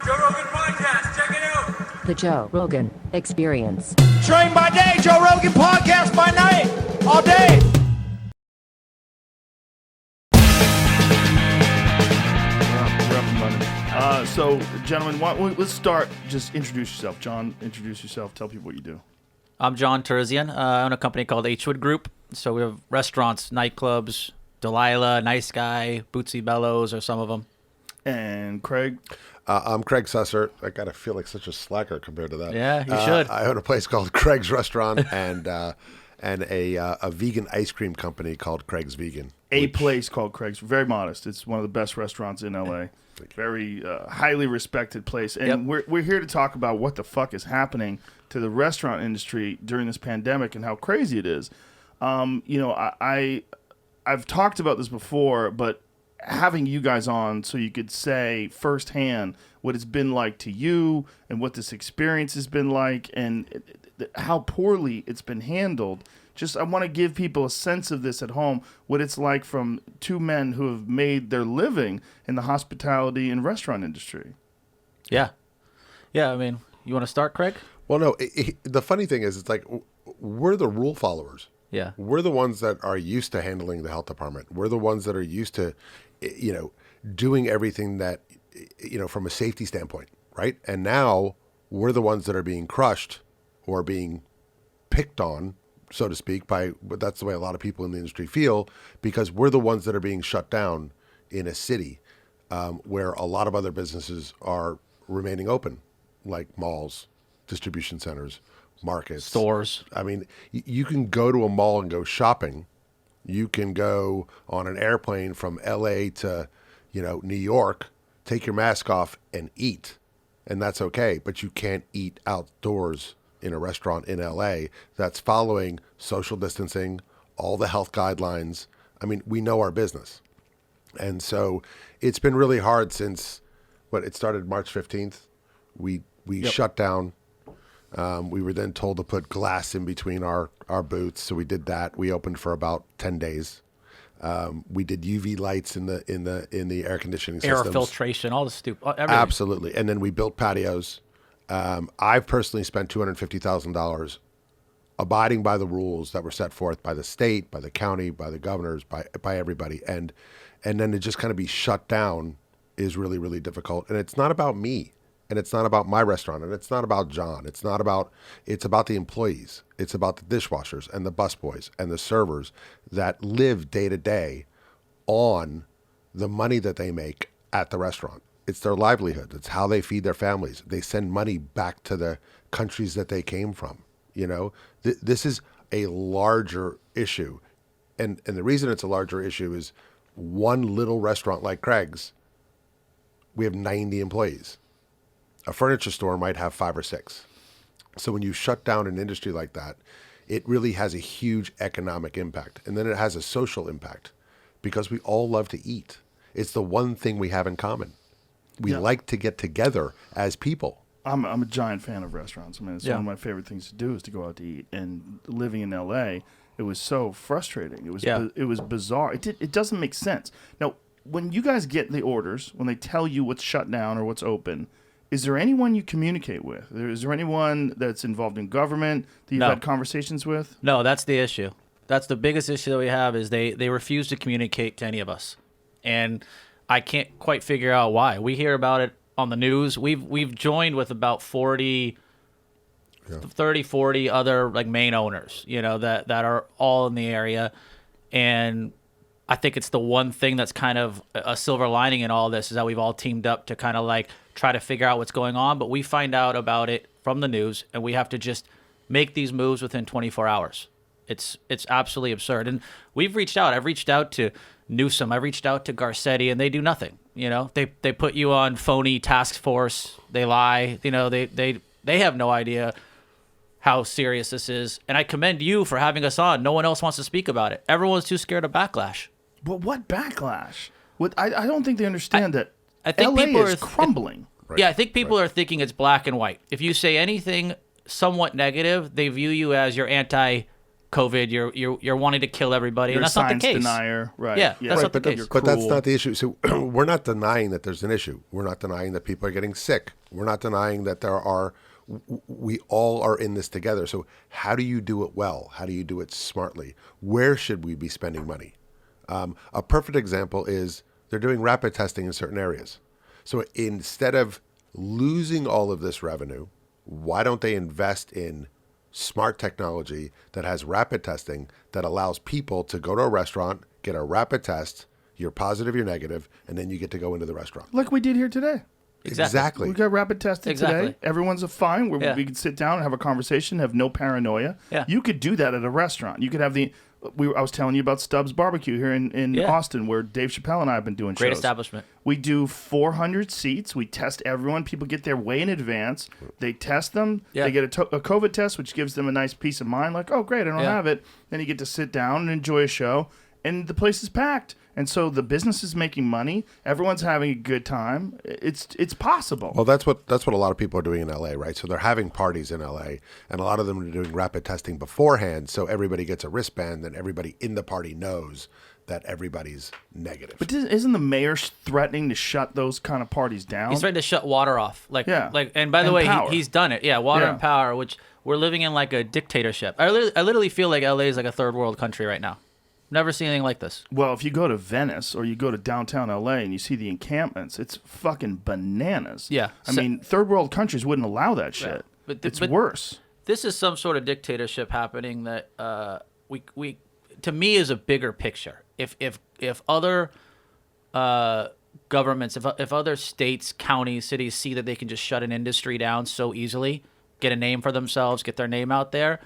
Joe Rogan Podcast, check it out. The Joe Rogan Experience. Train by day, Joe Rogan Podcast by night, all day. We're up and running. So, gentlemen, let's start. Just introduce yourself. John, introduce yourself. Tell people what you do. I'm John Terzian. I own a company called h.wood Group. So we have restaurants, nightclubs, Delilah, Nice Guy, Bootsy Bellows are some of them. And Craig? I'm Craig Susser. I gotta feel like such a slacker compared to that. Yeah, you should. I own a place called Craig's Restaurant and a vegan ice cream company called Craig's Vegan. A place called Craig's. Very modest. It's one of the best restaurants in LA. Very highly respected place. And we're here to talk about what the fuck is happening to the restaurant industry during this pandemic and how crazy it is. I've talked about this before, but having you guys on so you could say firsthand what it's been like to you and what this experience has been like and how poorly it's been handled. Just I want to give people a sense of this at home, what it's like from two men who have made their living in the hospitality and restaurant industry. Yeah. Yeah, I mean, you want to start, Craig? Well, no, the funny thing is, it's like we're the rule followers. Yeah. We're the ones that are used to handling the health department. We're the ones that are used to, doing everything that, from a safety standpoint, right? And now we're the ones that are being crushed or being picked on, so to speak, but that's the way a lot of people in the industry feel, because we're the ones that are being shut down in a city where a lot of other businesses are remaining open, like malls, distribution centers, markets, Stores. I mean, you can go to a mall and go shopping. You can go on an airplane from LA to, New York, take your mask off and eat, and that's okay. But you can't eat outdoors in a restaurant in LA that's following social distancing, all the health guidelines. I mean, we know our business. And so it's been really hard since, it started March 15th. We shut down. We were then told to put glass in between our booths, so we did that. We opened for about 10 days. We did UV lights in the air conditioning systems. Air filtration, all the stupid, everything. Absolutely. And then we built patios. I've personally spent $250,000 abiding by the rules that were set forth by the state, by the county, by the governors, by everybody. And then to just kind of be shut down is really, really difficult. And it's not about me. And it's not about my restaurant, and it's not about John. It's about the employees. It's about the dishwashers and the busboys and the servers that live day to day on the money that they make at the restaurant. It's their livelihood. It's how they feed their families. They send money back to the countries that they came from. This is a larger issue. And the reason it's a larger issue is one little restaurant like Craig's, we have 90 employees. A furniture store might have 5 or 6. So when you shut down an industry like that, it really has a huge economic impact. And then it has a social impact because we all love to eat. It's the one thing we have in common. We like to get together as people. I'm a giant fan of restaurants. I mean, it's one of my favorite things to do is to go out to eat. And living in LA, it was so frustrating. It was bizarre. It doesn't make sense. Now, when you guys get the orders, when they tell you what's shut down or what's open, is there anyone you communicate with? Is there anyone that's involved in government that you've had conversations with? No, that's the issue. That's the biggest issue that we have is they refuse to communicate to any of us. And I can't quite figure out why. We hear about it on the news. We've joined with about 40 other like main owners, that are all in the area. And I think it's the one thing that's kind of a silver lining in all this is that we've all teamed up to kind of like try to figure out what's going on. But we find out about it from the news, and we have to just make these moves within 24 hours. It's absolutely absurd. And we've reached out. I've reached out to Newsom. I reached out to Garcetti, and they do nothing. They put you on phony task force. They lie. They have no idea how serious this is. And I commend you for having us on. No one else wants to speak about it. Everyone's too scared of backlash. But what backlash? I don't think they understand that I think LA people is crumbling. Right. Yeah, I think people are thinking it's black and white. If you say anything somewhat negative, they view you as you're anti-government COVID, you're wanting to kill everybody, You're and that's a not the science case. denier, right? Yeah, that's not the but, case. but that's cruel. not the issue. So we're not denying that there's an issue. We're not denying that people are getting sick. We're not denying that we all are in this together. So how do you do it well? How do you do it smartly? Where should we be spending money? A perfect example is they're doing rapid testing in certain areas. So instead of losing all of this revenue, why don't they invest in smart technology that has rapid testing that allows people to go to a restaurant, get a rapid test, you're positive, you're negative, and then you get to go into the restaurant. Like we did here today. Exactly. We got rapid tested today. Everyone's fine. Yeah. We could sit down and have a conversation, have no paranoia. Yeah. You could do that at a restaurant. You could have I was telling you about Stubbs Barbecue here in Austin, where Dave Chappelle and I have been doing Great shows. establishment. We do 400 seats. We test everyone. People get there way in advance. They test them. Yeah. They get a COVID test, which gives them a nice peace of mind. Like, oh, great, I don't Yeah. have it. Then you get to sit down and enjoy a show. And the place is packed. And so the business is making money. Everyone's having a good time. It's possible. Well, that's what a lot of people are doing in LA, right? So they're having parties in LA, and a lot of them are doing rapid testing beforehand, so everybody gets a wristband, and everybody in the party knows that everybody's negative. But isn't the mayor threatening to shut those kind of parties down? He's ready to shut water off. Yeah. And by the And way, power. he's done it. Yeah, water Yeah. and power, which we're living in like a dictatorship. I literally feel like LA is like a third world country right now. Never seen anything like this. Well, if you go to Venice or you go to downtown LA and you see the encampments, it's fucking bananas. Yeah. I mean, third world countries wouldn't allow that shit. Yeah. But It's worse. This is some sort of dictatorship happening that we to me is a bigger picture. If other governments, if other states, counties, cities see that they can just shut an industry down so easily, get a name for themselves, get their name out there,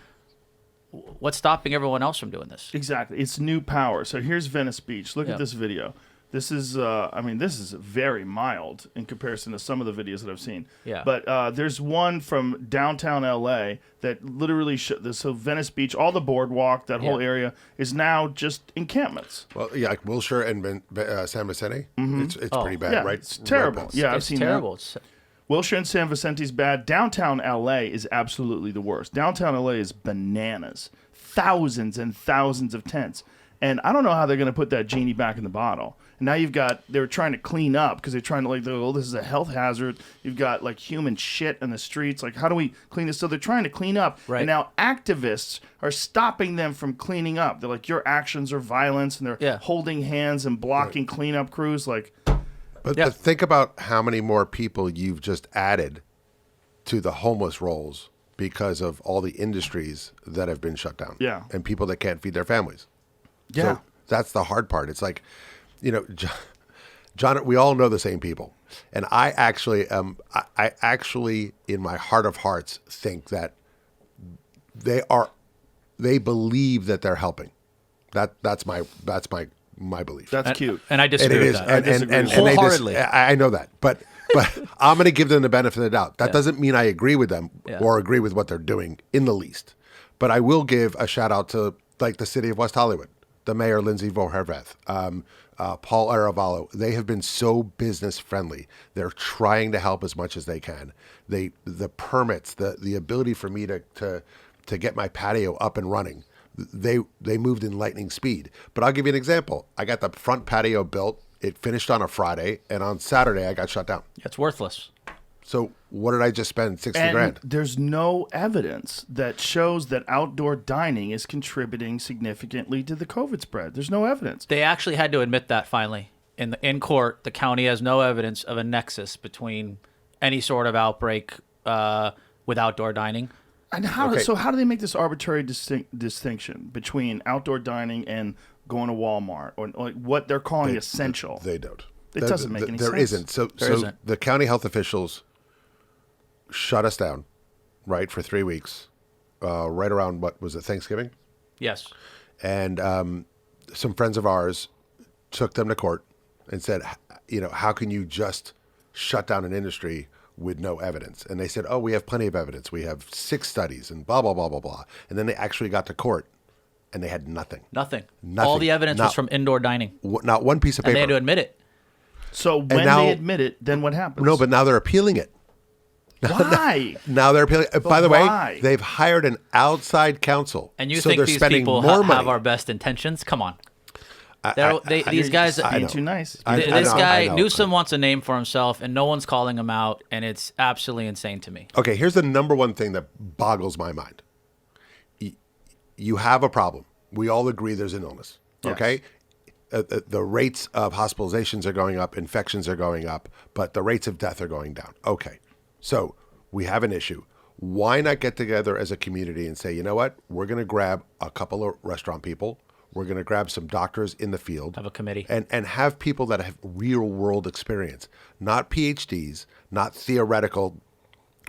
what's stopping everyone else from doing this? Exactly. It's new power. So here's Venice Beach. Look Yeah. at this video. This is, this is very mild in comparison to some of the videos that I've seen. Yeah. But there's one from downtown LA that literally so Venice Beach, all the boardwalk, that whole Yeah. area is now just encampments. Well, yeah, like Wilshire and San Vicente, it's pretty bad, Yeah, right? it's terrible. Right. Yeah, I've It's seen terrible. that. Wilshire and San Vicente's bad. Downtown LA is absolutely the worst. Downtown LA is bananas. Thousands and thousands of tents. And I don't know how they're going to put that genie back in the bottle. And now they're trying to clean up because they're trying to this is a health hazard. You've got like human shit in the streets. Like, how do we clean this? So they're trying to clean up. Right. And now activists are stopping them from cleaning up. They're like, your actions are violence. And they're holding hands and blocking cleanup crews. Like, But think about how many more people you've just added to the homeless rolls because of all the industries that have been shut down. Yeah. And people that can't feed their families. yeah. So that's the hard part. It's like, John, we all know the same people. And I actually, in my heart of hearts, think that they believe that they're helping. That's my belief. That's cute. And I And disagree it with is, that. and they Wholeheartedly. I know that, but I'm going to give them the benefit of the doubt. That doesn't mean I agree with them Yeah. or agree with what they're doing in the least. But I will give a shout out to like the city of West Hollywood, the mayor Lindsay Vorherveth, Paul Aravallo. They have been so business friendly. They're trying to help as much as they can. The permits, the ability for me to get my patio up and running. They moved in lightning speed. But I'll give you an example. I got the front patio built. It finished on a Friday, and on Saturday I got shut down. It's worthless. So what did I just spend? 60 And grand. there's no evidence that shows that outdoor dining is contributing significantly to the COVID spread. There's no evidence. They actually had to admit that finally. In court, the county has no evidence of a nexus between any sort of outbreak with outdoor dining. And how do they make this arbitrary distinction between outdoor dining and going to Walmart or like what they're calling essential? They don't. It doesn't make any there sense. Isn't. So There isn't. the county health officials shut us down, right, for 3 weeks, right around, what was it, Thanksgiving? Yes. And some friends of ours took them to court and said, how can you just shut down an industry with no evidence? And they said, oh, we have plenty of evidence. We have 6 studies and blah, blah, blah, blah, blah. And then they actually got to court and they had nothing. Nothing. Nothing. All the evidence was Not- from indoor dining. Not one piece of And paper. they had to admit it. So when now- they admit it, then what happens? No, but now they're appealing it. Why? Now they're appealing. By the why? way, they've hired an outside counsel. And you so think they're these spending people more money. have our best intentions? Come on. These guys, being too nice. this I guy know. Newsom wants a name for himself, and no one's calling him out, and it's absolutely insane to me. Okay, here's the number one thing that boggles my mind. You have a problem. We all agree there's an illness. Yes. Okay, the rates of hospitalizations are going up, infections are going up, but the rates of death are going down. Okay, so we have an issue. Why not get together as a community and say, you know what? We're going to grab a couple of restaurant people. We're going to grab some doctors in the field. Have a committee. And have people that have real world experience, not PhDs, not theoretical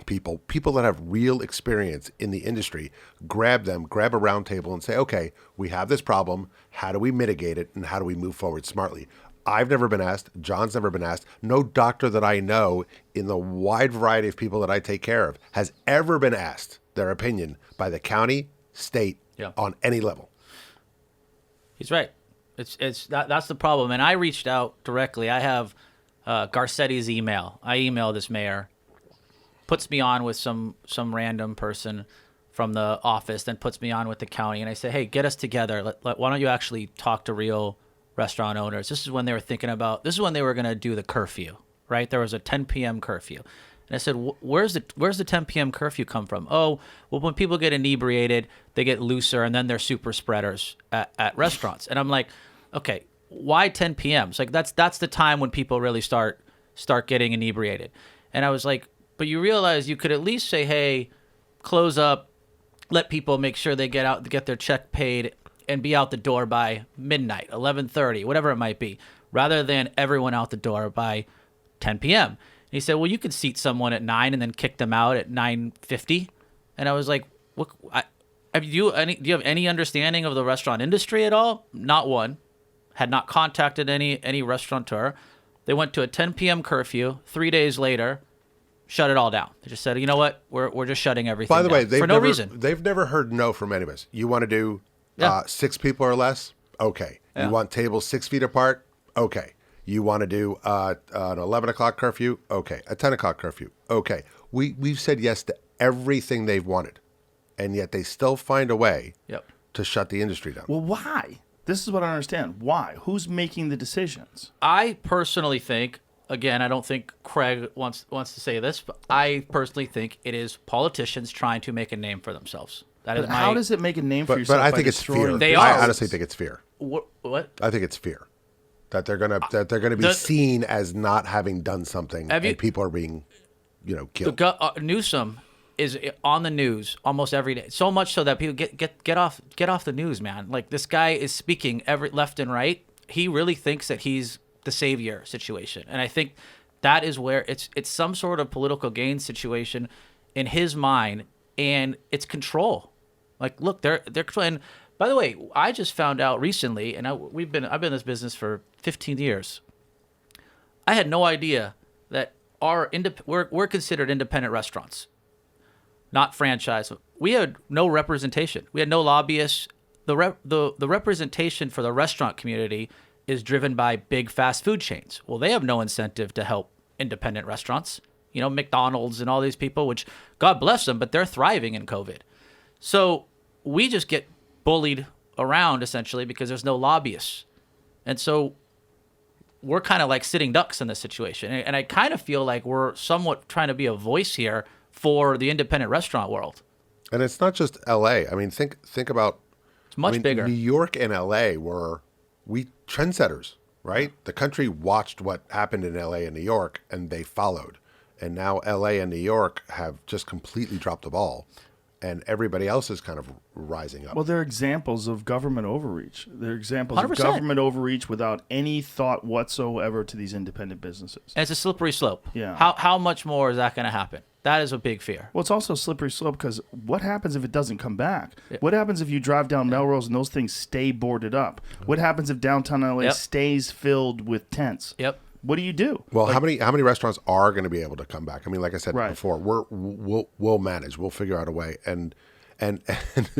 people that have real experience in the industry. Grab them, grab a round table and say, okay, we have this problem. How do we mitigate it? And how do we move forward smartly? I've never been asked. John's never been asked. No doctor that I know in the wide variety of people that I take care of has ever been asked their opinion by the county, state, on any level. He's right. That's the problem. And I reached out directly. I have Garcetti's email. I emailed this mayor, puts me on with some random person from the office, then puts me on with the county. And I say, hey, get us together. Why don't you actually talk to real restaurant owners? This is when they were this is when they were going to do the curfew, right? There was a 10 p.m. curfew. And I said, where's the 10 p.m. curfew come from? Oh, well, when people get inebriated, they get looser, and then they're super spreaders at restaurants. And I'm like, okay, why 10 p.m.? It's like that's the time when people really start getting inebriated. And I was like, but you realize you could at least say, hey, close up, let people make sure they get out, get their check paid, and be out the door by midnight, 11:30, whatever it might be, rather than everyone out the door by 10 p.m. And he said, well, you could seat someone at 9 and then kick them out at 9:50. And I was like, do you have any understanding of the restaurant industry at all? Not one. Had not contacted any restaurateur. They went to a 10 p.m. curfew. 3 days later, shut it all down. They just said, you know what? We're just shutting everything down. By the way, for no reason. They've never heard no from any of us. You want to do 6 people or less? Okay. Yeah. You want tables 6 feet apart? Okay. You want to do an 11 o'clock curfew? Okay. A 10 o'clock curfew? Okay. We've said yes to everything they've wanted, and yet they still find a way to shut the industry down. Well, why? This is what I don't understand. Why? Who's making the decisions? I personally think, again, I don't think Craig wants to say this, but I personally think it is politicians trying to make a name for themselves. How does it make a name for But yourself? I think it's fear. They I are. honestly think it's fear. What? I think it's fear that they're gonna be seen as not having done something, and people are being, killed. Newsom is on the news almost every day, so much so that people get off the news, man. Like, this guy is speaking every left and right. He really thinks that he's the savior situation, and I think that is where it's some sort of political gain situation in his mind, and it's control. Like, look, they're controlling. By the way, I just found out recently, and I've been in this business for 15 years. I had no idea that we're considered independent restaurants, not franchise. We had no representation. We had no lobbyists. The representation for the restaurant community is driven by big fast food chains. Well, they have no incentive to help independent restaurants. McDonald's and all these people, which God bless them, but they're thriving in COVID. So we just get bullied around essentially because there's no lobbyists. And so we're kind of like sitting ducks in this situation. And I kind of feel like we're somewhat trying to be a voice here for the independent restaurant world. And it's not just LA. I mean, think about It's much bigger. New York and LA were trendsetters, right? The country watched what happened in LA and New York, and they followed. And now LA and New York have just completely dropped the ball, and everybody else is kind of rising up. Well, they're examples of government overreach. They're examples 100%. of government overreach without any thought whatsoever to these independent businesses. And it's a slippery slope. Yeah. How much more is that going to happen? That is a big fear. Well, it's also a slippery slope because what happens if it doesn't come back? What happens if you drive down Melrose and those things stay boarded up? What happens if downtown LA stays filled with tents? Yep. What do you do? Well, how many restaurants are going to be able to come back? I mean, like I said before, we'll manage. We'll figure out a way. And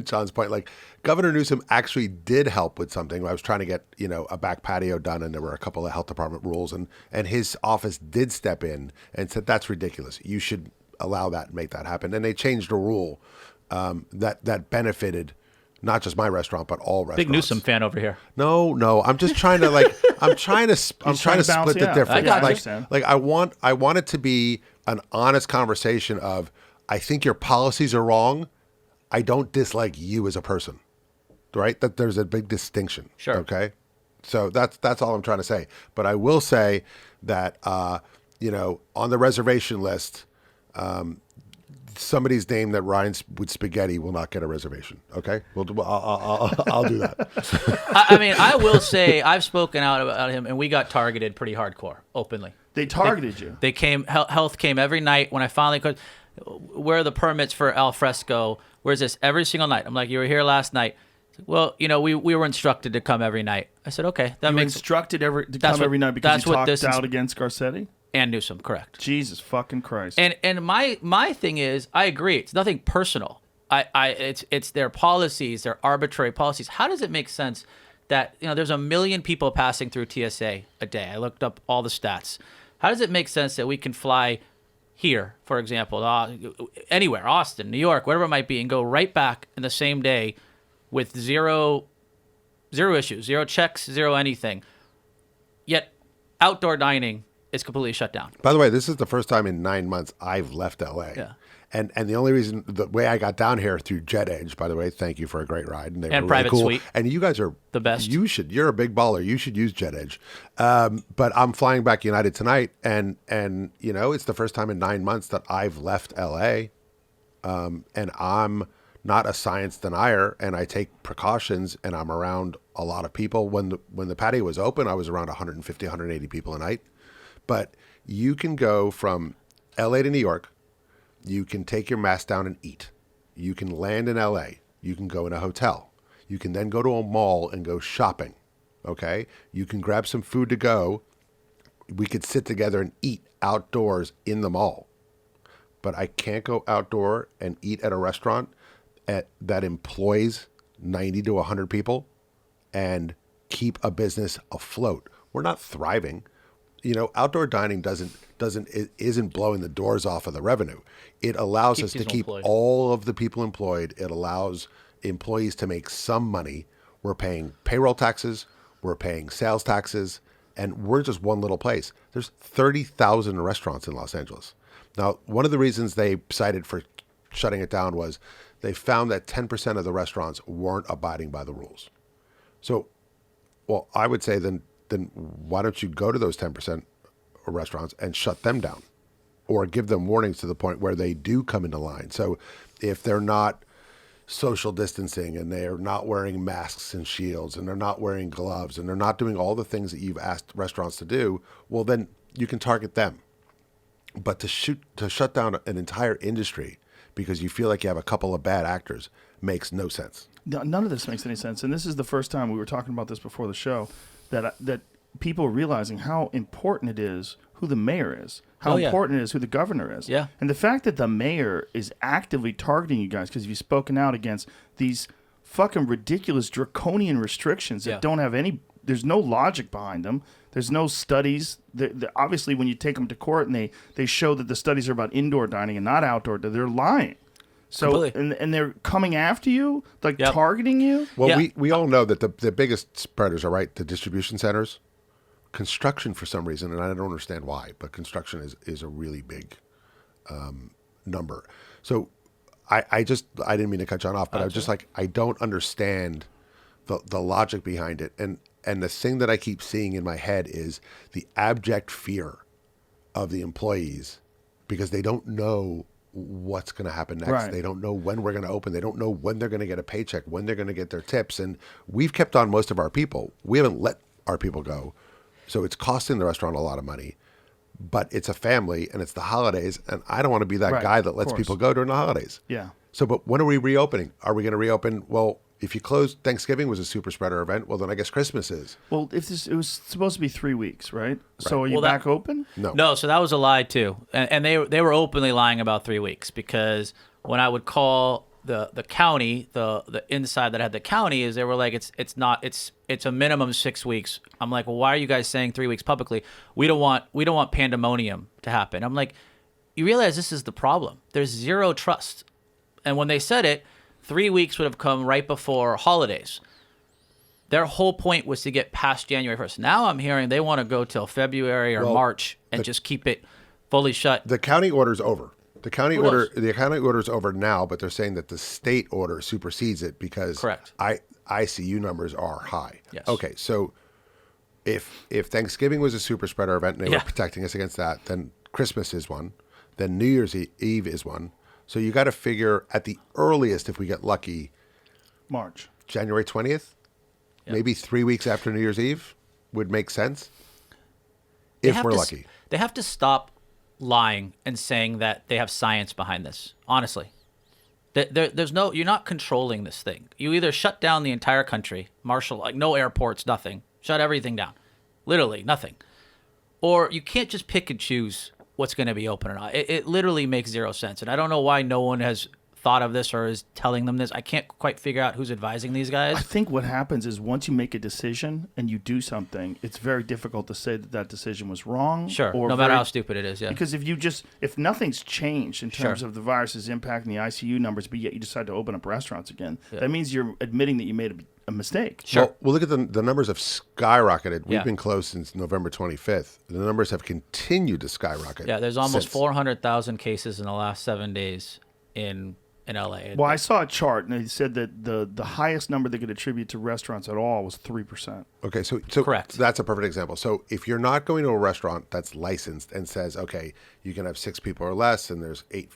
John's point, like, Governor Newsom actually did help with something. I was trying to get a back patio done, and there were a couple of health department rules, and his office did step in and said that's ridiculous. You should allow that and make that happen. And they changed a rule that benefited not just my restaurant but all restaurants. Big Newsom fan over here. No. I'm just trying to like. I'm trying to split the difference. I got you. Like I want it to be an honest conversation of I think your policies are wrong. I don't dislike you as a person. Right? That there's a big distinction. Sure. Okay. So that's all I'm trying to say. But I will say that on the reservation list, somebody's name that rhymes with spaghetti will not get a reservation. Okay, I'll do that. I mean, I will say I've spoken out about him, and we got targeted pretty hardcore, openly. They targeted you. They came. Health came every night when I finally could. Where are the permits for al fresco? Where's this? Every single night. I'm like, you were here last night. Well, we were instructed to come every night. I said, okay, that You were makes instructed to come every night because you talked out against Garcetti? And Newsom, correct. Jesus fucking Christ. And my thing is, I agree. It's nothing personal. It's their policies, their arbitrary policies. How does it make sense that there's 1 million people passing through TSA a day? I looked up all the stats. How does it make sense that we can fly here, for example, anywhere, Austin, New York, whatever it might be, and go right back in the same day with zero issues, zero checks, zero anything? Yet outdoor dining is completely shut down. By the way, this is the first time in 9 months I've left LA. Yeah. And the only reason, the way I got down here through Jet Edge, by the way, thank you for a great ride. And they were private really cool. suite. And you guys are the best. You're a big baller. You should use Jet Edge. But I'm flying back United tonight. And it's the first time in 9 months that I've left LA. And I'm not a science denier, and I take precautions, and I'm around a lot of people. When the patio was open, I was around 150, 180 people a night. But you can go from LA to New York. You can take your mask down and eat. You can land in LA. You can go in a hotel. You can then go to a mall and go shopping. Okay? You can grab some food to go. We could sit together and eat outdoors in the mall. But I can't go outdoor and eat at a restaurant that employs 90 to 100 people and keep a business afloat. We're not thriving. Outdoor dining isn't blowing the doors off of the revenue. It allows us to keep all of the people employed. It allows employees to make some money. We're paying payroll taxes. We're paying sales taxes. And we're just one little place. There's 30,000 restaurants in Los Angeles. Now, one of the reasons they cited for shutting it down was they found that 10% of the restaurants weren't abiding by the rules. So, well, I would say then why don't you go to those 10% restaurants and shut them down, or give them warnings to the point where they do come into line. So if they're not social distancing and they're not wearing masks and shields and they're not wearing gloves and they're not doing all the things that you've asked restaurants to do, well, then you can target them. But to shut down an entire industry because you feel like you have a couple of bad actors makes no sense. None of this makes any sense. And this is the first time, we were talking about this before the show, that people are realizing how important it is who the mayor is, how important it is who the governor is. Yeah. And the fact that the mayor is actively targeting you guys because you've spoken out against these fucking ridiculous draconian restrictions that don't have any, there's no logic behind them. There's no studies. Obviously, when you take them to court and they show that the studies are about indoor dining and not outdoor, they're lying. So and they're coming after you, targeting you. Well, we all know that the biggest spreaders are the distribution centers. Construction, for some reason, and I don't understand why, but construction is a really big number. So I didn't mean to cut John off, but I was just I don't understand the logic behind it. And the thing that I keep seeing in my head is the abject fear of the employees because they don't know what's going to happen next. Right. They don't know when we're going to open. They don't know when they're going to get a paycheck, when they're going to get their tips. And we've kept on most of our people. We haven't let our people go. So it's costing the restaurant a lot of money. But it's a family and it's the holidays. And I don't want to be that guy that lets people go during the holidays. Yeah. So, but when are we reopening? Are we going to reopen? Well, if you close, Thanksgiving was a super spreader event. Well, then I guess Christmas is. Well, it was supposed to be 3 weeks, right? So are you back open? No. So that was a lie too, and they were openly lying about 3 weeks because when I would call the county, the inside that had the county is they were like it's a minimum 6 weeks. I'm like, well, why are you guys saying 3 weeks publicly? We don't want pandemonium to happen. I'm like, you realize this is the problem. There's zero trust. And when they said it, 3 weeks would have come right before holidays. Their whole point was to get past January 1st. Now I'm hearing they want to go till February or March and just keep it fully shut. The county order's over. The county order's over now, but they're saying that the state order supersedes it because Correct. ICU numbers are high. Yes. Okay, so if Thanksgiving was a super spreader event and they were protecting us against that, then Christmas is one, then New Year's Eve is one. So you got to figure at the earliest, if we get lucky, March. January 20th, maybe 3 weeks after New Year's Eve would make sense if we're lucky. They have to stop lying and saying that they have science behind this. Honestly, there's no. You're not controlling this thing. You either shut down the entire country, no airports, nothing, shut everything down, literally nothing, or you can't just pick and choose what's going to be open or not. It literally makes zero sense, and I don't know why no one has thought of this or is telling them this. I can't quite figure out who's advising these guys. I think what happens is once you make a decision and you do something, it's very difficult to say that decision was wrong. Sure, no matter how stupid it is, yeah. Because if nothing's changed in terms of the virus's impact and the ICU numbers, but yet you decide to open up restaurants again, that means you're admitting that you made a mistake. Sure. Well, look at the numbers have skyrocketed. We've been closed since November 25th. The numbers have continued to skyrocket. Yeah, there's almost 400,000 cases in the last 7 days in LA. Well, I saw a chart, and they said that the highest number they could attribute to restaurants at all was 3%. Okay, so Correct. That's a perfect example. So if you're not going to a restaurant that's licensed and says, okay, you can have 6 people or less, and there's 8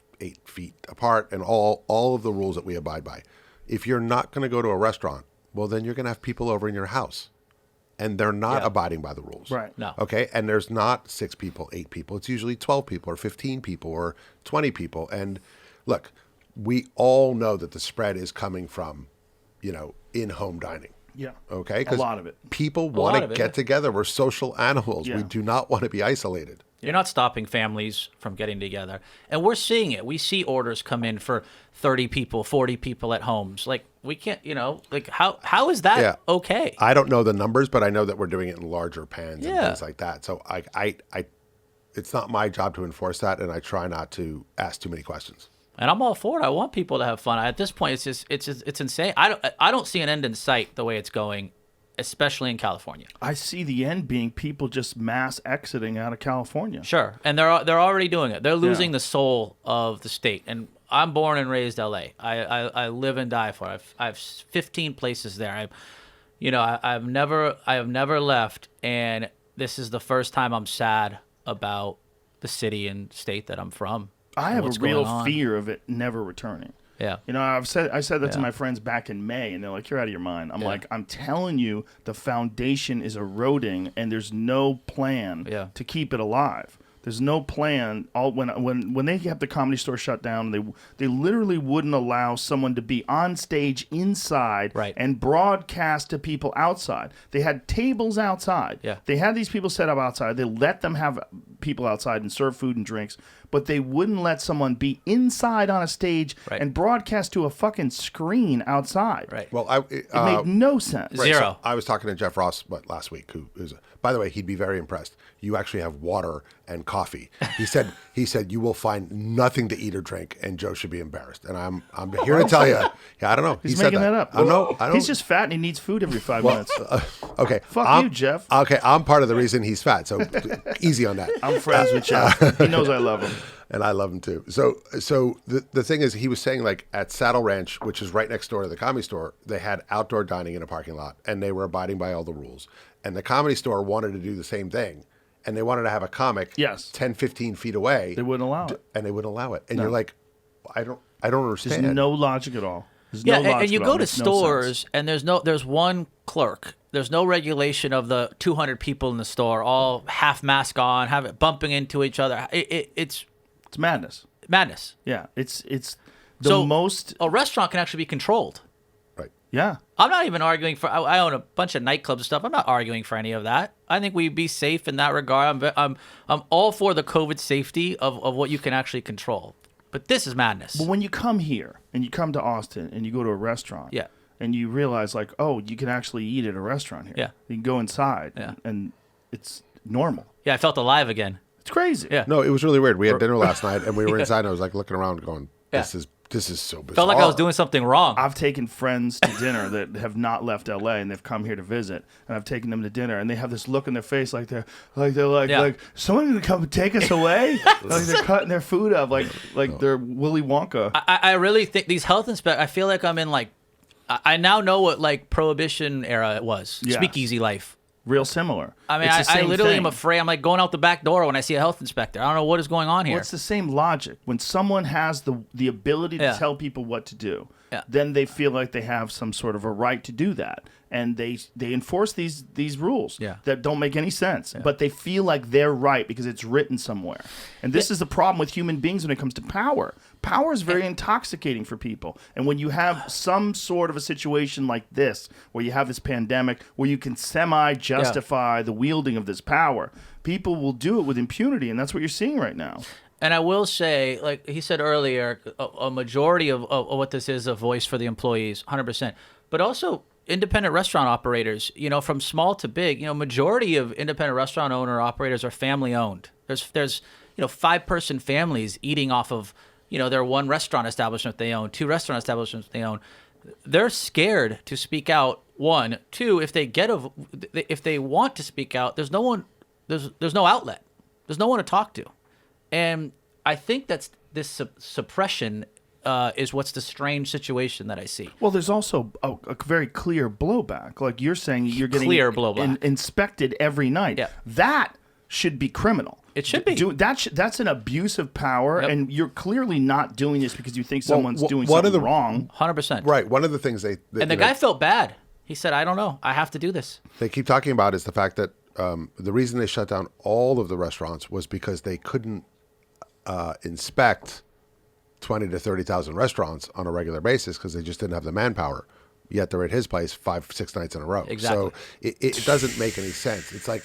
feet apart, and all of the rules that we abide by. If you're not going to go to a restaurant, well, then you're going to have people over in your house, and they're not abiding by the rules. Right. No. Okay, and there's not 6 people, 8 people. It's usually 12 people or 15 people or 20 people. And look, we all know that the spread is coming from, in-home dining. Yeah. Okay? A lot of it. People want to get together. We're social animals. Yeah. We do not want to be isolated. You're not stopping families from getting together. And we're seeing it. We see orders come in for 30 people, 40 people at homes. Like, we can't, how is that okay? I don't know the numbers, but I know that we're doing it in larger pans and Yeah. things like that. So I it's not my job to enforce that, and I try not to ask too many questions. And I'm all for it. I want people to have fun. At this point, it's insane. I don't see an end in sight the way it's going, especially in California. I see the end being people just mass exiting out of California. Sure, and they're already doing it. They're losing the soul of the state. And I'm born and raised LA. I live and die for it. I have 15 places there. I have never left, and this is the first time I'm sad about the city and state that I'm from. I have a what's real going on. fear of it never returning. Yeah. I said that to my friends back in May, and they're like, "You're out of your mind." I'm like, "I'm telling you, the foundation is eroding, and there's no plan to keep it alive. There's no plan. When they have the Comedy Store shut down, they literally wouldn't allow someone to be on stage inside and broadcast to people outside. They had tables outside. Yeah. They had these people set up outside. They let them have people outside and serve food and drinks, but they wouldn't let someone be inside on a stage and broadcast to a fucking screen outside. Right. Well, It made no sense. Zero. So I was talking to Jeff Ross last week, who's by the way, he'd be very impressed. You actually have water and coffee. He said you will find nothing to eat or drink, and Joe should be embarrassed. And I'm here to tell you. Yeah, I don't know. He's he making said that up. I don't know. He's just fat and he needs food every 5 minutes. Okay. Fuck you, Jeff. Okay, I'm part of the reason he's fat. So easy on that. I'm friends with Jeff. He knows I love him. And I love him too. So the thing is, he was saying, like, at Saddle Ranch, which is right next door to the Comedy Store, they had outdoor dining in a parking lot, and they were abiding by all the rules. And the Comedy Store wanted to do the same thing, and they wanted to have a comic 10, 15 feet away. They wouldn't allow it. And they wouldn't allow it. And you're like, I don't understand. There's no logic at all. There's Yeah, no logic and you at go all. to Makes no stores sense. and there's one clerk. There's no regulation of the 200 people in the store all half mask on, bumping into each other. It's madness. madness. Yeah, it's the most. A restaurant can actually be controlled. Right. Yeah, I'm not even arguing for. I own a bunch of nightclubs and stuff. I'm not arguing for any of that. I think we'd be safe in that regard. I'm all for the COVID safety of what you can actually control. But this is madness. but when you come here and you come to Austin and you go to a restaurant, and you realize like, oh, you can actually eat at a restaurant here. Yeah. You can go inside. Yeah. and it's normal. Yeah, I felt alive again. It's crazy. Yeah. No, it was really weird. We had dinner last night, and we were inside, and I was like looking around going, this is so bizarre. Felt like I was doing something wrong. I've taken friends to dinner that have not left LA and they've come here to visit, and I've taken them to dinner, and they have this look in their face like they're like someone gonna come and take us away, like they're cutting their food up like they're Willy Wonka. I really think these health inspectors, I feel like I'm in like, I now know what like Prohibition era it was. Yes. Speakeasy life. Real similar. I mean, It's the I same literally thing. am afraid. I'm like going out the back door when I see a health inspector. I don't know what is going on here. Well, it's the same logic. When someone has the ability to Yeah. tell people what to do, Yeah. then they feel like they have some sort of a right to do that, and they enforce these rules Yeah. that don't make any sense. But they feel like they're right because it's written somewhere. And this is the problem with human beings when it comes to power. Power is very intoxicating for people. And when you have some sort of a situation like this, where you have this pandemic, where you can semi-justify the wielding of this power, people will do it with impunity, and that's what you're seeing right now. And I will say, like he said earlier, a majority of what this is a voice for the employees, 100%. But also independent restaurant operators, from small to big, majority of independent restaurant owner operators are family owned. There's 5-person families eating off of, their one restaurant establishment they own, 2 restaurant establishments they own. They're scared to speak out. 1, 2, if they want to speak out, there's no one, there's no outlet. There's no one to talk to. And I think that's this suppression is what's the strange situation that I see. Well, there's also a very clear blowback. Like you're saying, you're getting Clear blowback. Inspected every night. Yeah. That should be criminal. It should be. That's an abuse of power, Yep. and you're clearly not doing this because you think someone's doing one of something the- wrong. 100%. Right. One of the things And the guy felt bad. He said, I don't know. I have to do this. they keep talking about is the fact that the reason they shut down all of the restaurants was because they couldn't inspect 20 to 30,000 restaurants on a regular basis because they just didn't have the manpower. Yet they're at his place 5-6 nights in a row. Exactly. So it doesn't make any sense. It's like,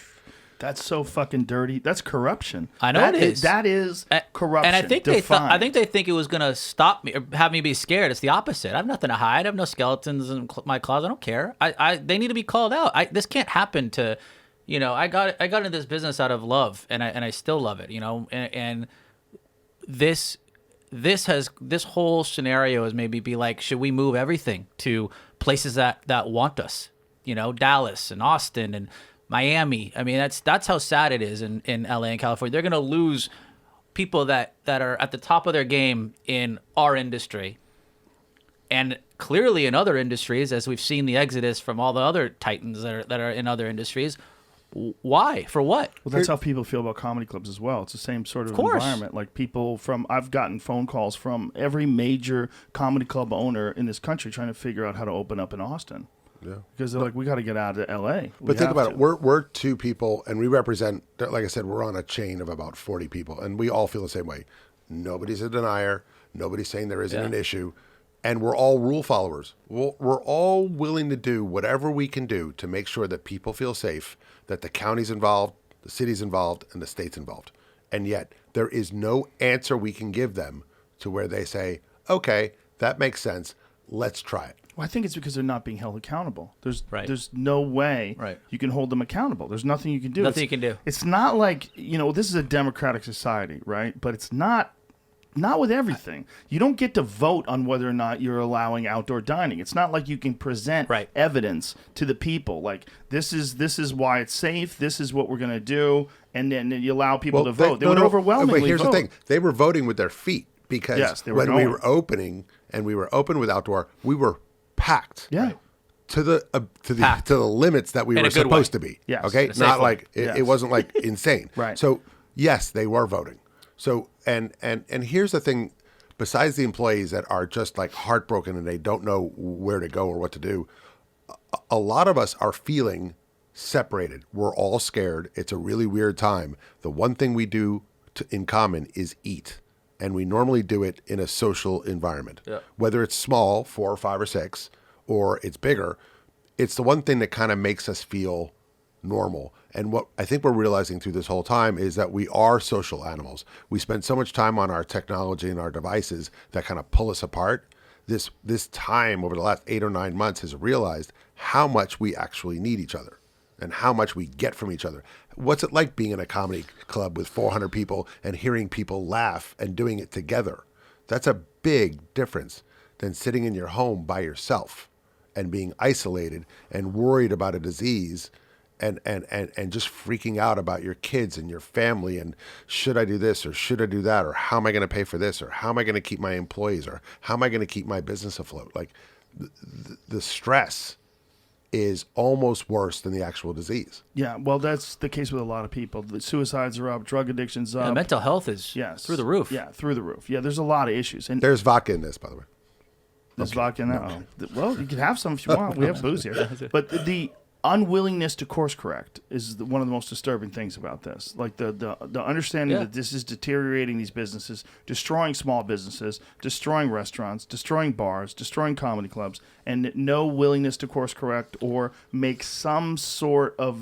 That's so fucking dirty. That's corruption. I know That it is. That is corruption. And I think defined. I think they think it was gonna stop me or have me be scared. It's the opposite. I have nothing to hide. I have no skeletons in my closet. I don't care. They need to be called out. this can't happen to, I got into this business out of love, and I still love it. And this whole scenario has made me be like, should we move everything to places that want us? Dallas and Austin and Miami. I mean, that's how sad it is in LA and California. They're going to lose people that are at the top of their game in our industry. And clearly in other industries, as we've seen the exodus from all the other titans that are in other industries. Why? For what? Well, that's how people feel about comedy clubs as well. It's the same sort of course. environment. Like I've gotten phone calls from every major comedy club owner in this country trying to figure out how to open up in Austin. yeah. Because they're like, we got to get out of LA. But think about it. We're 2 people, and we represent, like I said, we're on a chain of about 40 people, and we all feel the same way. Nobody's a denier. Nobody's saying there isn't an issue. And we're all rule followers. We're all willing to do whatever we can do to make sure that people feel safe, that the county's involved, the city's involved, and the state's involved. And yet there is no answer we can give them to where they say, okay, that makes sense. Let's try it. Well, I think it's because they're not being held accountable. Right. There's no way Right. you can hold them accountable. There's nothing you can do. Nothing you can do. It's not like, this is a democratic society, right? But it's not with everything. You don't get to vote on whether or not you're allowing outdoor dining. It's not like you can present Right. evidence to the people. Like, this is why it's safe. This is what we're going to do. And then you allow people to vote. They would overwhelmingly But here's vote. the thing. They were voting with their feet because Yes, they were when we going. were opening and we were open with outdoor, we were packed. Yeah. To the Packed. to the limits that we In were a good supposed way. to be. Yes. Okay. In a safe Not way. like Yes. it wasn't like insane. Right. So yes, they were voting. So and here's the thing. Besides the employees that are just like heartbroken and they don't know where to go or what to do, a lot of us are feeling separated. We're all scared. It's a really weird time. The one thing we do in common is eat. And we normally do it in a social environment. Yeah. Whether it's small, 4 or 5 or 6, or it's bigger, it's the one thing that kind of makes us feel normal. And what I think we're realizing through this whole time is that we are social animals. We spend so much time on our technology and our devices that kind of pull us apart. This time over the last 8 or 9 months has realized how much we actually need each other and how much we get from each other. what's it like being in a comedy club with 400 people and hearing people laugh and doing it together? That's a big difference than sitting in your home by yourself and being isolated and worried about a disease and just freaking out about your kids and your family and should I do this or should I do that or how am I going to pay for this or how am I going to keep my employees or how am I going to keep my business afloat? Like the stress is almost worse than the actual disease. Yeah, well, that's the case with a lot of people. The suicides are up, drug addiction's up. Mental health is through the roof. Yeah, through the roof. Yeah, there's a lot of issues. And there's vodka in this, by the way. there's vodka in that. Oh. Well, you can have some if you want. We have booze here. But the unwillingness to course correct is one of the most disturbing things about this. Like the understanding that this is deteriorating these businesses, destroying small businesses, destroying restaurants, destroying bars, destroying comedy clubs, and no willingness to course correct or make some sort of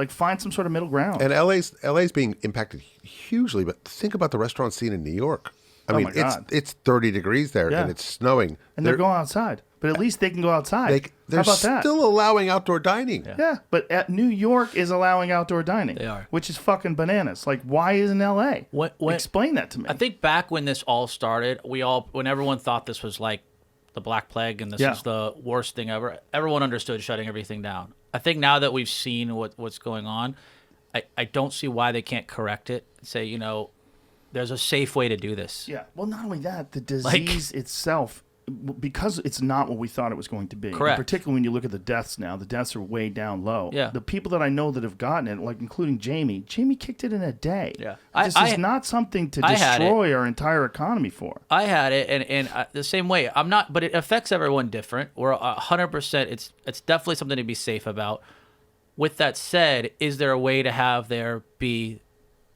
find some sort of middle ground. And LA's being impacted hugely, but think about the restaurant scene in New York. I mean, my God. it's 30 degrees there and it's snowing. And they're going outside. But at least they can go outside. They're How about that? still allowing outdoor dining. Yeah, but New York is allowing outdoor dining. They are. Which is fucking bananas. Like, why isn't L.A.? Explain that to me. I think back when this all started, when everyone thought this was like the Black Plague and this is the worst thing ever, everyone understood shutting everything down. I think now that we've seen what's going on, I don't see why they can't correct it and say, there's a safe way to do this. Yeah. Well, not only that, the disease itself, because it's not what we thought it was going to be. Correct. And particularly when you look at the deaths now, the deaths are way down low. Yeah. The people that I know that have gotten it, like including Jamie kicked it in a day. Yeah. This is not something to destroy our entire economy for. I had it, and the same way. I'm not, but it affects everyone different. We're 100%. It's definitely something to be safe about. With that said, is there a way to have there be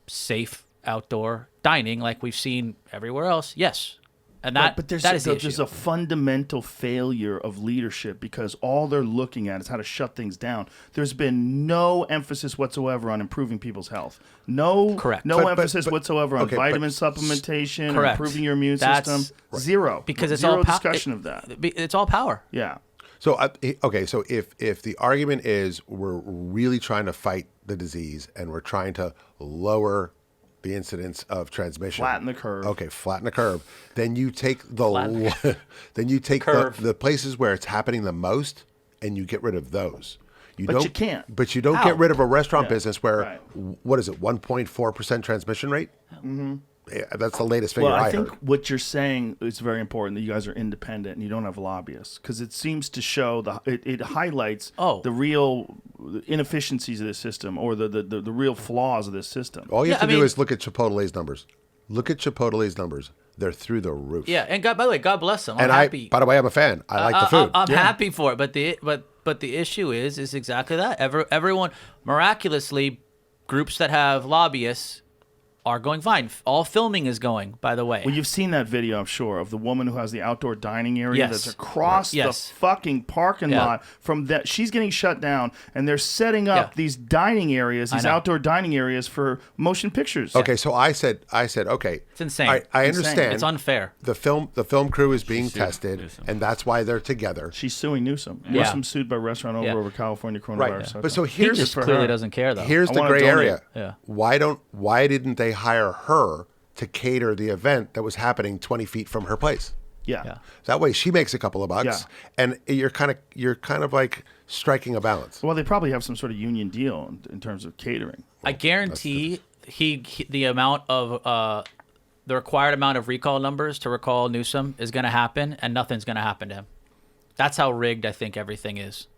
safe outdoor dining like we've seen everywhere else? Yes. And that is the issue. There's a fundamental failure of leadership because all they're looking at is how to shut things down. There's been no emphasis whatsoever on improving people's health. Correct. No emphasis whatsoever on vitamin supplementation, or improving your immune system. Right. Zero. Because it's Zero all discussion of that. It's all power. Yeah. So, so if the argument is we're really trying to fight the disease and we're trying to lower the incidence of transmission, Flatten the curve. Okay, flatten the curve. Then you take the the places where it's happening the most, and you get rid of those. You can't. But you don't get rid of a restaurant business where what is it, 1.4% transmission rate? Mm-hmm. Yeah, that's the latest figure I think heard. what you're saying is very important, that you guys are independent and you don't have lobbyists, because it seems to show it highlights the real inefficiencies of this system or the real flaws of this system. All you have to do is look at Chipotle's numbers. Look at Chipotle's numbers. They're through the roof. Yeah, and by the way, God bless them. I'm happy. By the way, I'm a fan. I like the food. I'm happy for it, but the issue is exactly that. Everyone miraculously, groups that have lobbyists are going fine. All filming is going, by the way. Well, you've seen that video, I'm sure, of the woman who has the outdoor dining area that's across the fucking parking lot from that. She's getting shut down, and they're setting up these dining areas, these outdoor dining areas for motion pictures. Okay, so I said, okay. It's insane. I understand. It's unfair. The film crew is being tested, and that's why they're together. She's suing Newsom. Newsom sued by restaurant over California coronavirus. Right. But so he just clearly doesn't care, though. Here's the gray area. Yeah. Why didn't they hire her to cater the event that was happening 20 feet from her place? Yeah. That way she makes a couple of bucks, and you're kind of like striking a balance. Well, they probably have some sort of union deal in terms of catering. I guarantee the amount of the required amount of recall numbers to recall Newsom is going to happen, and nothing's going to happen to him. That's how rigged I think everything is.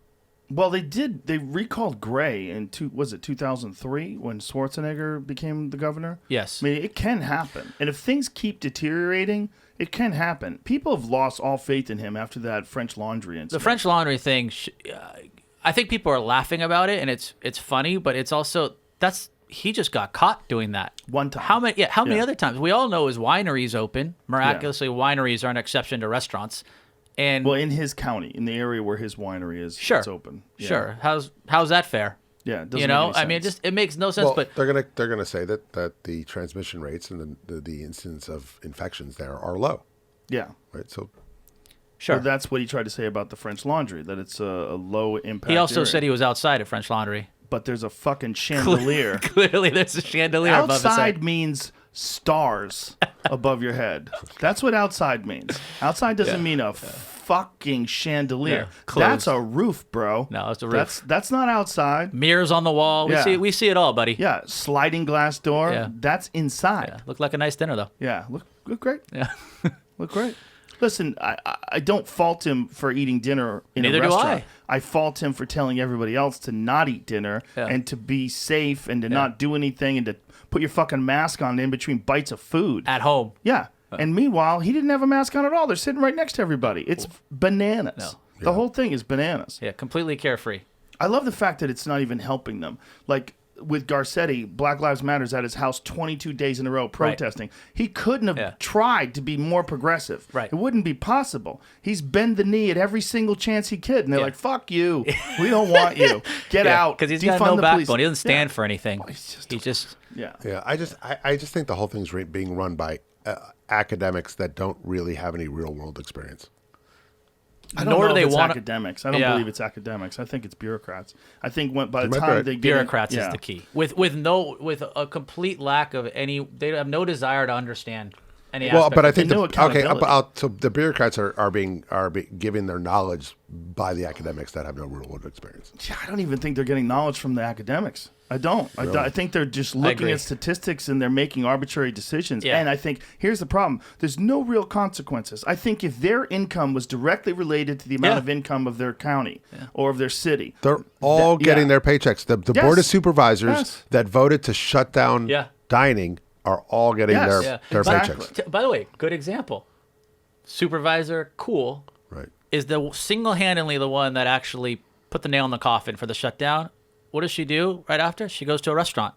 Well, they recalled Gray in 2003 when Schwarzenegger became the governor? Yes. I mean, it can happen. And if things keep deteriorating, it can happen. People have lost all faith in him after that French Laundry incident. The French Laundry thing, I think people are laughing about it, and it's funny, but it's also, he just got caught doing that. One time. How many other times? We all know his wineries open. Miraculously, wineries are an exception to restaurants. And in his county, in the area where his winery is, it's open. Yeah. Sure. How's that fair? Yeah, it doesn't make any sense. I mean, it makes no sense. Well, but they're gonna say that the transmission rates and the incidence of infections there are low. Yeah. Right. So. Sure. But that's what he tried to say about the French Laundry, that it's a low impact. He also area. said he was outside at French Laundry. but there's a fucking chandelier. Clearly, there's a chandelier above his Outside head. means stars above your head. That's what outside means. Outside doesn't mean a fucking chandelier. Yeah. Closed. That's a roof, bro. No, it's a roof. That's not outside. Mirrors on the wall. We see it all, buddy. Yeah, sliding glass door. Yeah. That's inside. Yeah. Looked like a nice dinner, though. Yeah, look great. Yeah. Look great. Listen, I don't fault him for eating dinner in Neither a do restaurant. I. I fault him for telling everybody else to not eat dinner and to be safe and to not do anything and to put your fucking mask on in between bites of food. At home. Yeah. And meanwhile, he didn't have a mask on at all. They're sitting right next to everybody. It's bananas. No. The whole thing is bananas. Yeah, completely carefree. I love the fact that it's not even helping them. Like with Garcetti, Black Lives Matter's at his house 22 days in a row protesting. He couldn't have tried to be more progressive. Right. It wouldn't be possible. He's bend the knee at every single chance he could. And they're like, fuck you. We don't want you. Get out. Because he's Defund got no the backbone. police. He doesn't stand for anything. He's just Yeah. Yeah, I just think the whole thing's being run by academics that don't really have any real world experience. I don't Nor know do they if it's want academics. I don't believe it's academics. I think it's bureaucrats. I think by the might be time right. they get bureaucrats in, is the key. With a complete lack of any, they have no desire to understand any Well, aspect but I of think no accountability. so the bureaucrats are being giving their knowledge by the academics that have no real world experience. Yeah, I don't even think they're getting knowledge from the academics. I don't. Really? I think they're just looking agree. at statistics and they're making arbitrary decisions. Yeah. And I think here's the problem. There's no real consequences. I think if their income was directly related to the amount of income of their county or of their city. They're all getting their paychecks. The board of supervisors that voted to shut down dining are all getting their exactly. paychecks. By the way, good example. Supervisor Cool Right. is the single-handedly the one that actually put the nail in the coffin for the shutdown. What does she do right after? She goes to a restaurant.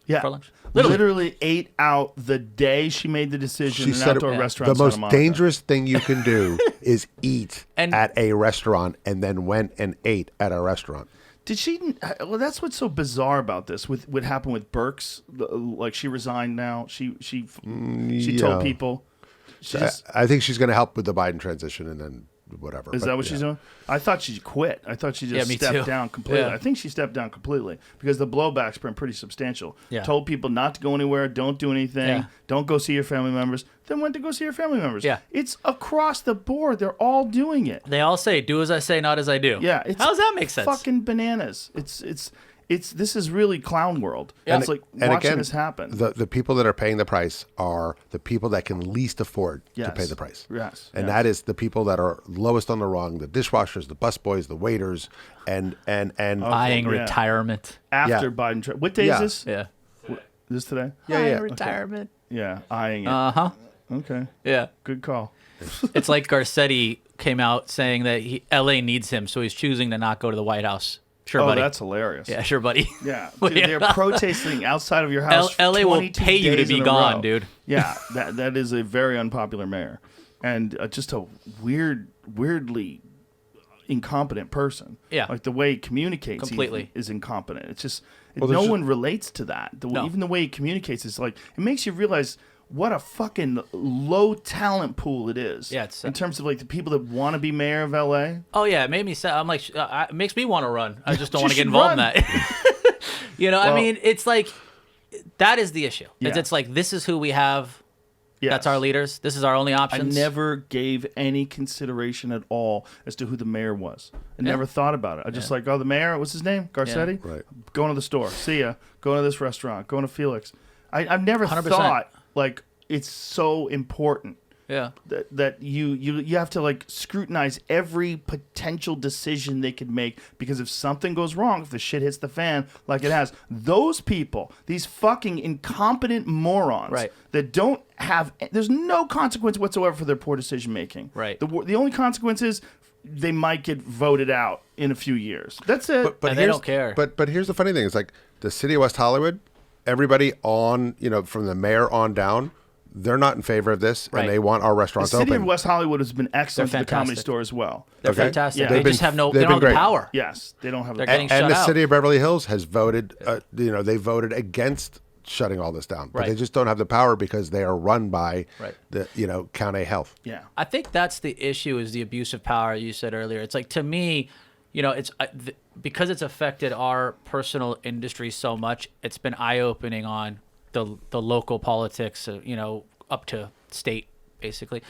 Yeah. For lunch. Literally ate out the day she made the decision in an outdoor restaurant. The in Santa most Monica. dangerous thing you can do is eat And- at a restaurant and then went and ate at a restaurant. Did she? Well, that's what's so bizarre about this. With what happened with Burks, like she resigned now. She told people. I think she's going to help with the Biden transition and then whatever. Is that what she's doing? I thought she quit. I thought she just me stepped too. down completely. Yeah. I think she stepped down completely because the blowback's been pretty substantial. Yeah. Told people not to go anywhere, don't do anything, Yeah. don't go see your family members. Then went to go see your family members. Yeah. It's across the board. They're all doing it. They all say, "Do as I say, not as I do." Yeah. How does that make sense? Fucking bananas. It's this is really clown world. Yeah. It's like And watching again, this happen. The people that are paying the price are the people that can least afford to Yes. pay the price. Yes. And Yes. that is the people that are lowest on the rung, the dishwashers, the busboys, the waiters, and Buying Yeah. retirement. After Yeah. Biden. What day Yeah. is this? Yeah. This today? yeah. Retirement. Yeah. Eyeing it. Uh-huh. Okay. Yeah. Good call. It's like Garcetti came out saying that LA needs him, so he's choosing to not go to the White House. Sure, Oh, buddy. that's hilarious. Yeah, sure, buddy. Yeah, Well, dude, they're protesting outside of your house. LA will 22 pay you to days be in a gone, row. dude. Yeah, that is a very unpopular mayor, and just a weirdly incompetent person. Yeah. like the way he communicates Completely. even is incompetent. It's just Well, no there's one relates to that. No. Even the way he communicates is like it makes you realize what a fucking low talent pool it is. Yeah, it's, in terms of like the people that want to be mayor of LA. Oh yeah, it made me sad. I'm like, it makes me want to run. I just don't You want to get should involved in run. that. You know, I Well- mean, it's like that is the issue. Yeah. It's like this is who we have. Yes. That's our leaders. This is our only I options. never gave any consideration at all as to who the mayor was. I never thought about it. I just like, oh, the mayor, what's his name? Garcetti? Right. Going to the store. See ya. Going to this restaurant. Going to Felix. I've never 100%. thought, like, it's so important Yeah. that you have to, like, scrutinize every potential decision they could make because if something goes wrong, if the shit hits the fan like it has, those people, these fucking incompetent morons Right. that don't have, there's no consequence whatsoever for their poor decision making. Right. The only consequence is they might get voted out in a few years. That's it. And they here's- don't care. But here's the funny thing: it's like the city of West Hollywood. Everybody on, from the mayor on down, they're not in favor of this, Right. and they want our the restaurants city open. of West Hollywood has been excellent to They're the comedy fantastic. store as well. They're Okay. fantastic. Yeah. They They've just have no. they've They don't been have the great. power. Yes, they don't have They're the getting and shut the out. city of Beverly Hills has voted. They voted against shutting all this down, but Right. they just don't have the power because they are run by Right. the County Health. Yeah. I think that's the issue is the abuse of power you said earlier. It's like to me, it's because it's affected our personal industry so much, it's been eye-opening on the local politics, up to state, basically.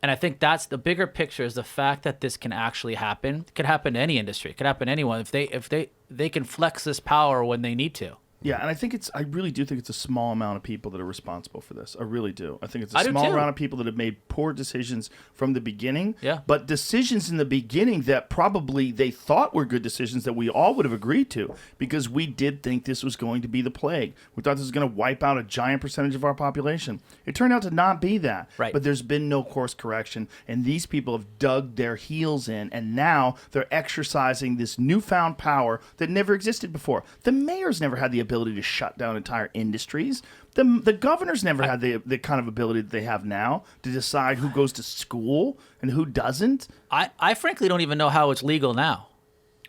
And I think that's the bigger picture, is the fact that this can actually happen. It could happen to any industry. It could happen to anyone if they can flex this power when they need to. Yeah, and I really do think it's a small amount of people that are responsible for this. I really do. I think it's a I do small too. amount of people that have made poor decisions from the beginning. Yeah. But decisions in the beginning that probably they thought were good decisions that we all would have agreed to, because we did think this was going to be the plague. We thought this was going to wipe out a giant percentage of our population. It turned out to not be that. Right. But there's been no course correction, and these people have dug their heels in, and now they're exercising this newfound power that never existed before. The mayor's never had the ability to shut down entire industries. The governor's never had the kind of ability that they have now to decide who goes to school and who doesn't. I frankly don't even know how it's legal now.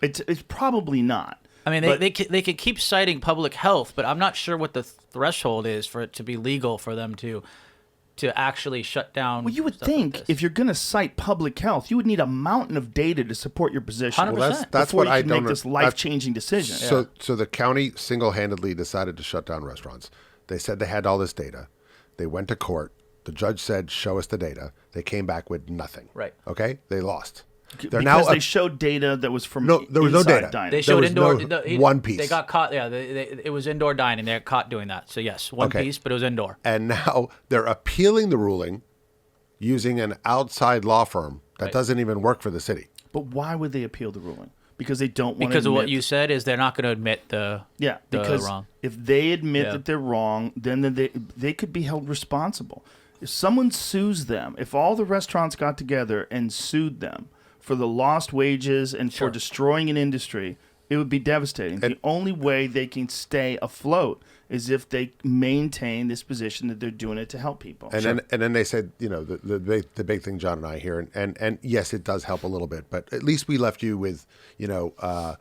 It's probably not. I mean, they could keep citing public health, but I'm not sure what the threshold is for it to be legal for them to actually shut down. Well, you would stuff like think this. if you're going to cite public health, you would need a mountain of data to support your position. 100%. Well, that's before what you I can don't make this know. life-changing decision. So the county single-handedly decided to shut down restaurants. They said they had all this data. They went to court. The judge said, "Show us the data." They came back with nothing. Right. Okay? They lost. They're Because now they showed data that was from No, there was no inside data. dining. They There showed was indoor. no one piece. They got caught. Yeah, it was indoor dining. They got caught doing that. So yes, one Okay. piece, but it was indoor. and now they're appealing the ruling using an outside law firm that Right. doesn't even work for the city. But why would they appeal the ruling? Because they don't want to Because of what admit- you said is they're not going to admit the because wrong. if they admit Yeah. that they're wrong, then they could be held responsible. If someone sues them, if all the restaurants got together and sued them for the lost wages and Sure. for destroying an industry, it would be devastating. The only way they can stay afloat is if they maintain this position that they're doing it to help people. And then they said, the big thing John and I hear, and yes, it does help a little bit, but at least we left you with,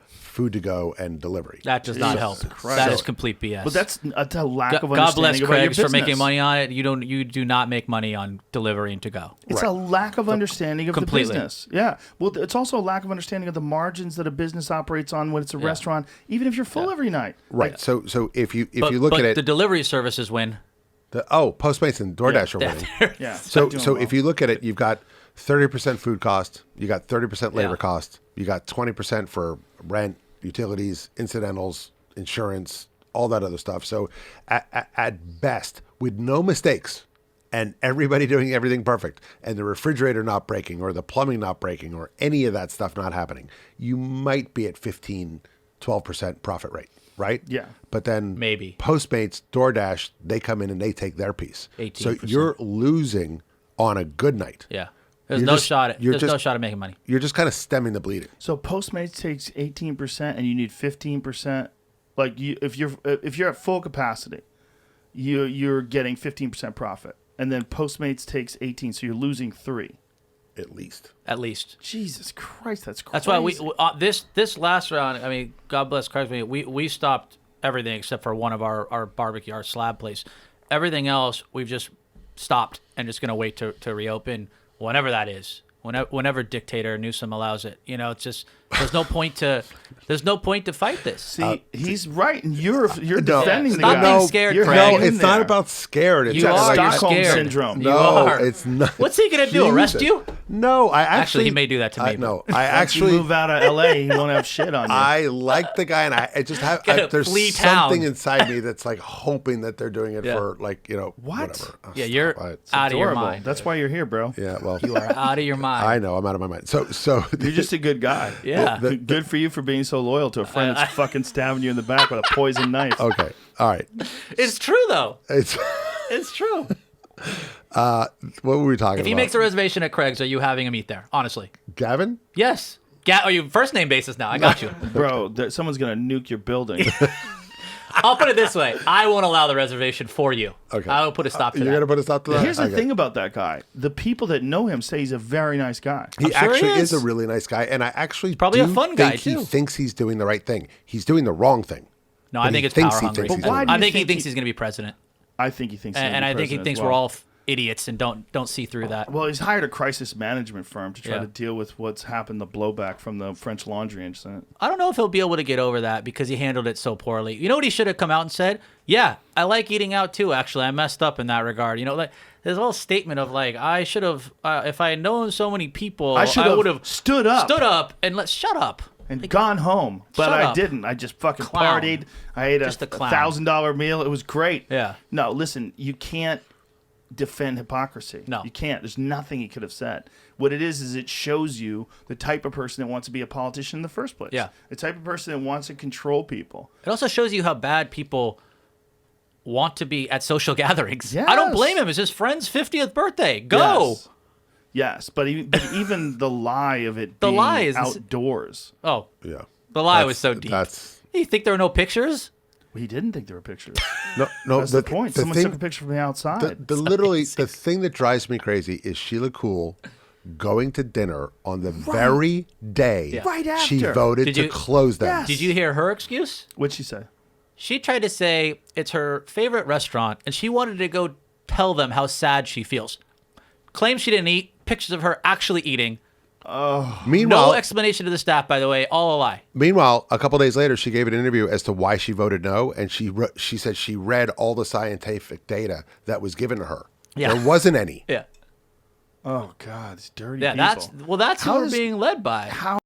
food to go and delivery. That does not help. That is complete BS. But that's a lack of God bless understanding about your Craig's for business. making money on it. You do not make money on delivery and to go. It's a lack of understanding of Completely. the business. Yeah. Well, it's also a lack of understanding of the margins that a business operates on when it's a restaurant, even if you're full every night. Right. So if you But look at it, the delivery services win. Postmates and DoorDash are winning. Yeah. So Not doing if well. you look at it, you've got 30% food cost, you got 30% labor cost, you got 20% for rent, utilities, incidentals, insurance, all that other stuff. So at best, with no mistakes and everybody doing everything perfect and the refrigerator not breaking or the plumbing not breaking or any of that stuff not happening, you might be at 12% profit rate, right? Yeah. But then Maybe. Postmates, DoorDash, they come in and they take their piece. 18%. So you're losing on a good night. Yeah. There's You're no just- shot. you're There's no just- shot of making money. You're just kind of stemming the bleeding. So Postmates takes 18%, and you need 15%. Like if you're at full capacity, you're getting 15% profit, and then Postmates takes 18, so you're losing 3. At least. At least. Jesus Christ, that's crazy. That's why this last round. I mean, God bless Christ. We stopped everything except for one of our barbecue, our slab place. Everything else we've just stopped and just gonna wait to reopen whenever that is. Whenever dictator Newsom allows it. It's just there's no point to fight this. See, he's right, and you're defending the Stop guy. being scared, You're Craig. No, hanging in it's not there. about scared. It's You are like Stockholm scared. syndrome. You No, are. it's not. What's he gonna do? Arrest you? No, I actually. He may do that to me, No, but- I Once actually. you move out of L.A., he won't have shit on you. I like the guy, and I just have. Gotta There's flee something town. inside me that's like hoping that they're doing it Yeah. for What? whatever. Oh, Yeah, stop. you're It's out of your Horrible. mind. That's why you're here, bro. Yeah, well, You are out of your mind. I know I'm out of my mind. So You're just a good guy. Yeah. Good for you for being so loyal to a friend that's fucking stabbing you in the back with a poison knife. okay, all right. It's true though. It's It's true. what were we talking If he about? makes a reservation at Craig's, are you having him eat there? Honestly. Gavin. Yes. Are you first name basis now? I got you. Bro, someone's going to nuke your building. I'll put it this way. I won't allow the reservation for you. Okay. I will put a stop to You're that. gonna put a stop to that. Here's the Okay. thing about that guy. The people that know him say he's a very nice guy. He I'm sure actually he is is. a really nice guy, and I actually probably a do fun guy, think he too. thinks he's doing the right thing. He's doing the wrong thing. No, But I think he it's thinks power he hungry. thinks he's But why doing do I you think he think thinks he- he's going to be president. I think he thinks he's And gonna I be think he president thinks as we're well. all idiots and don't see through that. Well, he's hired a crisis management firm to try Yeah. to deal with what's happened, the blowback from the French Laundry incident. I don't know if he'll be able to get over that because he handled it so poorly. You know what he should have come out and said? Yeah, I like eating out too. Actually, I messed up in that regard. You know, like there's a whole statement of like, I should have, if I had known so many people, I should would have stood up and shut up. and gone home, but shut I up. didn't. I just fucking Clown. partied. I ate Just a a clown. $1,000 meal. It was great. Yeah. No, listen, you can't defend hypocrisy. No. You can't. There's nothing he could have said. What it is it shows you the type of person that wants to be a politician in the first place. Yeah. The type of person that wants to control people. It also shows you how bad people want to be at social gatherings. I don't Yes. blame him. It's his friend's 50th birthday. Go. Yes, but even the lie of it The being lie is- outdoors. Oh, Yeah. the lie was so deep. That's You think there are no pictures? He didn't think there were pictures. no. That's the point. Someone thing, took a picture from the outside. the literally the thing that drives me crazy is Sheila Kuhl going to dinner on the very day Right she after. voted Did to you- close them. Yes. Did you hear her excuse? What'd she say? She tried to say it's her favorite restaurant, and she wanted to go tell them how sad she feels. Claims she didn't eat. Pictures of her actually eating. Meanwhile, No explanation to the staff, by the way. All a lie. Meanwhile, a couple days later, she gave an interview as to why she voted no, and she said she read all the scientific data that was given to her. Yeah. There wasn't any. Yeah. Oh God, these dirty Yeah, people. that's who How we're does- being led by. How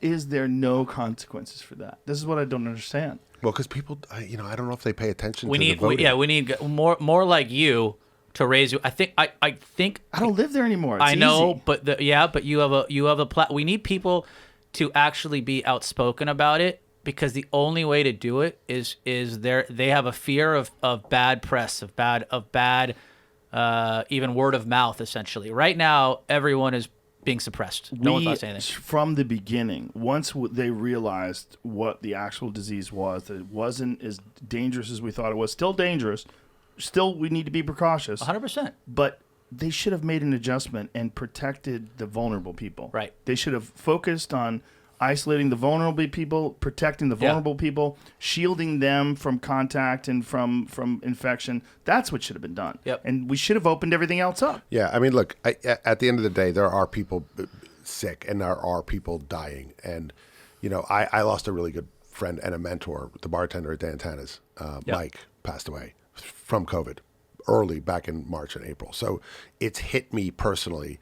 is there no consequences for that? This is what I don't understand. Well, because people, I don't know if they pay attention We to need the voting. we need more like you to raise you. I think I don't live there anymore. It's I know, easy. but you have a we need people to actually be outspoken about it, because the only way to do it is they have a fear of bad press, of bad even word of mouth. Essentially, right now everyone is being suppressed. No one's allowed to say anything. From the beginning, once they realized what the actual disease was, that it wasn't as dangerous as we thought it was. Still dangerous. Still, we need to be precautious. 100%. But they should have made an adjustment and protected the vulnerable people. Right. They should have focused on isolating the vulnerable people, protecting the vulnerable people, shielding them from contact and from infection. That's what should have been done. Yep. And we should have opened everything else up. Yeah, I mean, look, at the end of the day, there are people sick and there are people dying. And, I lost a really good friend and a mentor, the bartender at Dantana's. Mike passed away from COVID early back in March and April. So it's hit me personally.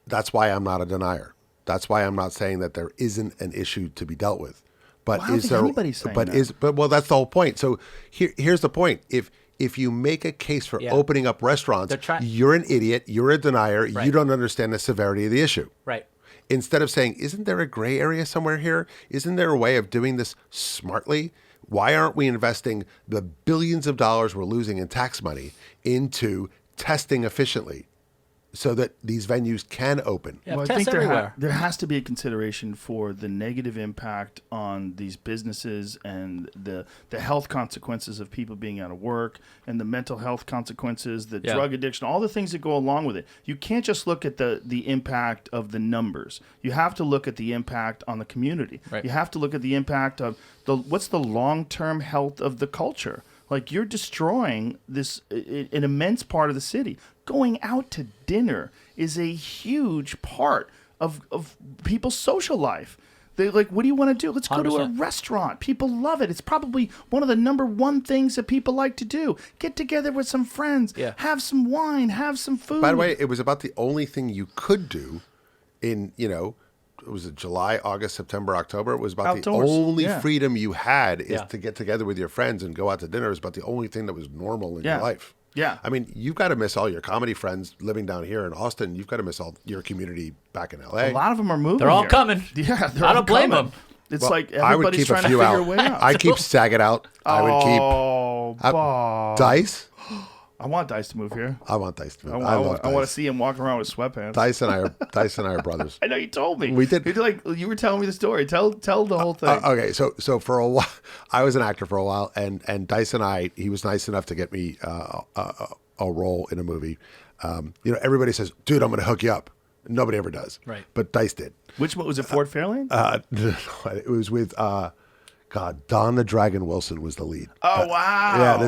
That's why I'm not a denier. That's why I'm not saying that there isn't an issue to be dealt with. But Well, I don't is think there? anybody's saying that. Well, that's the whole point. So here's the point. If you make a case for Yeah. opening up restaurants, They're try- you're an idiot. You're a denier. Right. You don't understand the severity of the issue. Right. Instead of saying, isn't there a gray area somewhere here? Isn't there a way of doing this smartly? Why aren't we investing the billions of dollars we're losing in tax money into testing efficiently so that these venues can open? Yeah, Well, I tests think everywhere. there has to be a consideration for the negative impact on these businesses and the health consequences of people being out of work and the mental health consequences, the Yeah. drug addiction, all the things that go along with it. You can't just look at the impact of the numbers. You have to look at the impact on the community. Right. You have to look at the impact of what's the long-term health of the culture. Like, you're destroying an immense part of the city. Going out to dinner is a huge part of people's social life. They're like, what do you want to do? Let's go to a 100%. restaurant. People love it. It's probably one of the number one things that people like to do. Get together with some friends. Yeah. Have some wine. Have some food. By the way, it was about the only thing you could do in, it was July, August, September, October. It was about Outdoors, the only yeah. freedom you had is Yeah. to get together with your friends and go out to dinner. It was about the only thing that was normal in Yeah. your life. Yeah. I mean, you've got to miss all your comedy friends living down here in Austin. You've got to miss all your community back in LA. a lot of them are moving. They're all here. coming. Yeah, they're I all don't blame coming. them. It's Well, like I would everybody's keep trying a to few figure out. a way out. I keep Saget out. I would keep Oh, Bob. Dice. I want Dice to move here. I want Dice to move. I love want Dice. to see him walking around with sweatpants. Dice and I are brothers. I know you told me. We did. You were telling me the story. Tell the whole thing. Okay, so for a while, I was an actor for a while, and Dice and he was nice enough to get me a role in a movie. Everybody says, "Dude, I'm going to hook you up." Nobody ever does. Right. But Dice did. Which one was it? Fort Fairlane? It was with, God, Don the Dragon Wilson was the lead. Oh wow! Yeah,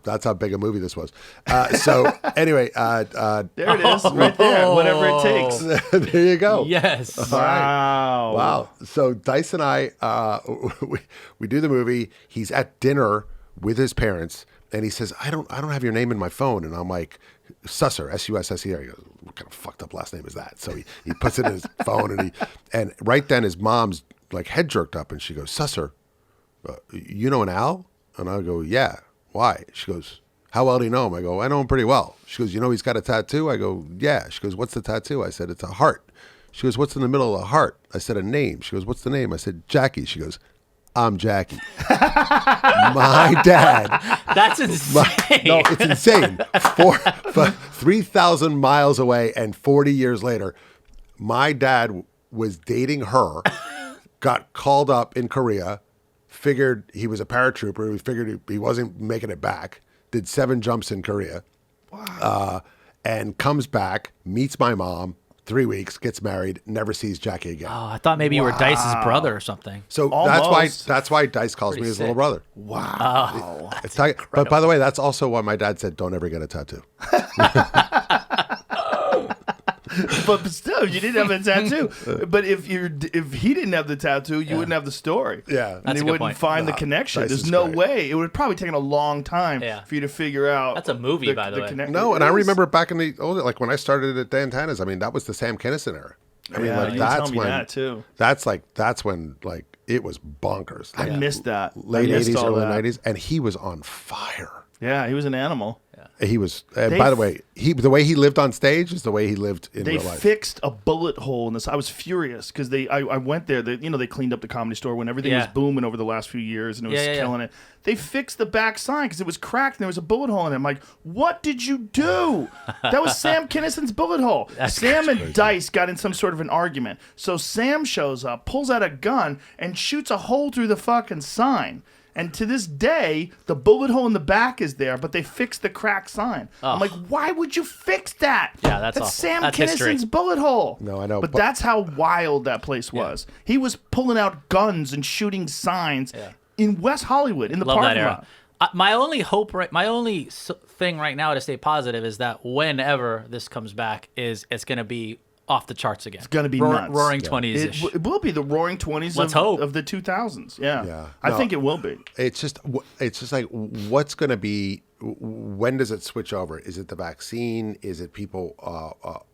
that's how big a movie this was. So anyway, there it is, right there. Whatever it takes. there you go. Yes. Wow! Wow. So Dice and I, we do the movie. He's at dinner with his parents, and he says, "I don't have your name in my phone." And I'm like, "Susser, S-U-S-S-E-R." He goes, "What kind of fucked up last name is that?" So he puts it in his phone, and right then his mom's like head jerked up, and she goes, "Susser, you know an Al?" And I go, "Yeah. Why?" She goes, "How well do you know him?" I go, "I know him pretty well." She goes, "You know he's got a tattoo?" I go, "Yeah." She goes, "What's the tattoo?" I said, "It's a heart." She goes, "What's in the middle of the heart?" I said, "A name." She goes, "What's the name?" I said, "Jackie." She goes, "I'm Jackie." My dad. That's insane. No, it's insane. 3,000 miles away and 40 years later, my dad was dating her, got called up in Korea, figured he was a paratrooper. We figured he wasn't making it back, did 7 jumps in Korea, and comes back, meets my mom, 3 weeks, gets married, never sees Jackie again. Oh, I thought maybe you were Dice's brother or something. So Almost. that's why Dice calls me Pretty his sick. little brother. Wow! But by the way, that's also why my dad said, "Don't ever get a tattoo." But still, you didn't have a tattoo. But if he didn't have the tattoo, you wouldn't have the story. Yeah. and That's they a good wouldn't point. find the connection. Dice There's is no great. way. It would have probably taken a long time Yeah. for you to figure out. That's a movie, by the way. connection. No, and It I is. remember back in the old, like when I started at Dantana's, I mean, that was the Sam Kinison era. I mean, Yeah, like you that's tell me when that, too. That's when like it was bonkers. I Like, missed that. late I missed 80s, all early that. 90s, and he was on fire. Yeah, he was an animal. He was. By the way, the way he lived on stage is the way he lived in They real life. fixed a bullet hole in this. I was furious because I went there. They cleaned up the Comedy Store when everything was Yeah. booming over the last few years and it was Yeah. killing it. They fixed the back sign because it was cracked and there was a bullet hole in it. I'm like, what did you do? That was Sam Kinnison's bullet hole. Sam and Dice got in some sort of an argument. So Sam shows up, pulls out a gun, and shoots a hole through the fucking sign. And to this day, the bullet hole in the back is there, but they fixed the cracked sign. I'm like, why would you fix that? Yeah, that's awful. Sam That's Kinnison's history. bullet hole. No, I know, But but- that's how wild that place was. He was pulling out guns and shooting signs in West Hollywood, in the Love that parking era. lot. My only hope, my only thing right now to stay positive is that whenever this comes back, it's going to be off the charts again. It's going to be nuts. Roaring 20s-ish. It will be the Roaring 20s Let's hope. of the 2000s. Yeah. Yeah. I No. think it will be. It's just like what's going to be. When does it switch over? Is it the vaccine? Is it people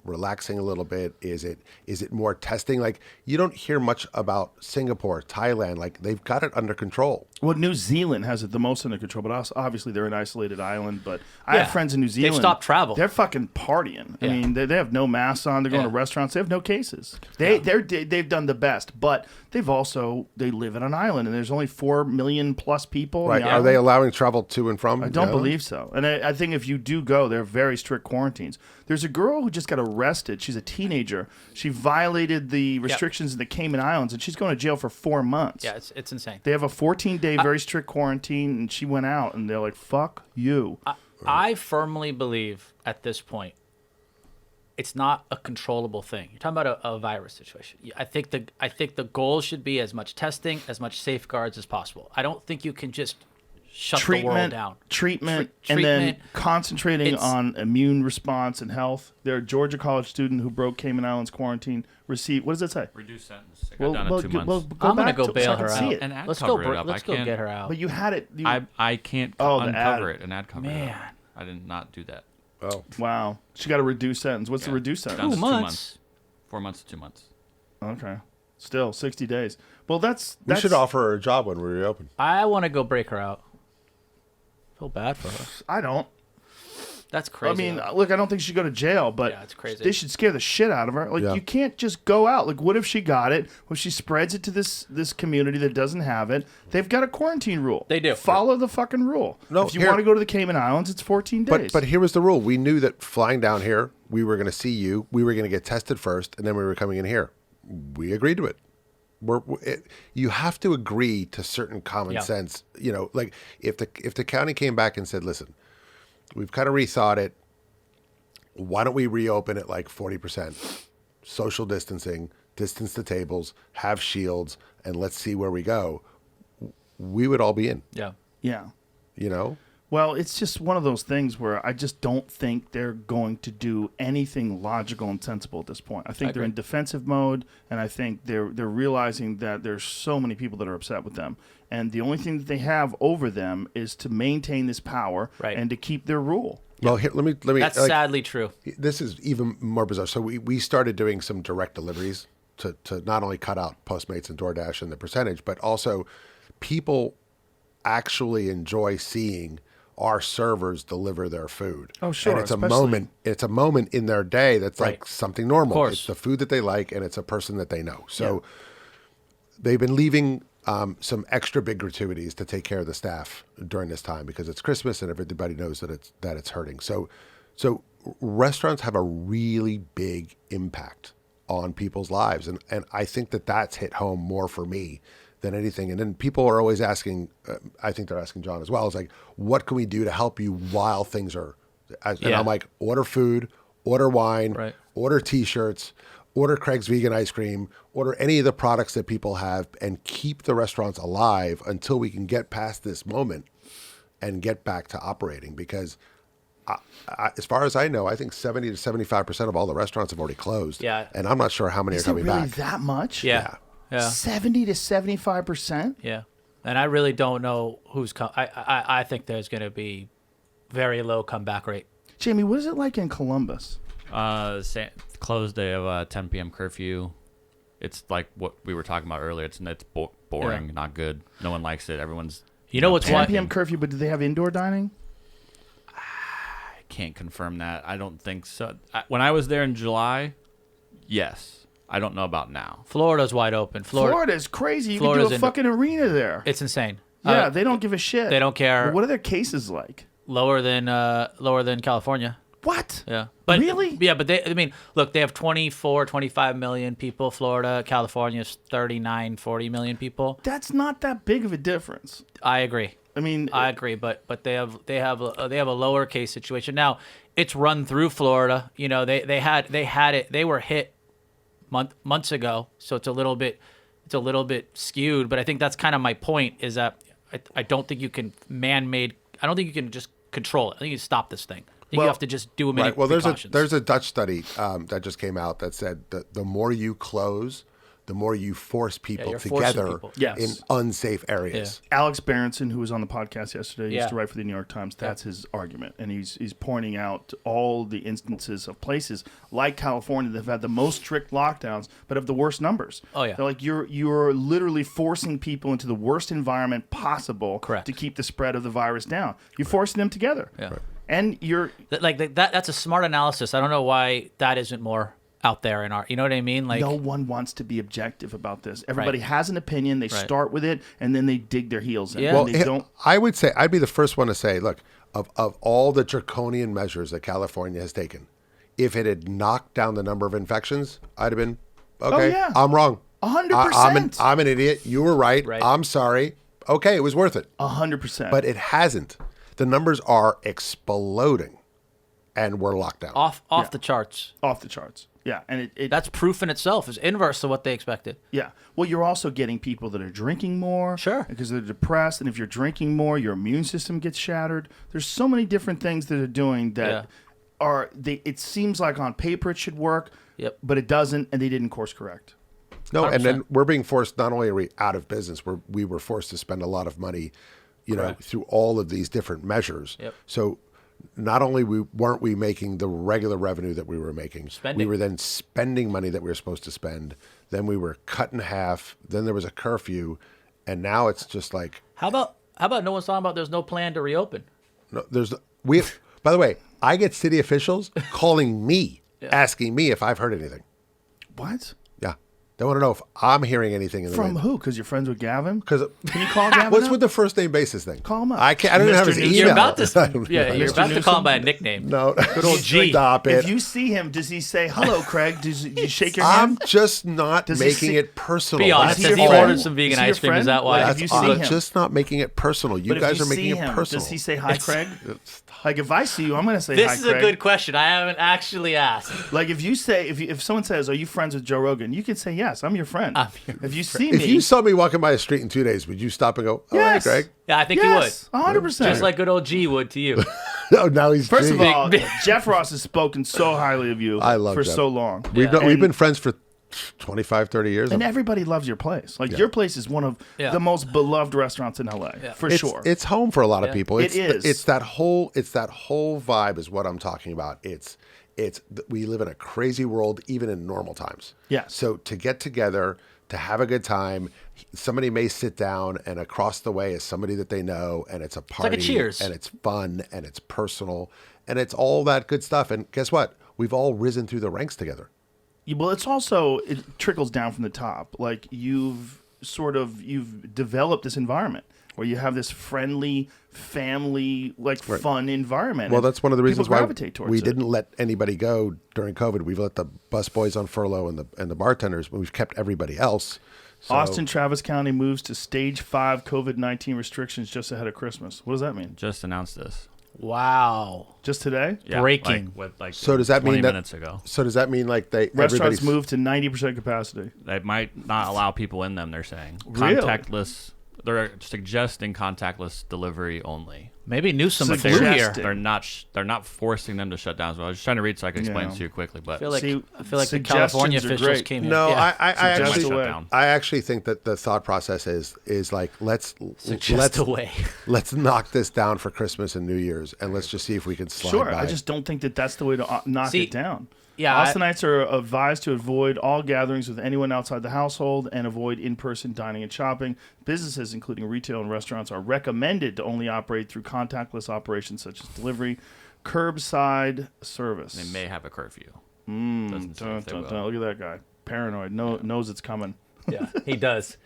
relaxing a little bit? Is it more testing? Like you don't hear much about Singapore, Thailand. Like they've got it under control. Well, New Zealand has it the most under control, but also, obviously they're an isolated island. But I have friends in New Zealand. They've stopped travel. They're fucking partying. I Yeah. mean, they have no masks on. They're going to Yeah. restaurants. They have no cases. They've done the best, but they live on an island, and there's only 4 million plus people. Right? On the Are they island. allowing travel to and from? I don't believe so. And I think if you do go, they're very strict quarantines. There's a girl who just got arrested. She's a teenager. She violated the restrictions in the Cayman Islands, and she's going to jail for 4 months. Yeah, it's insane. They have a 14-day very strict quarantine, and she went out, and they're like, fuck you. I firmly believe at this point, it's not a controllable thing. You're talking about a virus situation. I think the goal should be as much testing, as much safeguards as possible. I don't think you can just shut the world down. Treatment, Tre- and then treatment. concentrating It's- on immune response and health. Their Georgia college student who broke Cayman Islands quarantine received, what does it say? Reduced sentence. It got down to 2 months. Go I'm gonna back go so bail I can her see out. it. An ad Let's covered go. it up. Let's I go can't- get her out. But you had it. I can't Oh, the uncover ad. it. An ad covered it Man. up. I did not do that. Oh, Wow. She got a reduced sentence. What's the Yeah. reduced Down sentence? to 2 2 months. months. 4 months to 2 months. Okay. Still 60 days. Well, that's we should offer her a job when we reopen. I want to go break her out. Feel bad for her. I don't. That's crazy. I mean, though. look, I don't think she should go to jail, but Yeah, it's crazy. they should scare the shit out of her. Like, Yeah. you can't just go out. Like, what if she got it? What if she spreads it to this community that doesn't have it? They've got a quarantine rule. They do. Follow the fucking rule. No, if you here- want to go to the Cayman Islands, it's 14 days. But here was the rule. We knew that flying down here, we were going to see you. We were going to get tested first, and then we were coming in here. We agreed to it. You have to agree to certain common Yeah. sense. You know, like if the county came back and said, "Listen, we've kind of rethought it. Why don't we reopen it like 40%? Social distancing, distance the tables, have shields, and let's see where we go." we would all be in. Yeah. Yeah. You know, Well, it's just one of those things where I just don't think they're going to do anything logical and sensible at this point. I think they're in defensive mode, and I think they're realizing that there's so many people that are upset with them, and the only thing that they have over them is to maintain this power and to keep their rule. well, here, let me. That's sadly true. This is even more bizarre. So we started doing some direct deliveries to not only cut out Postmates and DoorDash and the percentage, but also people actually enjoy seeing our servers deliver their food. Oh, sure. And it's especially- a moment in their day that's Right. like something normal. Of course. It's the food that they like, and it's a person that they know. So they've been leaving some extra big gratuities to take care of the staff during this time because it's Christmas and everybody knows that it's hurting. So restaurants have a really big impact on people's lives, and I think that's hit home more for me than anything. And then people are always asking, I think they're asking John as well, is like, what can we do to help you while things are, and I'm like, order food, order wine, order T-shirts, order Craig's vegan ice cream, order any of the products that people have, and keep the restaurants alive until we can get past this moment and get back to operating. Because as far as I know, I think 70 to 75% of all the restaurants have already closed. Yeah. And I'm not sure how many Is are it coming really back. that much? Yeah. 70 to 75%? Yeah. And I really don't know who's I think there's going to be very low comeback rate. Jamie, what is it like in Columbus? Close day of 10 p.m. curfew. It's like what we were talking about earlier. It's boring, not good. No one likes it. Everyone's. You know what's 10 why? p.m. curfew, but do they have indoor dining? I can't confirm that. I don't think so. When I was there in July, yes. I don't know about now. Florida's wide open. Florida's crazy. You Florida's can do a fucking arena there. It's insane. Yeah, they don't give a shit. They don't care. But what are their cases like? Lower than California. What? Yeah. But really? Yeah, but look, they have 25 million people. Florida, California's 39, 40 million people. That's not that big of a difference. I agree. I mean, I agree, but they have a lower case situation. Now, it's run through Florida. You know, they had it. They were hit months ago, so it's a little bit skewed. But I think that's kind of my point. Is that I don't think you can I don't think you can just control it. I think you stop this thing. I think you have to just do a minute. Well, there's a Dutch study that just came out that said that the more you close, the more you force people you're forcing together people. in unsafe areas. Alex Berenson, who was on the podcast yesterday, used Yeah. to write for the New York Times. That's his argument, and he's pointing out all the instances of places like California that have had the most strict lockdowns, but have the worst numbers. Oh, yeah. They're like you're literally forcing people into the worst environment possible Correct. to keep the spread of the virus down. You're forcing them together. Yeah. Right. And you're that's a smart analysis. I don't know why that isn't more out there in our, you know what I mean? Like, no one wants to be objective about this. Everybody has an opinion. They start with it, and then they dig their heels in. Yeah. Well, And they don't. I would say I'd be the first one to say, look, of all the draconian measures that California has taken, if it had knocked down the number of infections, I'd have been okay. yeah. I'm wrong. 100%. I'm an idiot. You were right. Right. I'm sorry. Okay, it was worth it. 100%. But it hasn't. The numbers are exploding, and we're locked down. off the charts. off the charts. Yeah, and it That's proof in itself. Is inverse to what they expected. yeah. Well, you're also getting people that are drinking more, Sure. because they're depressed, and if you're drinking more, your immune system gets shattered. There's so many different things that are doing that are they. It seems like on paper it should work, but it doesn't, and they didn't course correct. No, and 100%. then we're being forced. Not only are we out of business, we were forced to spend a lot of money, through all of these different measures. Yep. So not only weren't we making the regular revenue that we were making, we were then spending money that we were supposed to spend. Then we were cut in half. Then there was a curfew, and now it's just like How about no one's talking about there's no plan to reopen? no, By the way, I get city officials calling me, asking me if I've heard anything. What? Yeah, they want to know if I'm hearing anything in the From wind. who? Because you're friends with Gavin? Because Can you call Gavin? what's up? with the first name basis thing? Call him up. I can't. I don't even have his Mr. email. You're about to, You're you're about to call him by a nickname. No, Good old G. Stop it. If you see him, does he say hello, Craig? Does you shake your I'm hand? just not Does he making see- it personal. Be honest, he has your he friend? ordered some vegan Is he your ice cream? Is friend? that why? Like, That's if you see I'm him. just not making it personal. You But if guys you are making see it him, personal. Does he say hi, Craig? Like if I see you, I'm gonna say This hi, is Craig. a good question. I haven't actually asked. Like if you say if someone says, "Are you friends with Joe Rogan?" You could say, "Yeah." yes, I'm your friend. If you see If me, you saw me walking by a street in 2 days, would you stop and go, "Oh, yes, hey, Greg"? Yeah, I think yes, you would. 100%. Just like good old G would to you. No, now he's First G. of all, Jeff Ross has spoken so highly of you I love for Jeff. so long. we've been friends for 25, 30 years. And everybody loves your place. Like your place is one of the most beloved restaurants in LA, for sure. It's home for a lot of people. It is. It's that whole vibe is what I'm talking about. We live in a crazy world, even in normal times. Yes. So to get together, to have a good time, somebody may sit down, and across the way is somebody that they know, and it's a party, like a cheers. and it's fun, and it's personal, and it's all that good stuff. And guess what? We've all risen through the ranks together. Well, it's also, it trickles down from the top. Like you've developed this environment where you have this friendly, family, fun environment. Well, and that's one of the reasons people why gravitate towards we it. didn't let anybody go during COVID. We've let the busboys on furlough and the bartenders, but we've kept everybody else. So, Austin Travis County moves to stage 5 COVID-19 restrictions just ahead of Christmas. What does that mean? Just announced this. Wow. Just today? Yeah, Breaking. So does that 20 mean that? minutes ago? So does that mean like Restaurants everybody's moved to 90% capacity. They might not allow people in them. They're saying Really? contactless. They're suggesting contactless delivery only. Maybe Newsom flew Suggested. here. They're not forcing them to shut down. So I was just trying to read so I could explain Yeah. it to you quickly. But I feel like See, the suggestions California are officials great. came in. No, Yeah. I might actually shut away. down. I actually think that the thought process is like let's away. let's knock this down for Christmas and New Year's, and let's just see if we can slide Sure, by. I just don't think that that's the way to knock See, it down. yeah, Austinites are advised to avoid all gatherings with anyone outside the household and avoid in-person dining and shopping. Businesses, including retail and restaurants, are recommended to only operate through contactless operations such as delivery, curbside service. they may have a curfew. Dun, Doesn't say if they dun, will. dun. Look at that guy. Paranoid. Knows it's coming. Yeah, he does.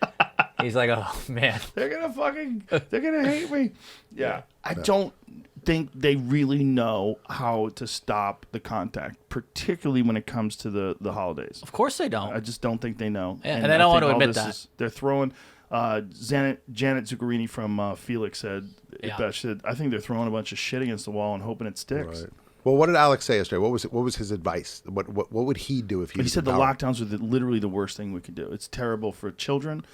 He's like, oh, man. They're gonna hate me. Yeah. I don't think they really know how to stop the contact, particularly when it comes to the holidays. Of course they don't. I just don't think they know. Yeah, and they don't I want think to all admit this that. they're throwing. Janet Zuccarini from Felix said it Yeah. best. She said, I think they're throwing a bunch of shit against the wall and hoping it sticks. Right. Well, what did Alex say yesterday? What was his advice? What would he do if he? He was said in the power? lockdowns are literally the worst thing we could do. It's terrible for children.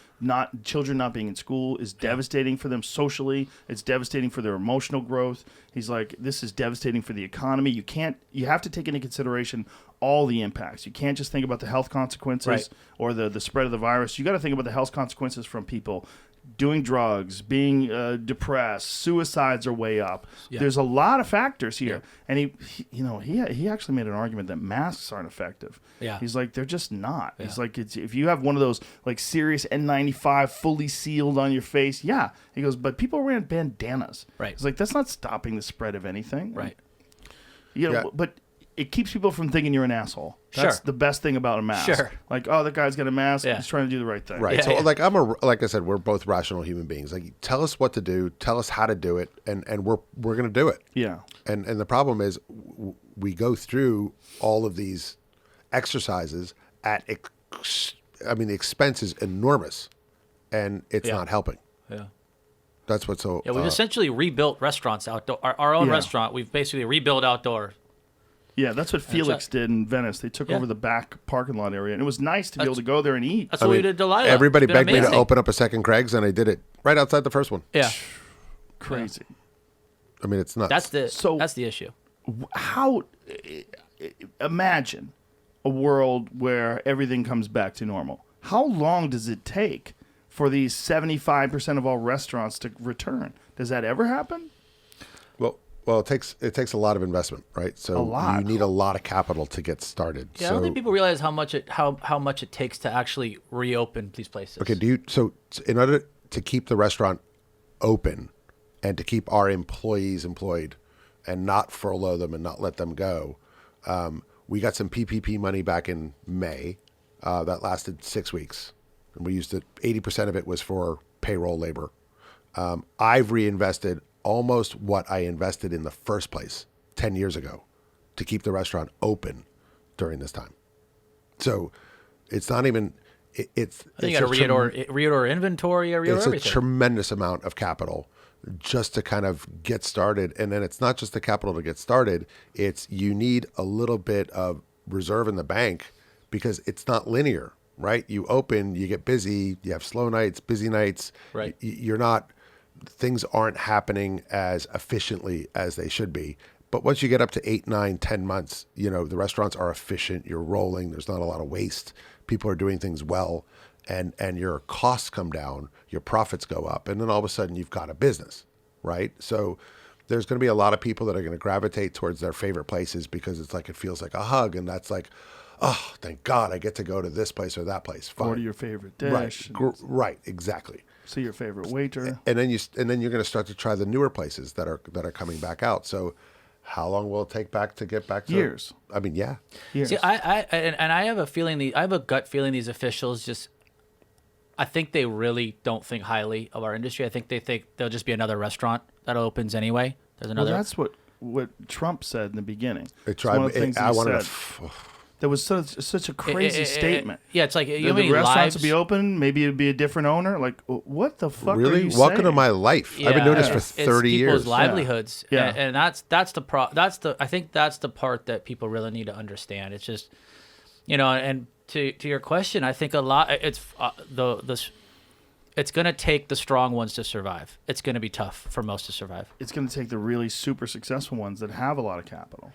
Children not being in school is devastating for them socially. It's devastating for their emotional growth. He's like, this is devastating for the economy. You have to take into consideration all the impacts. You can't just think about the health consequences Right. or the spread of the virus. You got to think about the health consequences from people doing drugs, being depressed, suicides are way up. Yeah. There's a lot of factors here, and he actually made an argument that masks aren't effective. Yeah. He's like, they're just not. Yeah. He's like, if you have one of those like serious N95 fully sealed on your face, yeah. He goes, but people are wearing bandanas. Right. He's like, that's not stopping the spread of anything. Right. You know, Yeah. but it keeps people from thinking you're an asshole. That's Sure. the best thing about a mask. Sure. Like, oh, that guy's got a mask. Yeah. He's trying to do the right thing. Right. Yeah, So, yeah. like I said, we're both rational human beings. Like, tell us what to do, tell us how to do it, and we're going to do it. Yeah. And the problem is, we go through all of these exercises at, the expense is enormous, and it's Yeah. not helping. Yeah. That's what's so. Yeah, we've essentially rebuilt restaurants outdoor. Our own Yeah. restaurant, we've basically rebuilt outdoor. Yeah, that's what Felix did in Venice. They took Yeah. over the back parking lot area, and it was nice to be able to go there and eat. That's what we did at Delilah. Everybody It's been begged me to amazing. open up a second Craig's, and I did it right outside the first one. Yeah, Crazy. I mean, it's nuts. that's the issue. How imagine a world where everything comes back to normal. How long does it take for these 75% of all restaurants to return? Does that ever happen? Well, it takes a lot of investment, right? So A lot. you need a lot of capital to get started. Yeah, I so, don't think people realize how much it takes to actually reopen these places. Okay, so in order to keep the restaurant open and to keep our employees employed and not furlough them and not let them go, we got some PPP money back in May that lasted 6 weeks, and we used it. 80% of it was for payroll labor. I've reinvested almost what I invested in the first place 10 years ago to keep the restaurant open during this time. So it's not even. It's. I think you got to reorder inventory, reorder It's everything. a tremendous amount of capital just to kind of get started. And then it's not just the capital to get started. It's you need a little bit of reserve in the bank because it's not linear. right? You open, you get busy, you have slow nights, busy nights. Right. You're not, things aren't happening as efficiently as they should be. But once you get up to 8, 9, 10 months, the restaurants are efficient. You're rolling. There's not a lot of waste. People are doing things well, and your costs come down, your profits go up, and then all of a sudden you've got a business, right? So there's going to be a lot of people that are going to gravitate towards their favorite places because it's like, it feels like a hug, and that's like, oh, thank God I get to go to this place or that place. Fine. Order your favorite dish. Right, exactly. See your favorite waiter. And then you're going to start to try the newer places that are coming back out. So how long will it take to get back to years? I mean, yeah. Years. See, I have a feeling. I have a gut feeling these officials just. I think they really don't think highly of our industry. I think they think there'll just be another restaurant that opens anyway. There's another. Well, that's what Trump said in the beginning. I wanted to. That was such a crazy statement. Yeah, it's like The restaurants would be open. Maybe it'd be a different owner. Like, what the fuck? Really? Are you Welcome saying? to my life. I've been doing this for 30 it's years. people's livelihoods. Yeah. And I think that's the part that people really need to understand. It's just, and to your question, I think a lot. It's it's going to take the strong ones to survive. It's going to be tough for most to survive. It's going to take the really super successful ones that have a lot of capital.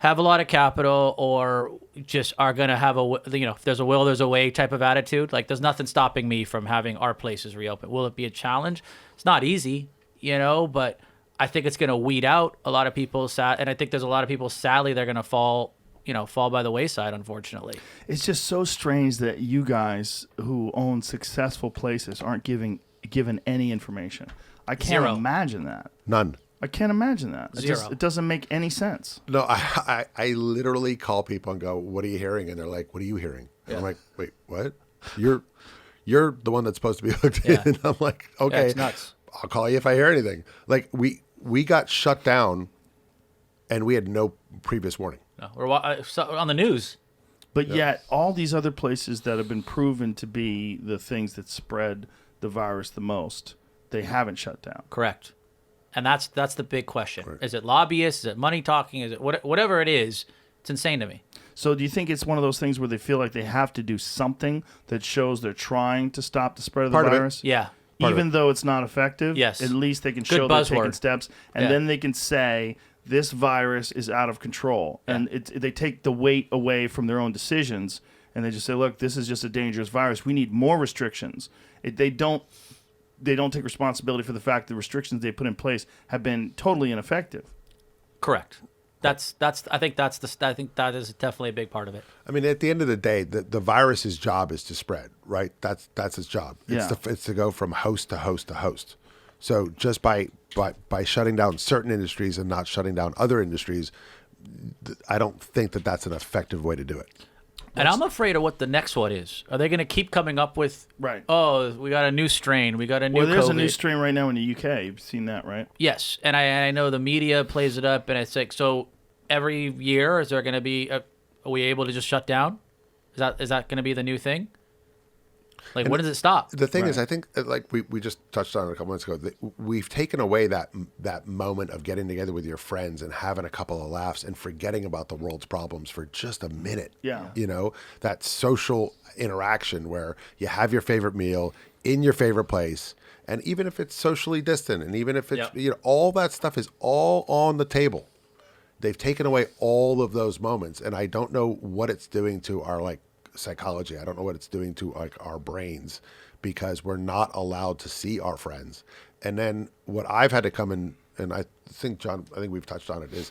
Have a lot of capital, or just are going to have if there's a will, there's a way type of attitude. Like, there's nothing stopping me from having our places reopen. Will it be a challenge? It's not easy, but I think it's going to weed out a lot of people. And I think there's a lot of people, sadly, they're going to fall by the wayside, unfortunately. It's just so strange that you guys who own successful places aren't given any information. I can't imagine that. None. I can't imagine that. Zero. It doesn't make any sense. No, I literally call people and go, "What are you hearing?" And they're like, "What are you hearing?" And I'm like, "Wait, what? You're the one that's supposed to be hooked in." And I'm like, "Okay, it's nuts. I'll call you if I hear anything." Like we got shut down, and we had no previous warning. No, we're on the news. But yet, all these other places that have been proven to be the things that spread the virus the most, they haven't shut down. Correct. And that's the big question. Correct. Is it lobbyists? Is it money talking? Is it whatever it is? It's insane to me. So do you think it's one of those things where they feel like they have to do something that shows they're trying to stop the spread of the virus? Yeah. Even though it's not effective? Yes. At least they can Good show they're buzzword. taking steps. And then they can say, this virus is out of control. Yeah. And they take the weight away from their own decisions. And they just say, look, this is just a dangerous virus. We need more restrictions. They don't take responsibility for the fact the restrictions they put in place have been totally ineffective. Correct. I think that is definitely a big part of it. I mean, at the end of the day, the virus's job is to spread, right? That's its job. Yeah. It's to go from host to host to host. So just by shutting down certain industries and not shutting down other industries, I don't think that that's an effective way to do it. And I'm afraid of what the next one is. Are they going to keep coming up with, Right. oh, we got a new strain, we got a new There's COVID. a new strain right now in the UK. You've seen that, right? Yes, and I know the media plays it up, and it's like, so every year, is there going to be, are we able to just shut down? Is that going to be the new thing? Like, when does it stop? The thing is, I think, like we just touched on it a couple minutes ago, that we've taken away that moment of getting together with your friends and having a couple of laughs and forgetting about the world's problems for just a minute. Yeah. That social interaction where you have your favorite meal in your favorite place, and even if it's socially distant, and even if it's, all that stuff is all on the table. They've taken away all of those moments, and I don't know what it's doing to our, psychology. I don't know what it's doing to our brains, because we're not allowed to see our friends. And then what I've had to come in, and I think we've touched on it, is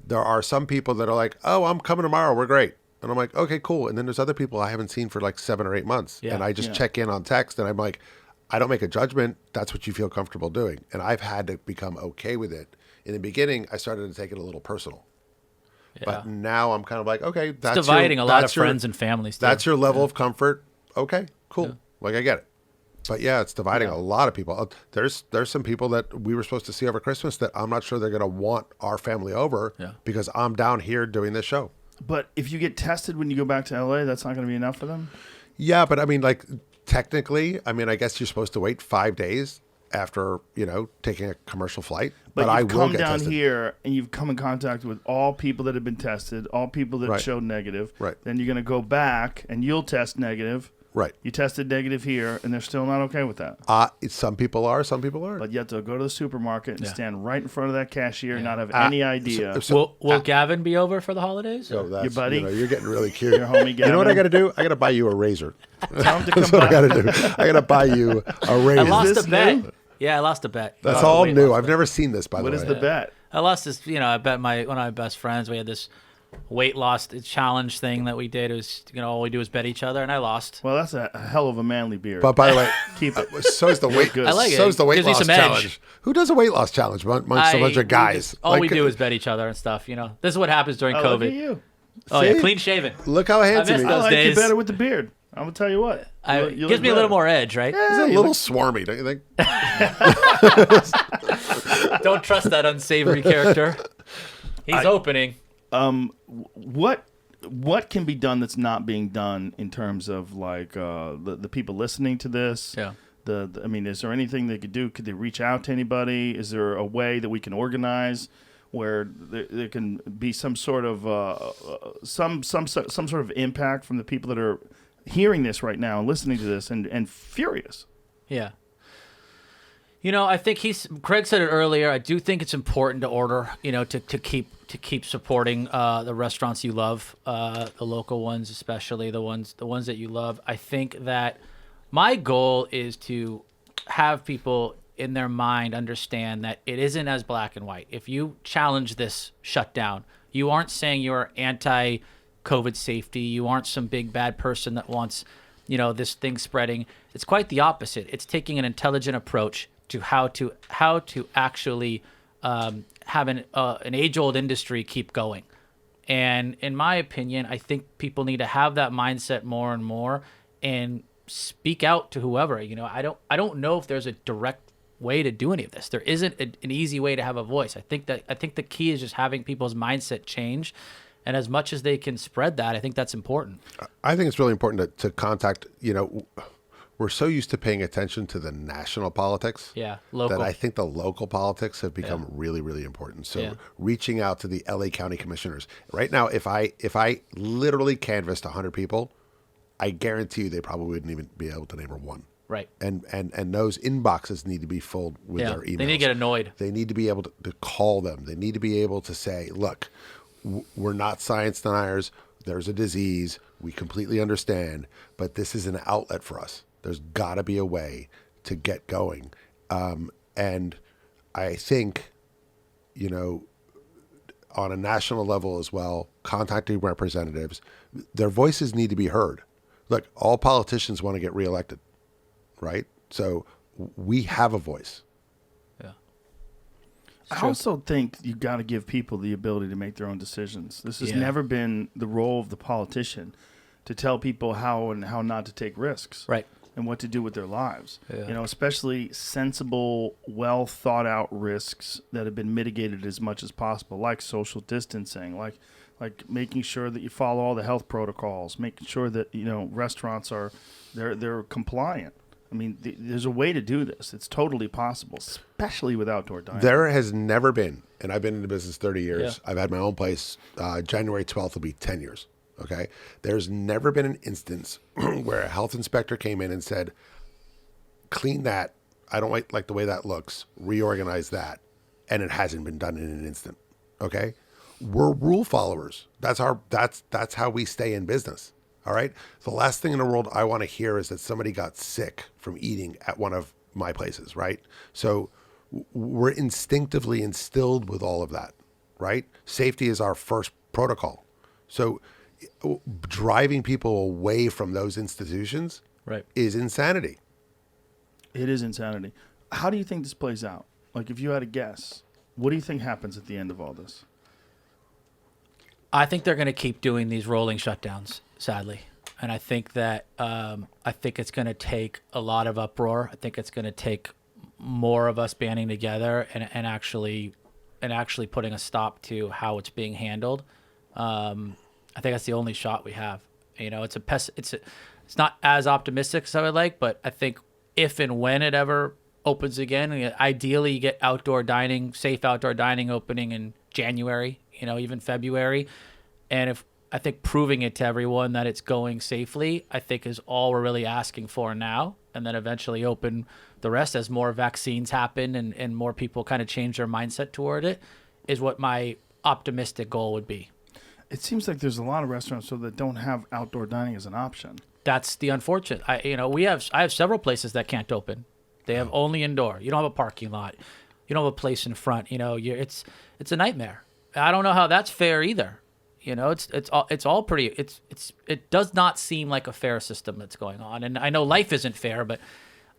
there are some people that are like, oh, I'm coming tomorrow, we're great. And I'm like, okay, cool. And then there's other people I haven't seen for 7 or 8 months. Yeah. And I just check in on text, and I'm like, I don't make a judgment. That's what you feel comfortable doing. And I've had to become okay with it. In the beginning, I started to take it a little personal. Yeah. But now I'm kind of like, okay, that's dividing a lot of your- friends and families. Too. That's your level of comfort. Okay, cool. I get it. But yeah, it's dividing a lot of people. There's some people that we were supposed to see over Christmas that I'm not sure they're going to want our family over because I'm down here doing this show. But if you get tested when you go back to LA, that's not going to be enough for them? Yeah, but I mean, technically, I guess you're supposed to wait 5 days after, taking a commercial flight. But I you've will come get down tested. here and you've come in contact with all people that have been tested, all people that Right. showed negative. Right. Then you're going to go back and you'll test negative. Right. You tested negative here, and they're still not okay with that. Some people are, some people aren't. But you have to go to the supermarket and stand right in front of that cashier and not have Ah, any idea. Will Gavin be over for the holidays? So that's, Your buddy? you're getting really cute. Your homie You know what I got Gavin? to do? I got to buy you a razor. Tell him to come That's what I back. got to do. I got to buy you a razor. I lost this a bet. new? Yeah, I lost a bet. That's Lost a all weight new. loss I've bet. never seen this, by What the is way. the bet? I lost this. I bet one of my best friends. We had this weight loss challenge thing that we did. It was all we do is bet each other, and I lost. Well, that's a hell of a manly beard. But by the way, Keep it. so is the weight. good. I like it. So is the weight Gives me loss some edge. challenge. Who does a weight loss challenge amongst a bunch of guys? All we do is bet each other and stuff. This is what happens during Oh, COVID. look at you. Oh yeah, See? clean shaven. Look how handsome missed he I is. those like you days. better with the beard. I'm going to tell you what. You Gives look me a little better. more edge, right? He's a little swarmy, don't you think? Don't trust that unsavory character. He's opening. What can be done that's not being done in terms of like the people listening to this? Yeah. I mean, is there anything they could do? Could they reach out to anybody? Is there a way that we can organize where there can be some sort of some sort of impact from the people that are hearing this right now and listening to this and furious? Yeah. I think Craig said it earlier. I do think it's important to order, to keep supporting the restaurants you love, the local ones, especially the ones that you love. I think that my goal is to have people in their mind understand that it isn't as black and white. If you challenge this shutdown, you aren't saying you're anti-COVID safety. You aren't some big bad person that wants, this thing spreading. It's quite the opposite. It's taking an intelligent approach to how to actually have an age-old industry keep going. And in my opinion, I think people need to have that mindset more and more and speak out to whoever. I don't know if there's a direct way to do any of this. There isn't an easy way to have a voice. I think the key is just having people's mindset change, and as much as they can spread that, I think that's important. I think it's really important to contact, we're so used to paying attention to the national politics. Yeah, local. That I think the local politics have become really, really important. So reaching out to the LA County commissioners right now, if I literally canvassed 100 people, I guarantee you they probably wouldn't even be able to name one. Right. And those inboxes need to be filled with their emails. They need to get annoyed. They need to be able to call them. They need to be able to say, look, we're not science deniers. There's a disease. We completely understand, but this is an outlet for us. There's got to be a way to get going. And I think, on a national level as well, contacting representatives, their voices need to be heard. Look, all politicians want to get reelected, right? So we have a voice. Yeah. I also think you got to give people the ability to make their own decisions. This has Yeah. never been the role of the politician to tell people how and how not to take risks. Right. And what to do with their lives. Yeah. Especially sensible, well thought out risks that have been mitigated as much as possible, like social distancing, like making sure that you follow all the health protocols, making sure that restaurants are they're compliant. I mean, there's a way to do this. It's totally possible, especially with outdoor dining. There has never been, and I've been in the business 30 years. Yeah. I've had my own place. January 12th will be 10 years. Okay. There's never been an instance where a health inspector came in and said, clean that. I don't like the way that looks. Reorganize that. And it hasn't been done in an instant. Okay. We're rule followers. That's how we stay in business. All right. The last thing in the world I want to hear is that somebody got sick from eating at one of my places. Right. So we're instinctively instilled with all of that. Right. Safety is our first protocol. So driving people away from those institutions is insanity. It is insanity. How do you think this plays out? Like, if you had a guess, what do you think happens at the end of all this? I think they're going to keep doing these rolling shutdowns, sadly. And I think that I think it's going to take a lot of uproar. I think it's going to take more of us banding together and actually putting a stop to how it's being handled. I think that's the only shot we have. It's not as optimistic as I would like, but I think if and when it ever opens again. And ideally, you get outdoor dining, safe outdoor dining opening in January, even February. And I think proving it to everyone that it's going safely, I think is all we're really asking for now. And then eventually open the rest as more vaccines happen and more people kind of change their mindset toward it, is what my optimistic goal would be. It seems like there's a lot of restaurants that don't have outdoor dining as an option. That's the unfortunate. I have several places that can't open. They have only indoor. You don't have a parking lot. You don't have a place in front. It's a nightmare. I don't know how that's fair either. It's all pretty. It does not seem like a fair system that's going on. And I know life isn't fair, but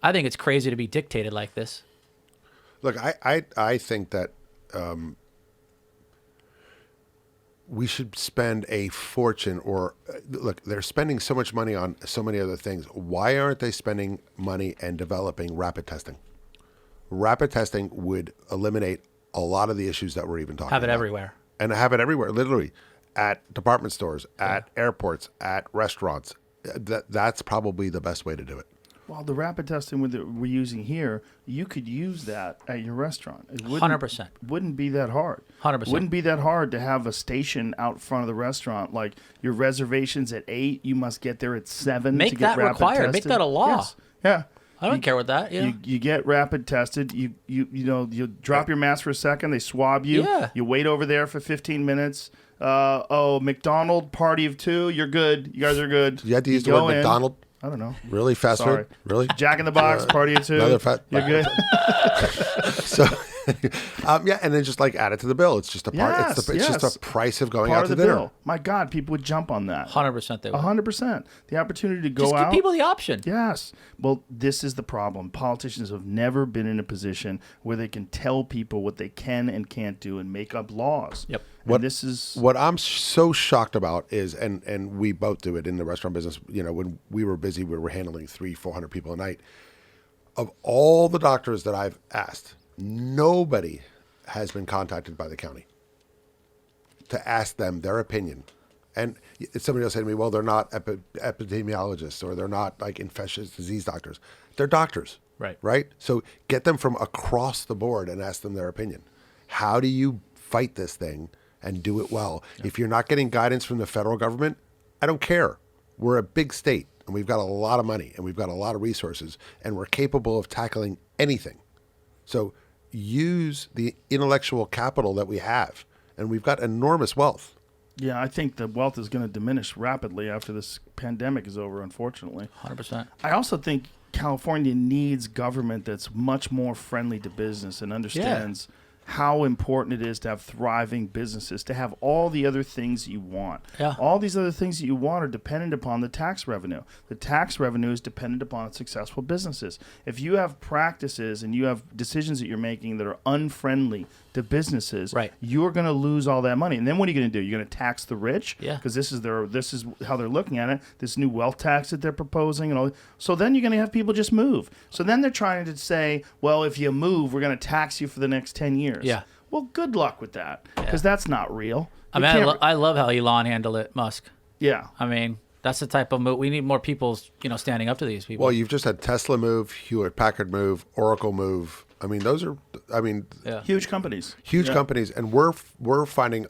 I think it's crazy to be dictated like this. Look, I think that we should spend a fortune, or look, they're spending so much money on so many other things. Why aren't they spending money and developing rapid testing? Rapid testing would eliminate a lot of the issues that we're even talking about. Have it everywhere. And have it everywhere, literally, at department stores, at airports, at restaurants. That's probably the best way to do it. Well, the rapid testing we're using here, you could use that at your restaurant. It 100%. Wouldn't be that hard. 100%. Wouldn't be that hard to have a station out front of the restaurant. Like your reservations at 8, you must get there at 7 Make to get that rapid required. tested. Make that a law. Yes. Yeah. I don't care with that. Yeah. You get rapid tested. You drop your mask for a second. They swab you. Yeah. You wait over there for 15 minutes. McDonald party of 2. You're good. You guys are good. You had to use the go word in. McDonald? I don't know. Really? Fast Sorry. food? Really? Jack in the Box party of 2. Another fat. You're good. So, and then just like add it to the bill. It's just a part. Yes, it's just yes. a price of going Part out of to the dinner. bill. My God, people would jump on that. 100% they would. 100%. The opportunity to go Just out. give people the option. Yes. Well, this is the problem. Politicians have never been in a position where they can tell people what they can and can't do and make up laws. Yep. What I'm so shocked about is, and we both do it in the restaurant business. When we were busy, we were handling 300-400 people a night. Of all the doctors that I've asked, nobody has been contacted by the county to ask them their opinion. And somebody will say to me, well, they're not epidemiologists, or they're not like infectious disease doctors. They're doctors. Right? So get them from across the board and ask them their opinion. How do you fight this thing and do it well? Yeah. If you're not getting guidance from the federal government, I don't care. We're a big state, and we've got a lot of money, and we've got a lot of resources, and we're capable of tackling anything. So use the intellectual capital that we have, and we've got enormous wealth. Yeah, I think the wealth is going to diminish rapidly after this pandemic is over, unfortunately. 100%. I also think California needs government that's much more friendly to business and understands how important it is to have thriving businesses, to have all the other things you want. Yeah. All these other things that you want are dependent upon the tax revenue. The tax revenue is dependent upon successful businesses. If you have practices and you have decisions that you're making that are unfriendly to businesses, you're going to lose all that money. And then what are you going to do? You're going to tax the rich? Yeah. Because this is how they're looking at it. This new wealth tax that they're proposing and all. So then you're going to have people just move. So then they're trying to say, well, if you move, we're going to tax you for the next 10 years. Yeah. Well, good luck with that, because that's not real. I mean, I love how Elon handled it, Musk. Yeah. I mean, that's the type of move. We need more people, standing up to these people. Well, you've just had Tesla move, Hewlett Packard move, Oracle move. I mean, those are, huge companies. Huge companies, and we're finding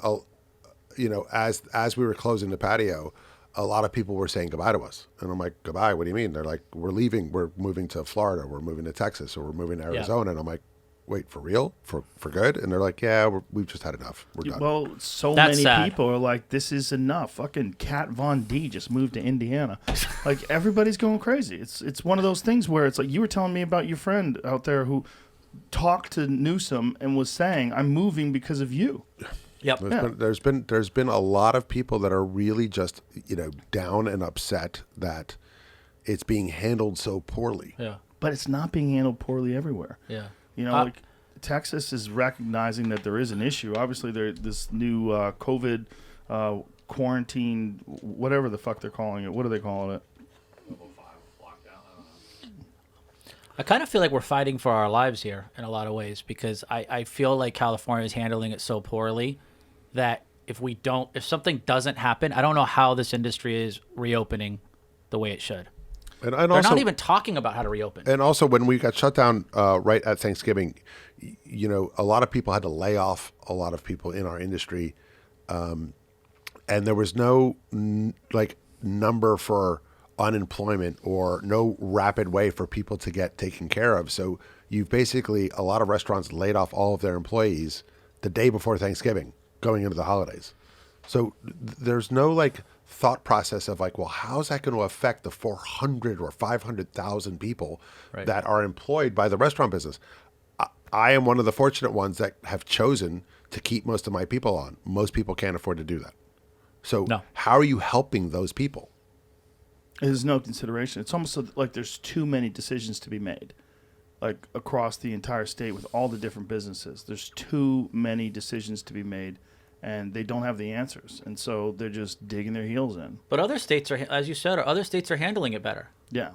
as we were closing the patio, a lot of people were saying goodbye to us, and I'm like, goodbye? What do you mean? They're like, we're leaving. We're moving to Florida. We're moving to Texas, or we're moving to Arizona. And I'm like, wait, for real? For good? And they're like, yeah, we've just had enough. We're done. Well, That's many sad. people are like, this is enough. Fucking Kat Von D just moved to Indiana. Like, everybody's going crazy. It's one of those things where it's like, you were telling me about your friend out there who talked to Newsom and was saying, I'm moving because of you. Yep. There's been a lot of people that are really just down and upset that it's being handled so poorly. Yeah. But it's not being handled poorly everywhere. Yeah. Like Texas is recognizing that there is an issue. Obviously, this new COVID quarantine, whatever the fuck they're calling it. What are they calling it? I kind of feel like we're fighting for our lives here in a lot of ways, because I feel like California is handling it so poorly that if something doesn't happen, I don't know how this industry is reopening the way it should. And They're also, not even talking about how to reopen. And also, when we got shut down right at Thanksgiving, a lot of people had to lay off a lot of people in our industry, and there was no number for unemployment or no rapid way for people to get taken care of. So you've basically, a lot of restaurants laid off all of their employees the day before Thanksgiving, going into the holidays. So there's no thought process of well, how's that going to affect the 400 or 500,000 people that are employed by the restaurant business? I am one of the fortunate ones that have chosen to keep most of my people on. Most people can't afford to do that. So how are you helping those people? There's no consideration. It's almost like there's too many decisions to be made, across the entire state with all the different businesses. There's too many decisions to be made, and they don't have the answers, and so they're just digging their heels in. But other states are, as you said, other states are handling it better. Yeah.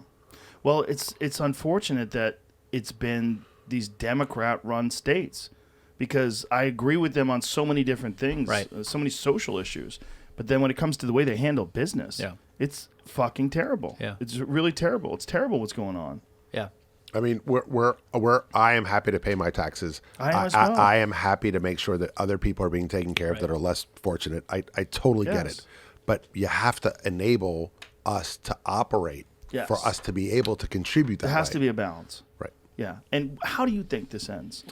Well, it's unfortunate that it's been these Democrat-run states, because I agree with them on so many different things, so many social issues. But then when it comes to the way they handle business, it's fucking terrible. Yeah. It's really terrible. It's terrible what's going on. Yeah. I mean, I am happy to pay my taxes. I am as well. I am happy to make sure that other people are being taken care of that are less fortunate. I totally get it. But you have to enable us to operate for us to be able to contribute that way. There has to be a balance. Right. Yeah. And how do you think this ends?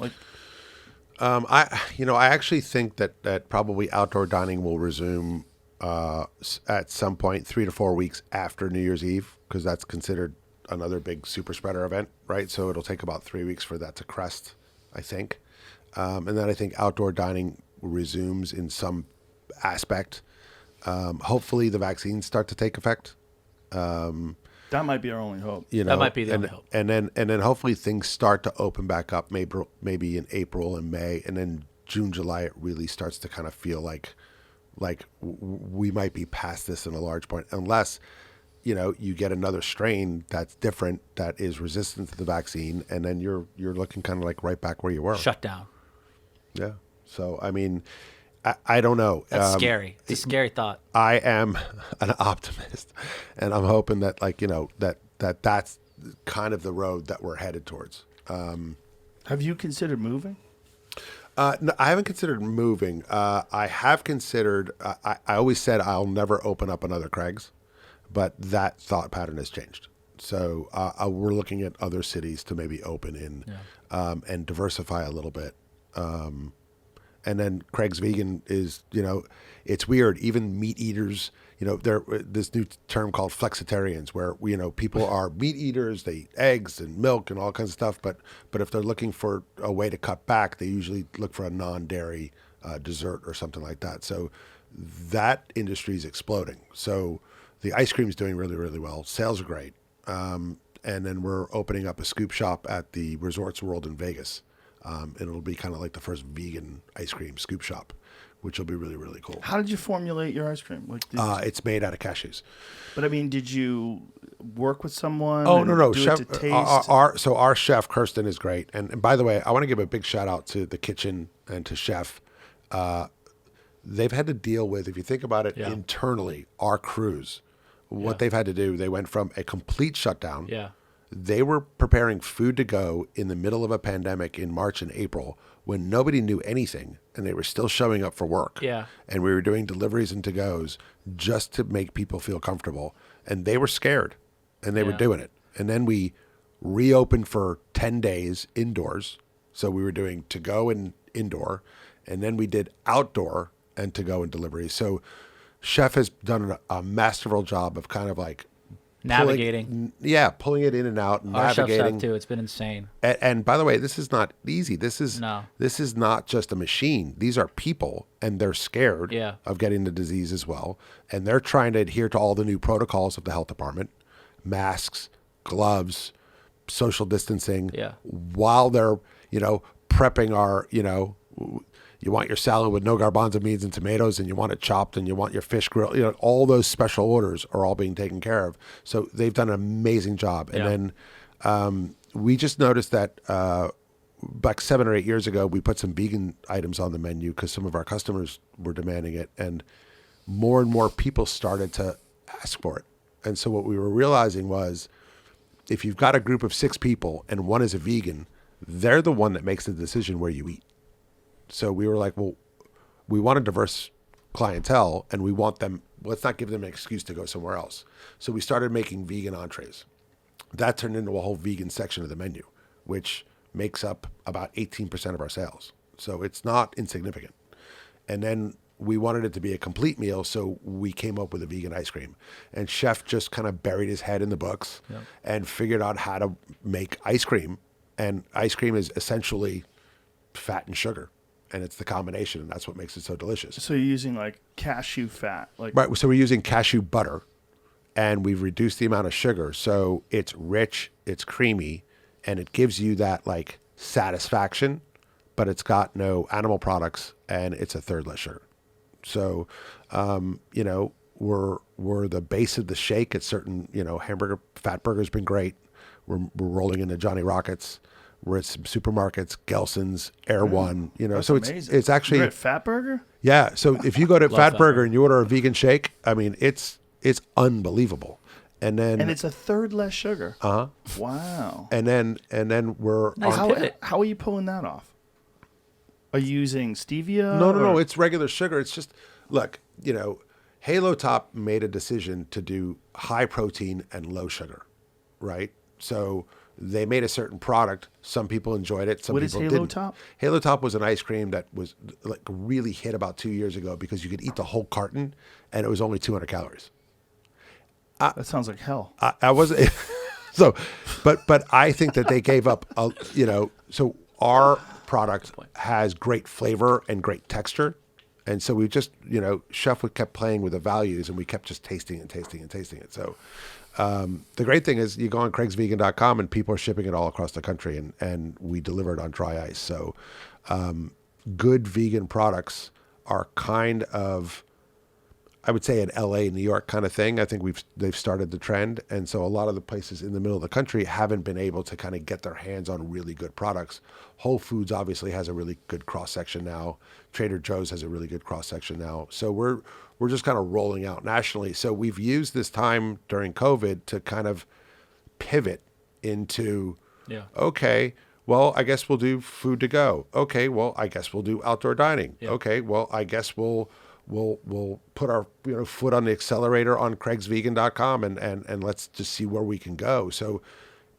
I actually think that probably outdoor dining will resume at some point 3 to 4 weeks after New Year's Eve, because that's considered another big super spreader event, right? So it'll take about 3 weeks for that to crest, I think. And then I think outdoor dining resumes in some aspect. Hopefully the vaccines start to take effect. That might be our only hope. That might be the only hope. And then hopefully things start to open back up, maybe in April and May, and then June, July, it really starts to kind of feel like we might be past this in a large point, unless you get another strain that's different, that is resistant to the vaccine, and then you're looking kind of right back where you were. Shut down. Yeah. So I mean, I don't know. That's scary. It's a scary thought. I am an optimist, and I'm hoping that that's kind of the road that we're headed towards. Have you considered moving? No, I haven't considered moving. I have considered. I always said I'll never open up another Craig's, but that thought pattern has changed. So we're looking at other cities to maybe open in and diversify a little bit. And then Craig's Vegan is, it's weird. Even meat eaters, there this new term called flexitarians, where people are meat eaters, they eat eggs and milk and all kinds of stuff. But if they're looking for a way to cut back, they usually look for a non-dairy dessert or something like that. So that industry is exploding. So the ice cream is doing really, really well. Sales are great. And then we're opening up a scoop shop at the Resorts World in Vegas. And it'll be kind of like the first vegan ice cream scoop shop, which will be really, really cool. How did you formulate your ice cream? It's made out of cashews. But I mean, did you work with someone? Oh, no. Do Chef, it to taste? Our chef, Kirsten, is great. And by the way, I want to give a big shout out to the kitchen and to Chef. They've had to deal with, if you think about it internally, our crews, what they've had to do. They went from a complete shutdown. Yeah. They were preparing food to go in the middle of a pandemic in March and April when nobody knew anything, and they were still showing up for work. Yeah. And we were doing deliveries and to-goes just to make people feel comfortable. And they were scared, and they were doing it. And then we reopened for 10 days indoors. So we were doing to-go and indoor. And then we did outdoor and to-go and deliveries. So Chef has done a masterful job of kind of navigating. Pulling it in and out, and Our chefs navigating. have too. It's been insane. And by the way, this is not easy. This is not just a machine. These are people, and they're scared of getting the disease as well. And they're trying to adhere to all the new protocols of the health department: masks, gloves, social distancing. Yeah. While they're prepping our you want your salad with no garbanzo beans and tomatoes, and you want it chopped, and you want your fish grilled. All those special orders are all being taken care of. So they've done an amazing job. And then we just noticed that like 7 or 8 years ago, we put some vegan items on the menu because some of our customers were demanding it, and more people started to ask for it. And so what we were realizing was if you've got a group of 6 people and one is a vegan, they're the one that makes the decision where you eat. So we were like, well, we want a diverse clientele and we want them, let's not give them an excuse to go somewhere else. So we started making vegan entrees. That turned into a whole vegan section of the menu, which makes up about 18% of our sales. So it's not insignificant. And then we wanted it to be a complete meal, so we came up with a vegan ice cream. And Chef just kind of buried his head in the books and figured out how to make ice cream. And ice cream is essentially fat and sugar. And it's the combination, and that's what makes it so delicious. So you're using like cashew fat, like Right. So we're using cashew butter, and we've reduced the amount of sugar. So it's rich, it's creamy, and it gives you that like satisfaction, but it's got no animal products, and it's a third less sugar. So, you know, we're the base of the shake at certain, you know, hamburger, Fat Burger's been great. We're rolling into Johnny Rockets. We're at some supermarkets, Gelson's, Air One, you know. That's so amazing. it's actually You're at Fat Burger? yeah. So if you go to Fat Fat Burger and you order a vegan shake, I mean, it's unbelievable. And then And it's a third less sugar. Wow. and then we're Nice on, pivot. How are you pulling that off? Are you using stevia? no. or- It's regular sugar. It's just look, you know, Halo Top made a decision to do high protein and low sugar, right? So they made a certain product. Some people enjoyed it. Some What is people Halo didn't. Top? Halo Top was an ice cream that was like really hit about 2 years ago because you could eat the whole carton and it was only 200 calories. That sounds like hell. I wasn't so, but I think that they gave up. You know, so our product has great flavor and great texture, and so we just, you know, Chef kept playing with the values, and we kept just tasting it. So the great thing is you go on craigsvegan.com and people are shipping it all across the country, and we deliver it on dry ice. So good vegan products are kind of, I would say, an LA, New York kind of thing. I think they've started the trend. And so a lot of the places in the middle of the country haven't been able to kind of get their hands on really good products. Whole Foods obviously has a really good cross section now. Trader Joe's has a really good cross section now. So we're just kind of rolling out nationally. So we've used this time during COVID to kind of pivot into, okay, well, I guess we'll do food to go. Okay, well, I guess we'll do outdoor dining. Okay, well, I guess we'll put our foot on the accelerator on craigsvegan.com and let's just see where we can go. So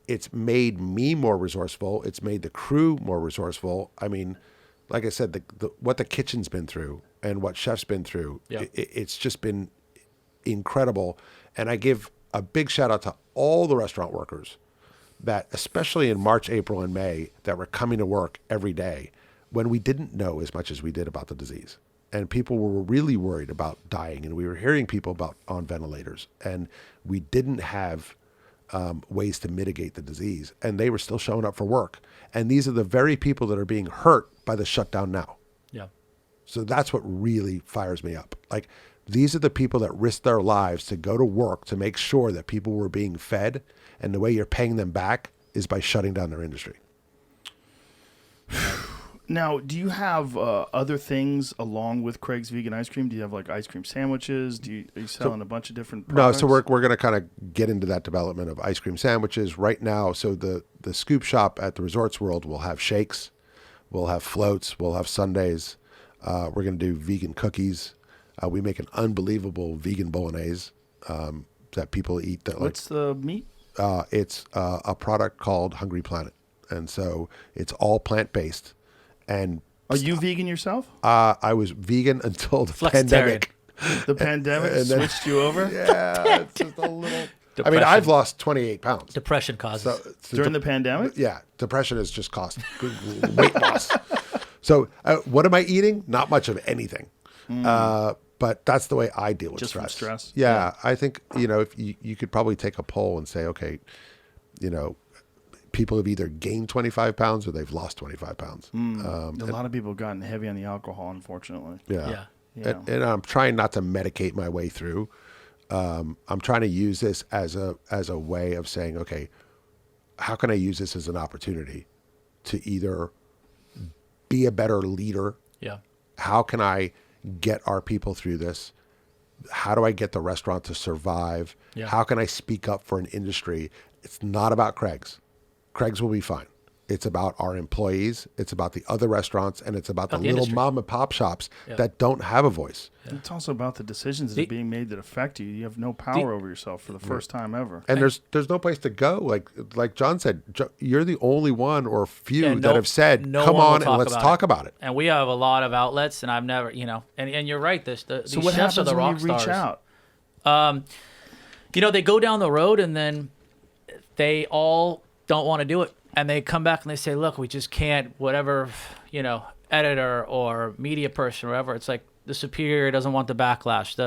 it's made me more resourceful. It's made the crew more resourceful. I mean, like I said, what the kitchen's been through and what Chef's been through, it's just been incredible. And I give a big shout out to all the restaurant workers that, especially in March, April, and May, that were coming to work every day when we didn't know as much as we did about the disease. And people were really worried about dying, and we were hearing people about on ventilators, and we didn't have ways to mitigate the disease, and they were still showing up for work. And these are the very people that are being hurt by the shutdown now. Yeah. So that's what really fires me up. Like, these are the people that risked their lives to go to work to make sure that people were being fed, and the way you're paying them back is by shutting down their industry. Now, do you have other things along with Craig's Vegan Ice Cream? Do you have like ice cream sandwiches? Are you selling a bunch of different products? No, so we're going to kind of get into that development of ice cream sandwiches right now. So the scoop shop at the Resorts World will have shakes, we'll have floats, we'll have sundaes. We're going to do vegan cookies. We make an unbelievable vegan bolognese that people eat. That What's the meat? It's a product called Hungry Planet, and so it's all plant-based. And Are you vegan yourself? I was vegan until the Flexitarian. pandemic. The pandemic and then- switched you over Yeah, it's just a little. I mean, Depression. I've lost 28 pounds. Depression causes. So during the pandemic. yeah, depression has just cost weight loss. So what am I eating? Not much of anything. But that's the way I deal with Just from stress. stress? Yeah, I think, if you could probably take a poll and say, okay, people have either gained 25 pounds or they've lost 25 pounds. A lot of people have gotten heavy on the alcohol, unfortunately. Yeah. Yeah. And I'm trying not to medicate my way through. I'm trying to use this as a way of saying, okay, how can I use this as an opportunity to either be a better leader? Yeah. How can I get our people through this? How do I get the restaurant to survive? Yeah. How can I speak up for an industry? It's not about Craig's. Craig's will be fine. It's about our employees. It's about the other restaurants, and it's about the little industry. mom and pop shops that don't have a voice. It's also about the decisions that are being made that affect you. You have no power over yourself for the first time ever. And there's no place to go. Like John said, you're the only one or few that have said, no "Come one will on and let's about talk about it." And we have a lot of outlets, and I've never, and you're right. These So chefs what are happens the when rock you reach stars. out? They go down the road, and then they all don't want to do it, and they come back and they say, "Look, we just can't." Whatever, editor or media person, or whatever. It's like the superior doesn't want the backlash.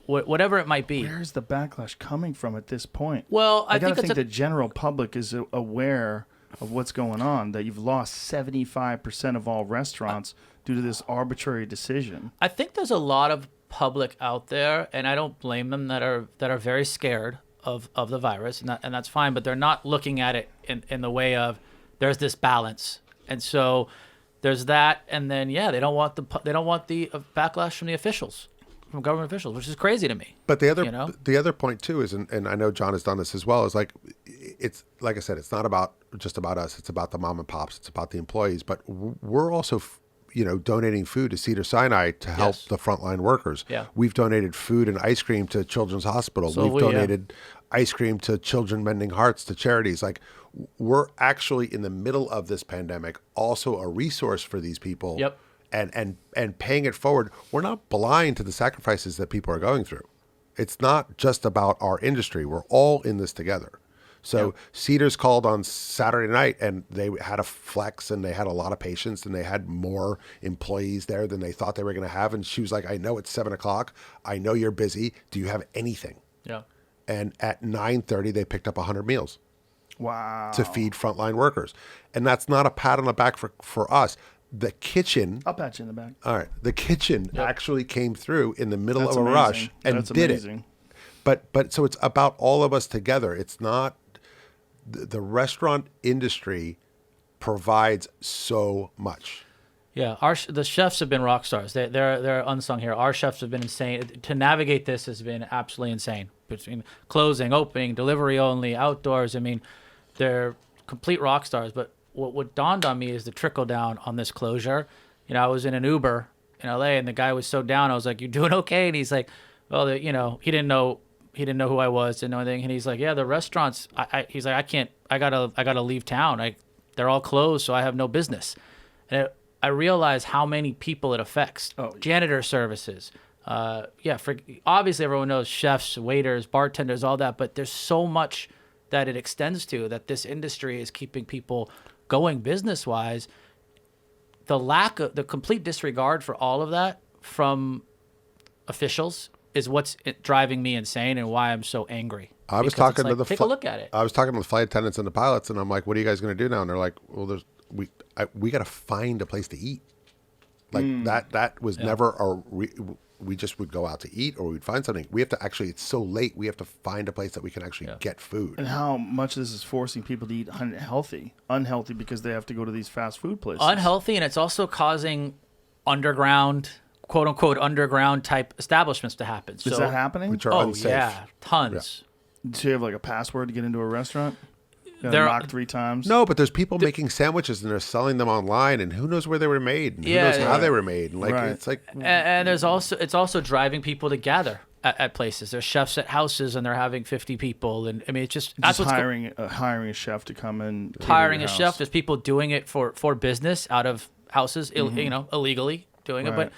Whatever it might be. Where's the backlash coming from at this point? Well, I gotta think think the general public is aware of what's going on. That you've lost 75% of all restaurants due to this arbitrary decision. I think there's a lot of public out there, and I don't blame them, that are very scared of the virus, and that's fine. But they're not looking at it in the way of there's this balance, and so there's that, and then they don't want the backlash from the officials, from government officials, which is crazy to me. But the other point too is, and I know John has done this as well, is it's like I said, it's not about just about us. It's about the mom and pops. It's about the employees. But we're also donating food to Cedars-Sinai to help the frontline workers. Yeah. We've donated food and ice cream to Children's Hospital. We've donated ice cream to Children Mending Hearts, to charities. Like, we're actually in the middle of this pandemic, also a resource for these people. Yep. And paying it forward. We're not blind to the sacrifices that people are going through. It's not just about our industry. We're all in this together. So Cedars called on Saturday night, and they had a flex, and they had a lot of patients, and they had more employees there than they thought they were going to have. And she was like, "I know it's 7:00. I know you're busy. Do you have anything?" Yeah. And at 9:30, they picked up 100 meals. Wow. To feed frontline workers. And that's not a pat on the back for us. The kitchen. I'll pat you in the back. All right. The kitchen actually came through in the middle That's of a amazing. rush and That's did amazing. it. But so it's about all of us together. It's not the restaurant industry provides so much. Yeah, the chefs have been rock stars. They're unsung here. Our chefs have been insane. To navigate this has been absolutely insane. Between closing, opening, delivery only, outdoors. I mean, they're complete rock stars. But what dawned on me is the trickle down on this closure. I was in an Uber in LA, and the guy was so down. I was like, "You doing okay?" And he's like, "Well, he didn't know who I was, didn't know anything." And he's like, "Yeah, the restaurants. He's like, I gotta leave town. They're all closed, so I have no business." And I realize how many people it affects. Janitor services. Obviously everyone knows chefs, waiters, bartenders, all that, but there's so much that it extends to, that this industry is keeping people going business-wise. The complete disregard for all of that from officials is what's driving me insane, and why I'm so angry. I was talking to take a look at it. I was talking to the flight attendants and the pilots, and I'm like, "What are you guys going to do now?" And they're like, "Well, we got to find a place to eat." Like that was never we just would go out to eat, or we'd find something. We have to actually, it's so late, we have to find a place that we can actually get food. And how much this is forcing people to eat unhealthy because they have to go to these fast food places. Unhealthy, and it's also causing underground, quote unquote, underground type establishments to happen. Is that happening? Which are unsafe. Yeah, tons. Do you have like a password to get into a restaurant? They're knocked 3 times. No, but there's people making sandwiches, and they're selling them online, and who knows where they were made, and who knows how they were made. And it's like, and it's also driving people to gather at places. There's chefs at houses, and they're having 50 people, and I mean, it's just hiring a chef to come in. Hiring a chef. There's people doing it for business out of houses, illegally doing it, but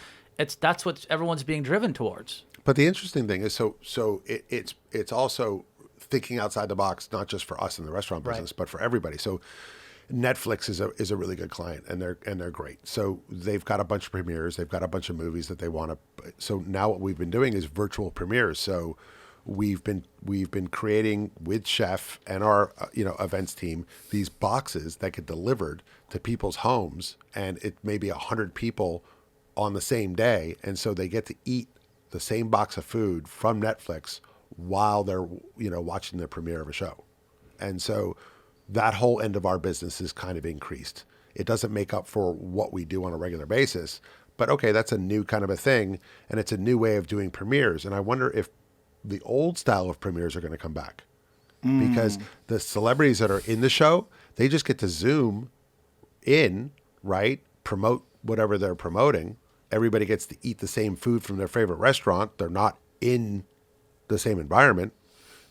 that's what everyone's being driven towards. But the interesting thing is, it's also thinking outside the box, not just for us in the restaurant business, but for everybody. So Netflix is a really good client, and they're great. So they've got a bunch of premieres, they've got a bunch of movies that they want to. So now what we've been doing is virtual premieres. So we've been creating with Chef and our events team these boxes that get delivered to people's homes, and it may be 100 people on the same day, and so they get to eat the same box of food from Netflix while they're watching the premiere of a show. And so that whole end of our business is kind of increased. It doesn't make up for what we do on a regular basis, but okay, that's a new kind of a thing, and it's a new way of doing premieres. And I wonder if the old style of premieres are going to come back. because the celebrities that are in the show, they just get to Zoom in, right? Promote whatever they're promoting. Everybody gets to eat the same food from their favorite restaurant. They're not in the same environment.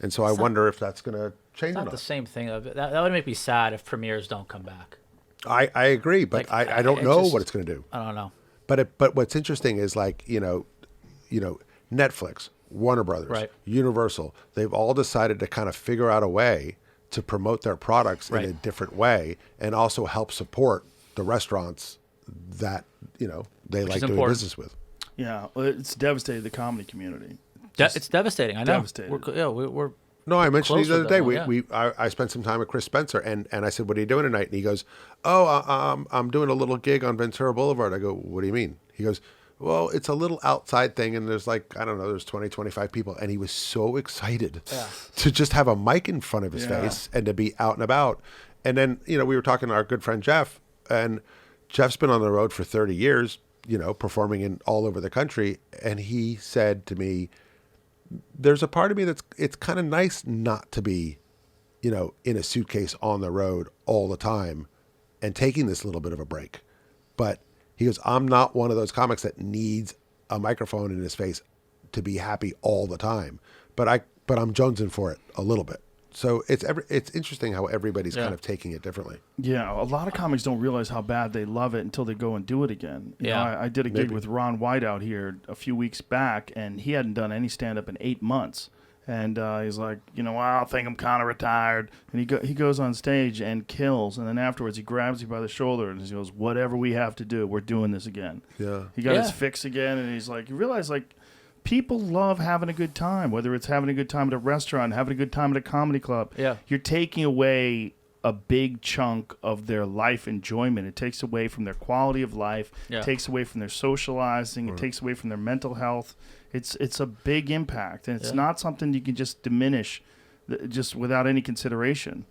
And so I wonder if that's going to change It's or not not. the same thing. That would make me sad if premieres don't come back. I agree, but Like, I don't it know just- what it's going to do. I don't know. But what's interesting is like, Netflix, Warner Brothers, Right. Universal, they've all decided to kind of figure out a way to promote their products in Right. a different way and also help support the restaurants that, they like is doing important. business with. Yeah, well, it's devastated the comedy community. It's devastating. I know. devastated. We're No, I mentioned Close the other with day. that one, I spent some time with Chris Spencer, and I said, "What are you doing tonight?" And he goes, "Oh, I'm doing a little gig on Ventura Boulevard." I go, "What do you mean?" He goes, "Well, it's a little outside thing, and there's like, I don't know, there's 20, 25 people." And he was so excited to just have a mic in front of his face and to be out and about. And then, we were talking to our good friend Jeff, and Jeff's been on the road for 30 years, performing in all over the country. And he said to me, there's a part of me it's kind of nice not to be, in a suitcase on the road all the time and taking this little bit of a break. But he goes, I'm not one of those comics that needs a microphone in his face to be happy all the time. But I'm jonesing for it a little bit. So it's interesting how everybody's kind of taking it differently. Yeah, a lot of comics don't realize how bad they love it until they go and do it again. You know, I did a gig with Ron White out here a few weeks back, and he hadn't done any stand-up in 8 months. And he's like, I think I'm kind of retired. And he goes on stage and kills. And then afterwards, he grabs you by the shoulder and he goes, whatever we have to do, we're doing this again. Yeah. He got his fix again, and he's like, you realize, like, people love having a good time, whether it's having a good time at a restaurant, having a good time at a comedy club. Yeah. You're taking away a big chunk of their life enjoyment. It takes away from their quality of life. Yeah. It takes away from their socializing. It takes away from their mental health. It's a big impact, and it's not something you can just diminish just without any consideration.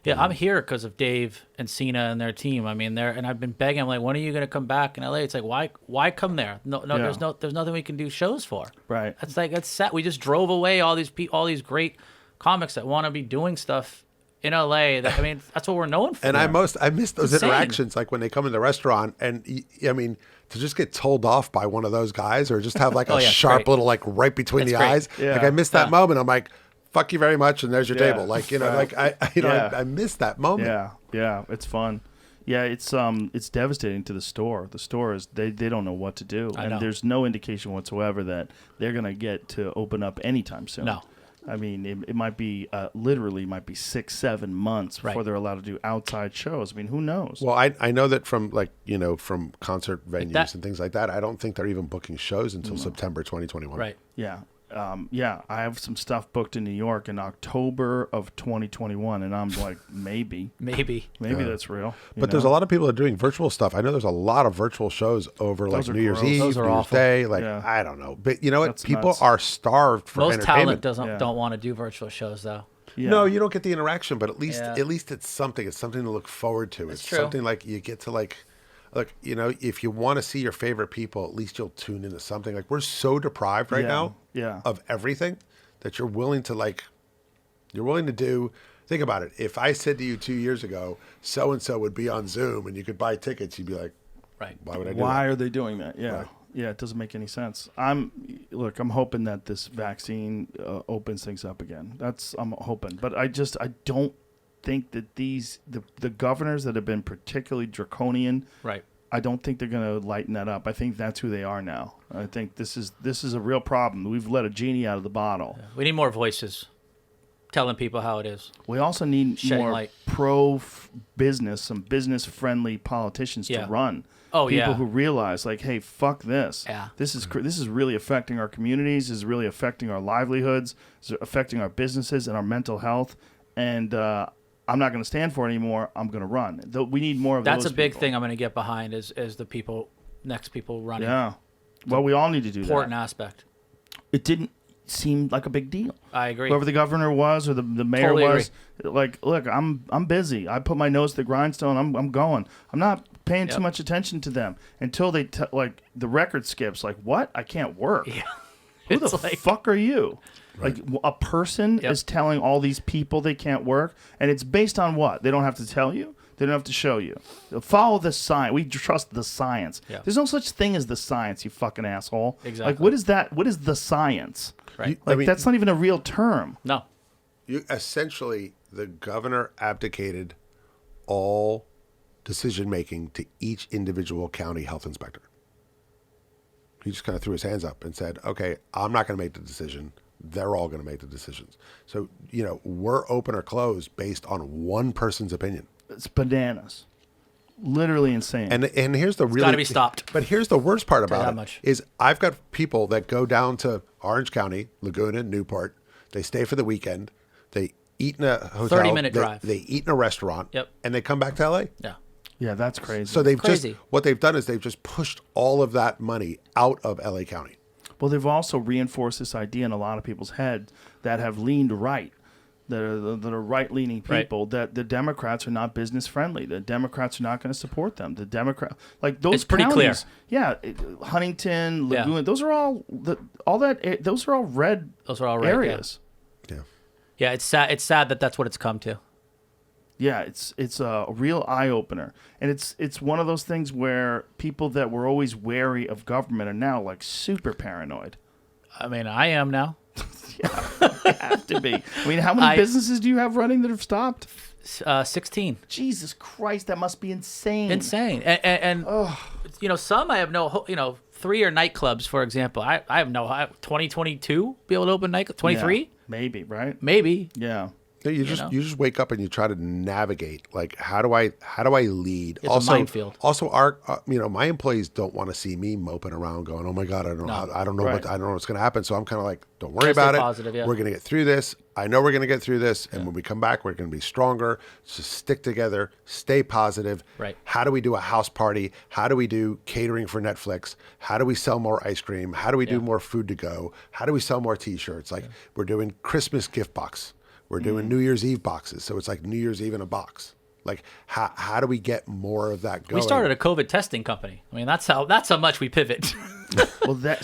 Yeah, I'm here because of Dave and Cena and their team. I mean, and I've been begging. I'm like, when are you going to come back in LA? It's like, why come there? No, there's nothing we can do shows for. Right. That's sad. We just drove away all these great comics that want to be doing stuff in LA. That's what we're known for. And I miss those Insane. interactions, like when they come in the restaurant, and to just get told off by one of those guys, or just have like a sharp great. little, like right between It's the great. eyes. Yeah. Like I miss that moment. I'm like, fuck you very much, and there's your Yeah. table. Like Right. I miss that moment. Yeah, it's fun. Yeah, it's devastating to the store. The stores they don't know what to do, I and know. there's no indication whatsoever that they're gonna get to open up anytime soon. No. I mean it might be literally 6-7 months before Right. they're allowed to do outside shows. I mean, who knows? Well, I know that from from concert venues that- and things like that. I don't think they're even booking shows until September 2021. right. Yeah. I have some stuff booked in New York in October of 2021, and I'm like, maybe that's real. But there's a lot of people that are doing virtual stuff. I know there's a lot of virtual shows over Those are like New Year's gross. Eve, Those are New Year's awful. Day. Like Yeah. I don't know, but you know what? That's People nuts. are starved for Most entertainment. talent don't want to do virtual shows though. Yeah. No, you don't get the interaction, but at least Yeah. it's something. It's something to look forward to. It's true. something like you get to like, if you want to see your favorite people, at least you'll tune into something. Like we're so deprived right now of everything that you're willing to do. Think about it. If I said to you 2 years ago, so and so would be on Zoom and you could buy tickets, you'd be like, Right. why would I do Why that? are they doing that? Yeah. Right. Yeah, it doesn't make any sense. I'm hoping that this vaccine opens things up again. I'm hoping, but I don't think that the governors that have been particularly draconian, Right. I don't think they're going to lighten that up. I think that's who they are now. I think this is a real problem. We've let a genie out of the bottle. We need more voices telling people how it is. We also need Shedding more light. pro-business, some business-friendly politicians to Yeah. run. Oh, People yeah. who realize, like, hey, fuck this. Yeah. This is really affecting our communities. This is really affecting our livelihoods. This is affecting our businesses and our mental health. And I'm not going to stand for it anymore. I'm going to run. We need more of That's those a big people. thing I'm going to get behind is the next people running. Yeah. Well, we all need to do Important that. aspect. It didn't seem like a big deal. I agree. Whoever the governor was or the mayor Totally was, like, look, I'm busy. I put my nose to the grindstone. I'm going. I'm not paying too much attention to them until they the record skips. Like, what? I can't work. Yeah. Who the fuck are you? Right. Like a person is telling all these people they can't work, and it's based on what? They don't have to tell you. They don't have to show you. Follow the science. We trust the science. Yeah. There's no such thing as the science, you fucking asshole. Exactly. Like, what is that? What is the science? Right. Like, that's not even a real term. No. You essentially, the governor abdicated all decision making to each individual county health inspector. He just kind of threw his hands up and said, okay, I'm not going to make the decision. They're all going to make the decisions. So, we're open or closed based on one person's opinion. It's bananas. Literally insane. And here's the really gotta be stopped. But here's the worst part about that it much. is I've got people that go down to Orange County, Laguna, Newport. They stay for the weekend. They eat in a hotel. 30-minute drive. They eat in a restaurant. Yep. And they come back to LA. Yeah. yeah, that's crazy. So Crazy. what they've done is they've just pushed all of that money out of LA County. Well, they've also reinforced this idea in a lot of people's heads that have leaned right, that are right-leaning people, that the Democrats are not business friendly. The Democrats are not going to support them. The Democrat, like those, It's pretty clear. counties, yeah, Huntington, Yeah. Laguna, those are all those are all red. Those are all red, areas. Yeah. Yeah, it's sad. It's sad that that's what it's come to. Yeah, it's a real eye opener, and it's one of those things where people that were always wary of government are now like super paranoid. I mean, I am now. Have to be. I mean, how many businesses do you have running that have stopped? 16. Jesus Christ, that must be insane. Insane. And some I have no, 3 are nightclubs, for example. I have no, 2022 be able to open nightclub, 23? Yeah, maybe, right? Maybe. Yeah. You just wake up and you try to navigate, like, how do I lead? It's a minefield. Also, our my employees don't want to see me moping around going, oh my God, I don't know Right. I don't know what's going to happen. So I'm kind of like, don't worry Gotta stay about it. positive, yeah. We're going to get through this. I know we're going to get through this, and when we come back, we're going to be stronger. Just stick together, stay positive. Right. How do we do a house party? How do we do catering for Netflix? How do we sell more ice cream? How do we do more food to go? How do we sell more T-shirts? Like we're doing Christmas gift box. We're doing New Year's Eve boxes, so it's like New Year's Eve in a box. Like, how do we get more of that going? We started a COVID testing company. I mean, that's how much we pivot. Well, that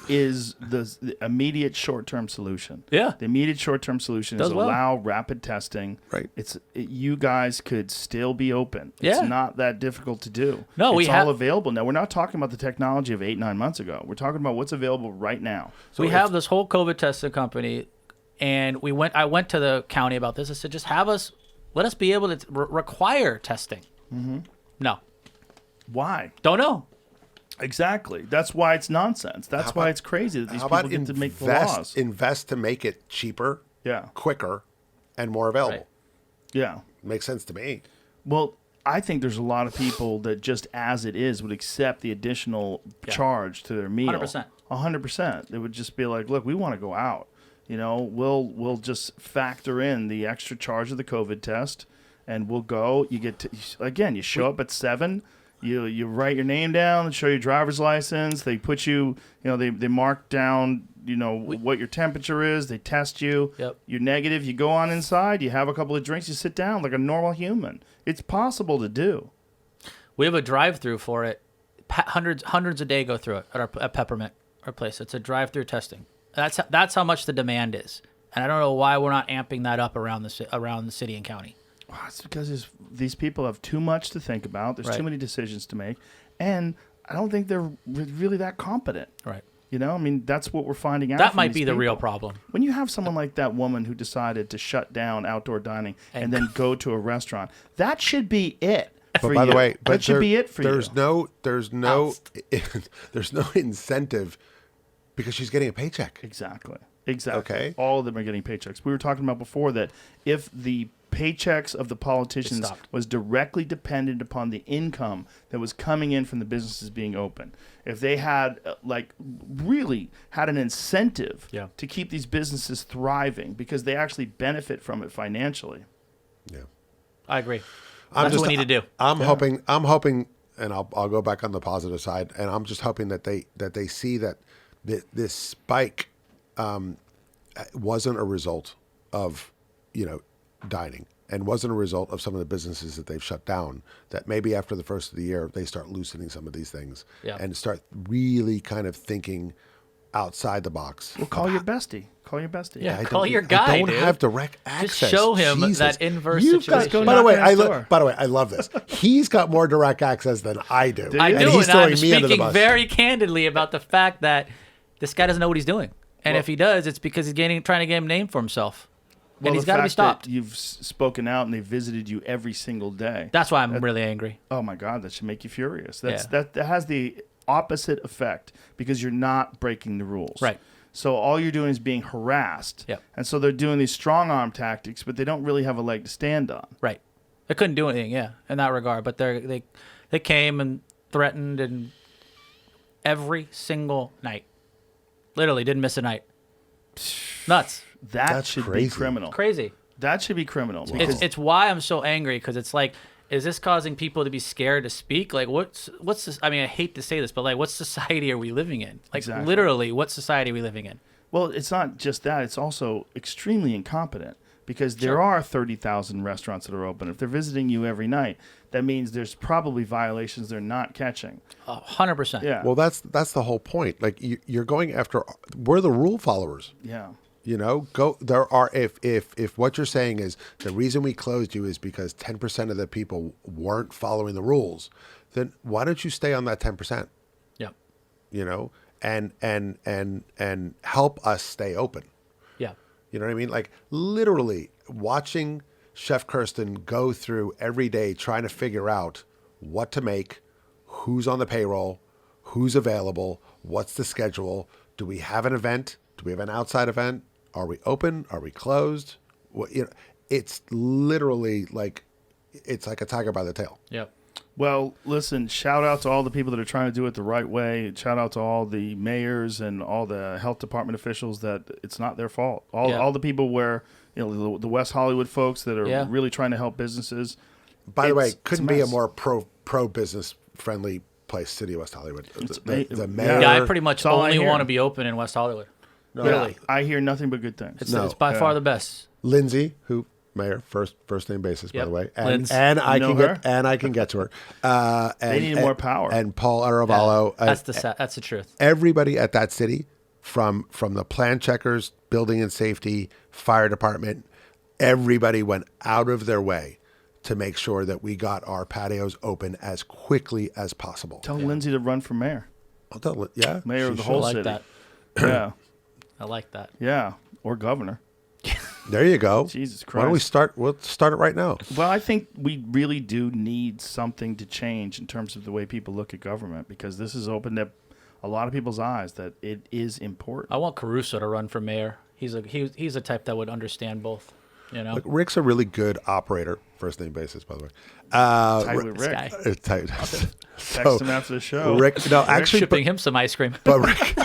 is the immediate short-term solution. Yeah. The immediate short-term solution Does is well. allow rapid testing. Right. You guys could still be open. Yeah. It's not that difficult to do. No, it's all available now. We're not talking about the technology of 8-9 months ago. We're talking about what's available right now. So we have this whole COVID testing company, and I went to the county about this. I said, just let us be able to require testing. Mm-hmm. No. Why? Don't know. Exactly. That's why it's nonsense. That's why it's crazy that these people get to make the laws. Invest to make it cheaper, Yeah. quicker, and more available. Right. Yeah. Makes sense to me. Well, I think there's a lot of people that just as it is would accept the additional charge to their meal. 100%. 100%. They would just be like, look, we want to go out. We'll just factor in the extra charge of the COVID test, and we'll go. You get to, again, you show up at 7. You write your name down and show your driver's license. They put you, they mark down, what your temperature is. They test you. Yep. You're negative. You go on inside. You have a couple of drinks. You sit down like a normal human. It's possible to do. We have a drive-through for it. Hundreds a day go through it at Peppermint, our place. It's a drive-through testing. That's how much the demand is, and I don't know why we're not amping that up around the city and county. Well, it's because these people have too much to think about. There's too many decisions to make, and I don't think they're really that competent. Right. I mean, that's what we're finding out. That from might these be the real people. problem. When you have someone like that woman who decided to shut down outdoor dining and then go to a restaurant, that should be it. But by the way, that should be it for you. There's no incentive because she's getting a paycheck. Exactly. Okay. All of them are getting paychecks. We were talking about before that if the paychecks of the politicians was directly dependent upon the income that was coming in from the businesses being open, if they had really had an incentive to keep these businesses thriving because they actually benefit from it financially. Yeah. I agree. That's what we need to do. I'm hoping, and I'll go back on the positive side, and I'm just hoping that they see that this spike wasn't a result of dining and wasn't a result of some of the businesses that they've shut down. That maybe after the first of the year they start loosening some of these things and start really kind of thinking outside the box. Well, call your bestie. Call your bestie. Yeah. I Call don't- your guy, I don't dude. have direct access. show him Jesus. that inverse You've situation. Got, Go by the way, knock on his door. by the way, I love this. He's got more direct access than I do. I and do, he's and I'm throwing me under the speaking bus. very candidly about the fact that this guy doesn't know what he's doing. And if he does, it's because he's trying to get a name for himself. And he's the got to be fact stopped. that you've spoken out and they visited you every single day. That's why I'm really angry. Oh my God, that should make you furious. That's Yeah. that has the opposite effect because you're not breaking the rules. Right. So all you're doing is being harassed. Yep. And so they're doing these strong arm tactics, but they don't really have a leg to stand on. Right. They couldn't do anything, in that regard. But they came and threatened and every single night. Literally didn't miss a night. Nuts. That should crazy. be criminal. Crazy. That should be criminal. Because It's why I'm so angry, because it's like, is this causing people to be scared to speak? Like, what's this? I mean, I hate to say this, but like, what society are we living in? Like, Exactly. literally, what society are we living in? well, it's not just that. It's also extremely incompetent because there are 30,000 restaurants that are open. If they're visiting you every night, that means there's probably violations they're not catching. 100%. Yeah. Well, that's the whole point. Like you're going after. We're the rule followers. Yeah. You know, there are if what you're saying is the reason we closed you is because 10% of the people weren't following the rules, then why don't you stay on that 10%? Yep. You know, and help us stay open. Yeah. You know what I mean? Like literally watching Chef Kirsten go through every day trying to figure out what to make, who's on the payroll, who's available, what's the schedule, do we have an event? Do we have an outside event? Are we open? Are we closed? What, you know, it's literally like it's like a tiger by the tail. Yep. Well, listen, shout out to all the people that are trying to do it the right way. Shout out to all the mayors and all the health department officials that it's not their fault. All the people where, you know, the West Hollywood folks that are really trying to help businesses. By the way, It's couldn't a be a mess. more pro business friendly place, City of West Hollywood. The yeah. mayor. Yeah, I pretty much It's all I only hear. want to be open in West Hollywood. No, Really. I hear nothing but good things. It's by far the best. Lindsay, who mayor first name basis, by Yep. the way, Linz. and I You know can her? get to her. And, need more power. And Paul Aravallo. That's the truth. Everybody at that city, from the plan checkers, building and safety, fire department, everybody went out of their way to make sure that we got our patios open as quickly as possible. Tell Lindsay to run for mayor. I'll tell it. Yeah, Mayor of she the should. whole I like city. that. Yeah. I like that. Yeah. Or governor. There you go. Jesus Why don't we Christ. start? We'll start it right now. Well, I think we really do need something to change in terms of the way people look at government because this has opened up a lot of people's eyes that it is important. I want Caruso to run for mayor. He's a type that would understand both. You know, Look, Rick's a really good operator, first name basis, by the way. Tight with this Rick. guy. Tight. Text him after the show. Rick, no, actually, shipping him some ice cream. but Rick,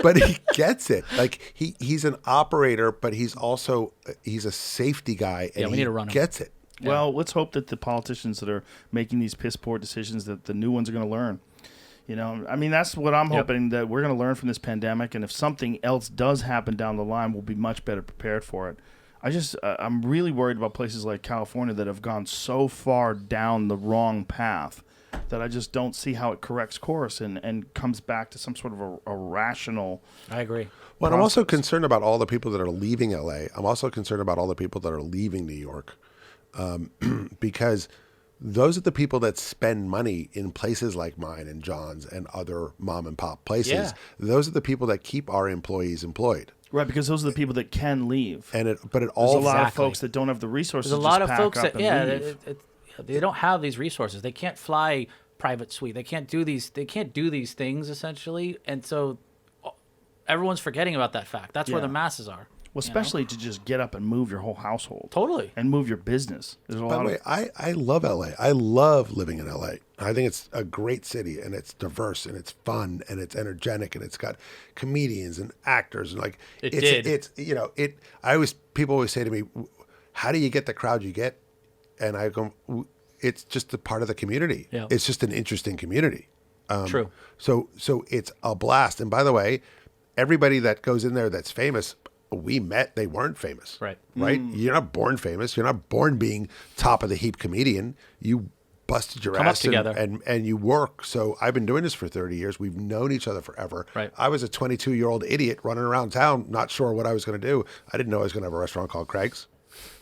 but he gets it. Like he's an operator, but he's also he's a safety guy, and we need to run him. Gets it. Well, let's hope that the politicians that are making these piss poor decisions, that the new ones are going to learn. You know, I mean, that's what I'm hoping, that we're going to learn from this pandemic, and if something else does happen down the line, we'll be much better prepared for it. I'm really worried about places like California that have gone so far down the wrong path that I just don't see how it corrects course and comes back to some sort of a rational. I agree. Well, I'm also concerned about all the people that are leaving LA. I'm also concerned about all the people that are leaving New York, because those are the people that spend money in places like mine and John's and other mom and pop places. Yeah. Those are the people that keep our employees employed. Right, because those are the people that can leave. But it There's all a lot of Exactly. folks that don't have the resources. There's a to lot just of pack folks up that and leave. they don't have these resources. They can't fly private suite. They can't do these. They can't do these things essentially, and so everyone's forgetting about that fact. That's where Yeah. the masses are. Well, especially to just get up and move your whole household. Totally. And move your business. There's a By lot the of way, I love LA. I love living in LA. I think it's a great city, and it's diverse, and it's fun, and it's energetic, and it's got comedians and actors, and like it's you know it. People always say to me, "How do you get the crowd you get?" And I go, "It's just a part of the community. Yeah. It's just an interesting community." True. So it's a blast. And by the way, everybody that goes in there that's famous, we met, they weren't famous. Right. Right? You're not born famous. You're not born being top of the heap comedian. You busted your Come up ass together. and you work. So I've been doing this for 30 years. We've known each other forever. Right. I was a 22-year-old idiot running around town, not sure what I was going to do. I didn't know I was going to have a restaurant called Craig's.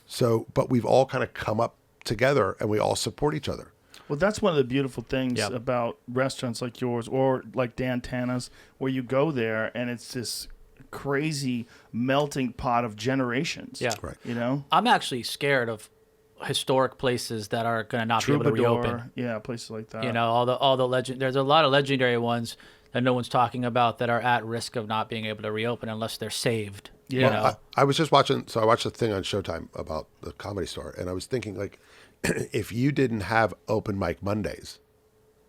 So, but we've all kind of come up together and we all support each other. Well, that's one of the beautiful things Yep. about restaurants like yours or like Dan Tana's, where you go there and it's this crazy melting pot of generations. Yeah. Right. You know? I'm actually scared of historic places that are going to not be able to reopen. Yeah, places like that. You know, all the legend. There's a lot of legendary ones that no one's talking about that are at risk of not being able to reopen unless they're saved. Yeah. You know? I was just watching, so I watched a thing on Showtime about the Comedy Store, and I was thinking, like, if you didn't have open mic Mondays,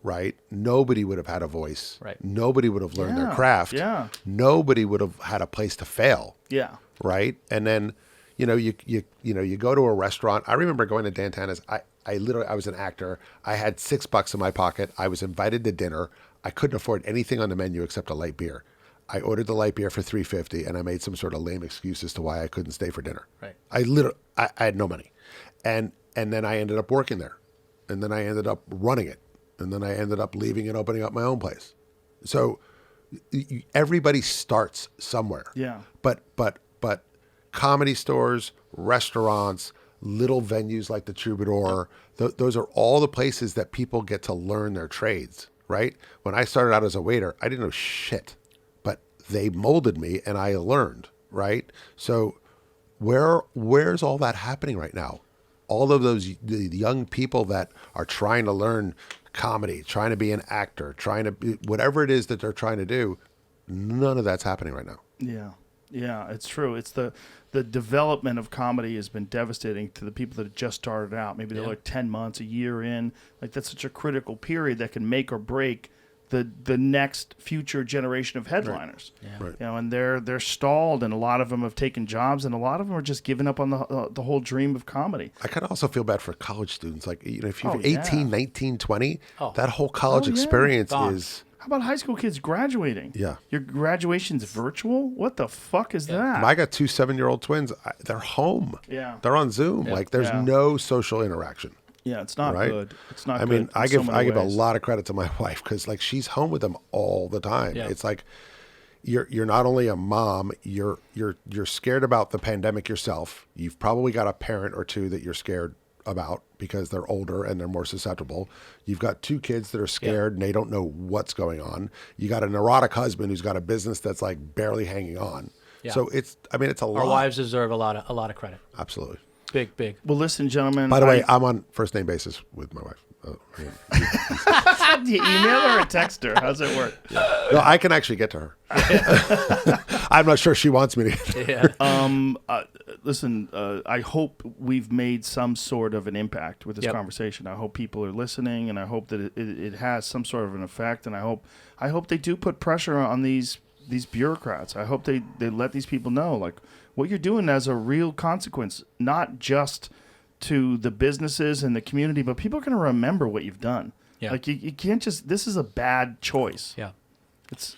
right, nobody would have had a voice. Right. Nobody would have learned their Yeah, craft. yeah. Nobody would have had a place to fail. Yeah. Right. And then, you go to a restaurant. I remember going to Dan Tana's. I was an actor. I had $6 in my pocket. I was invited to dinner. I couldn't afford anything on the menu except a light beer. I ordered the light beer for $3.50, and I made some sort of lame excuse as to why I couldn't stay for dinner. Right. I had no money, and then I ended up working there, and then I ended up running it, and then I ended up leaving and opening up my own place. So everybody starts somewhere. Yeah. But comedy stores, restaurants, little venues like the Troubadour, those are all the places that people get to learn their trades, right? When I started out as a waiter, I didn't know shit, but they molded me and I learned, right? So where's all that happening right now? All of those the young people that are trying to learn comedy, trying to be an actor, trying to be whatever it is that they're trying to do, none of that's happening right now. Yeah. Yeah, it's true. It's the development of comedy has been devastating to the people that have just started out. Maybe they're like 10 months, a year in. Like that's such a critical period that can make or break the next future generation of headliners. Yeah. Right. You know, and they're stalled, and a lot of them have taken jobs, and a lot of them are just giving up on the whole dream of comedy. I kind of also feel bad for college students. Like, if you're Oh, yeah. 18, 19, 20, Oh. that whole college Oh, yeah. experience Gone. is... How about high school kids graduating? Yeah. Your graduation's virtual? What the fuck is that? I got two 7-year-old twins. They're home. Yeah. They're on Zoom. Like, there's Yeah. no social interaction. Yeah, it's not Right? good. It's not I good. mean, in I so give many a ways. lot of credit to my wife because, like, she's home with them all the time. Yeah. It's like you're not only a mom, you're scared about the pandemic yourself. You've probably got a parent or two that you're scared about because they're older and they're more susceptible. You've got two kids that are scared and they don't know what's going on. You got a neurotic husband who's got a business that's like barely hanging on. Yeah. So it's a lot. Our wives deserve a lot of credit. Absolutely. Big. Well, listen, gentlemen. By the way, I'm on first name basis with my wife. do you email her or text her? How's it work? No, I can actually get to her. I'm not sure she wants me to get to her. Yeah. Listen, I hope we've made some sort of an impact with this Yep. conversation. I hope people are listening, and I hope that it has some sort of an effect. And I hope they do put pressure on these bureaucrats. I hope they let these people know, like, what you're doing has a real consequence, not just to the businesses and the community, but people are going to remember what you've done. Yeah. Like, you can't just, this is a bad choice. Yeah. It's,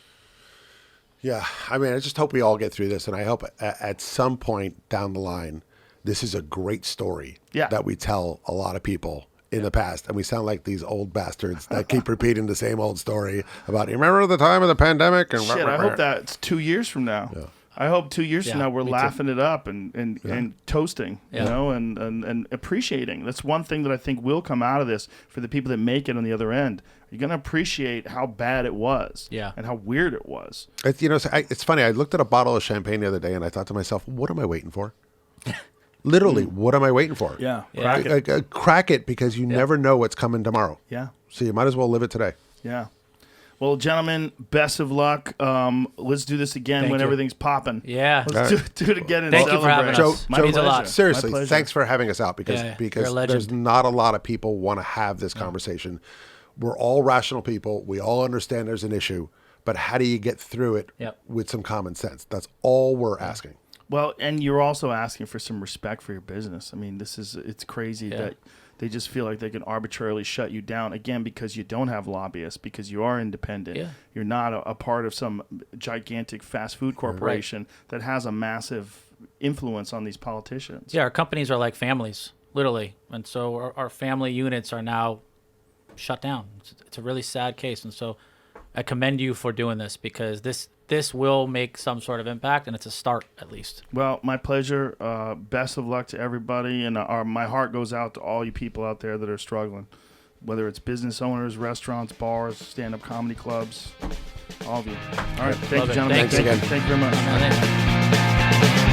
Yeah, I mean, I just hope we all get through this, and I hope at some point down the line, this is a great story Yeah. that we tell a lot of people in the past, and we sound like these old bastards that keep repeating the same old story about, you remember the time of the pandemic? And shit, I hope that's 2 years from now. Yeah. I hope 2 years from Yeah, now we're me too. laughing it up and toasting, Yeah. you know, and appreciating. That's one thing that I think will come out of this for the people that make it on the other end. You're going to appreciate how bad it was, Yeah. and how weird it was. It's funny. I looked at a bottle of champagne the other day, and I thought to myself, what am I waiting for? Literally, what am I waiting for? Yeah, Yeah. crack it. Crack it, because you never know what's coming tomorrow. Yeah, So you might as well live it today. yeah. Well, gentlemen, best of luck. Let's do this again Thank when you. everything's popping. Yeah. Let's do it again and Thank you for celebrate. having us. My Means a lot. pleasure. Seriously, My pleasure. thanks for having us out because Yeah, you're a legend. there's not a lot of people want to have this conversation. We're all rational people. We all understand there's an issue, but how do you get through it Yep. with some common sense? That's all we're asking. Well, and you're also asking for some respect for your business. I mean, it's crazy Yeah. that they just feel like they can arbitrarily shut you down, again, because you don't have lobbyists, because you are independent. Yeah. You're not a part of some gigantic fast food corporation that has a massive influence on these politicians. Yeah, our companies are like families, literally. And so our family units are now shut down. It's a really sad case, and so I commend you for doing this because this will make some sort of impact, and it's a start at least. Well, my pleasure. Best of luck to everybody, and my heart goes out to all you people out there that are struggling, whether it's business owners, restaurants, bars, stand-up comedy clubs, all of you. All right, thank you, gentlemen. Thanks again. Thank you very much. Thanks.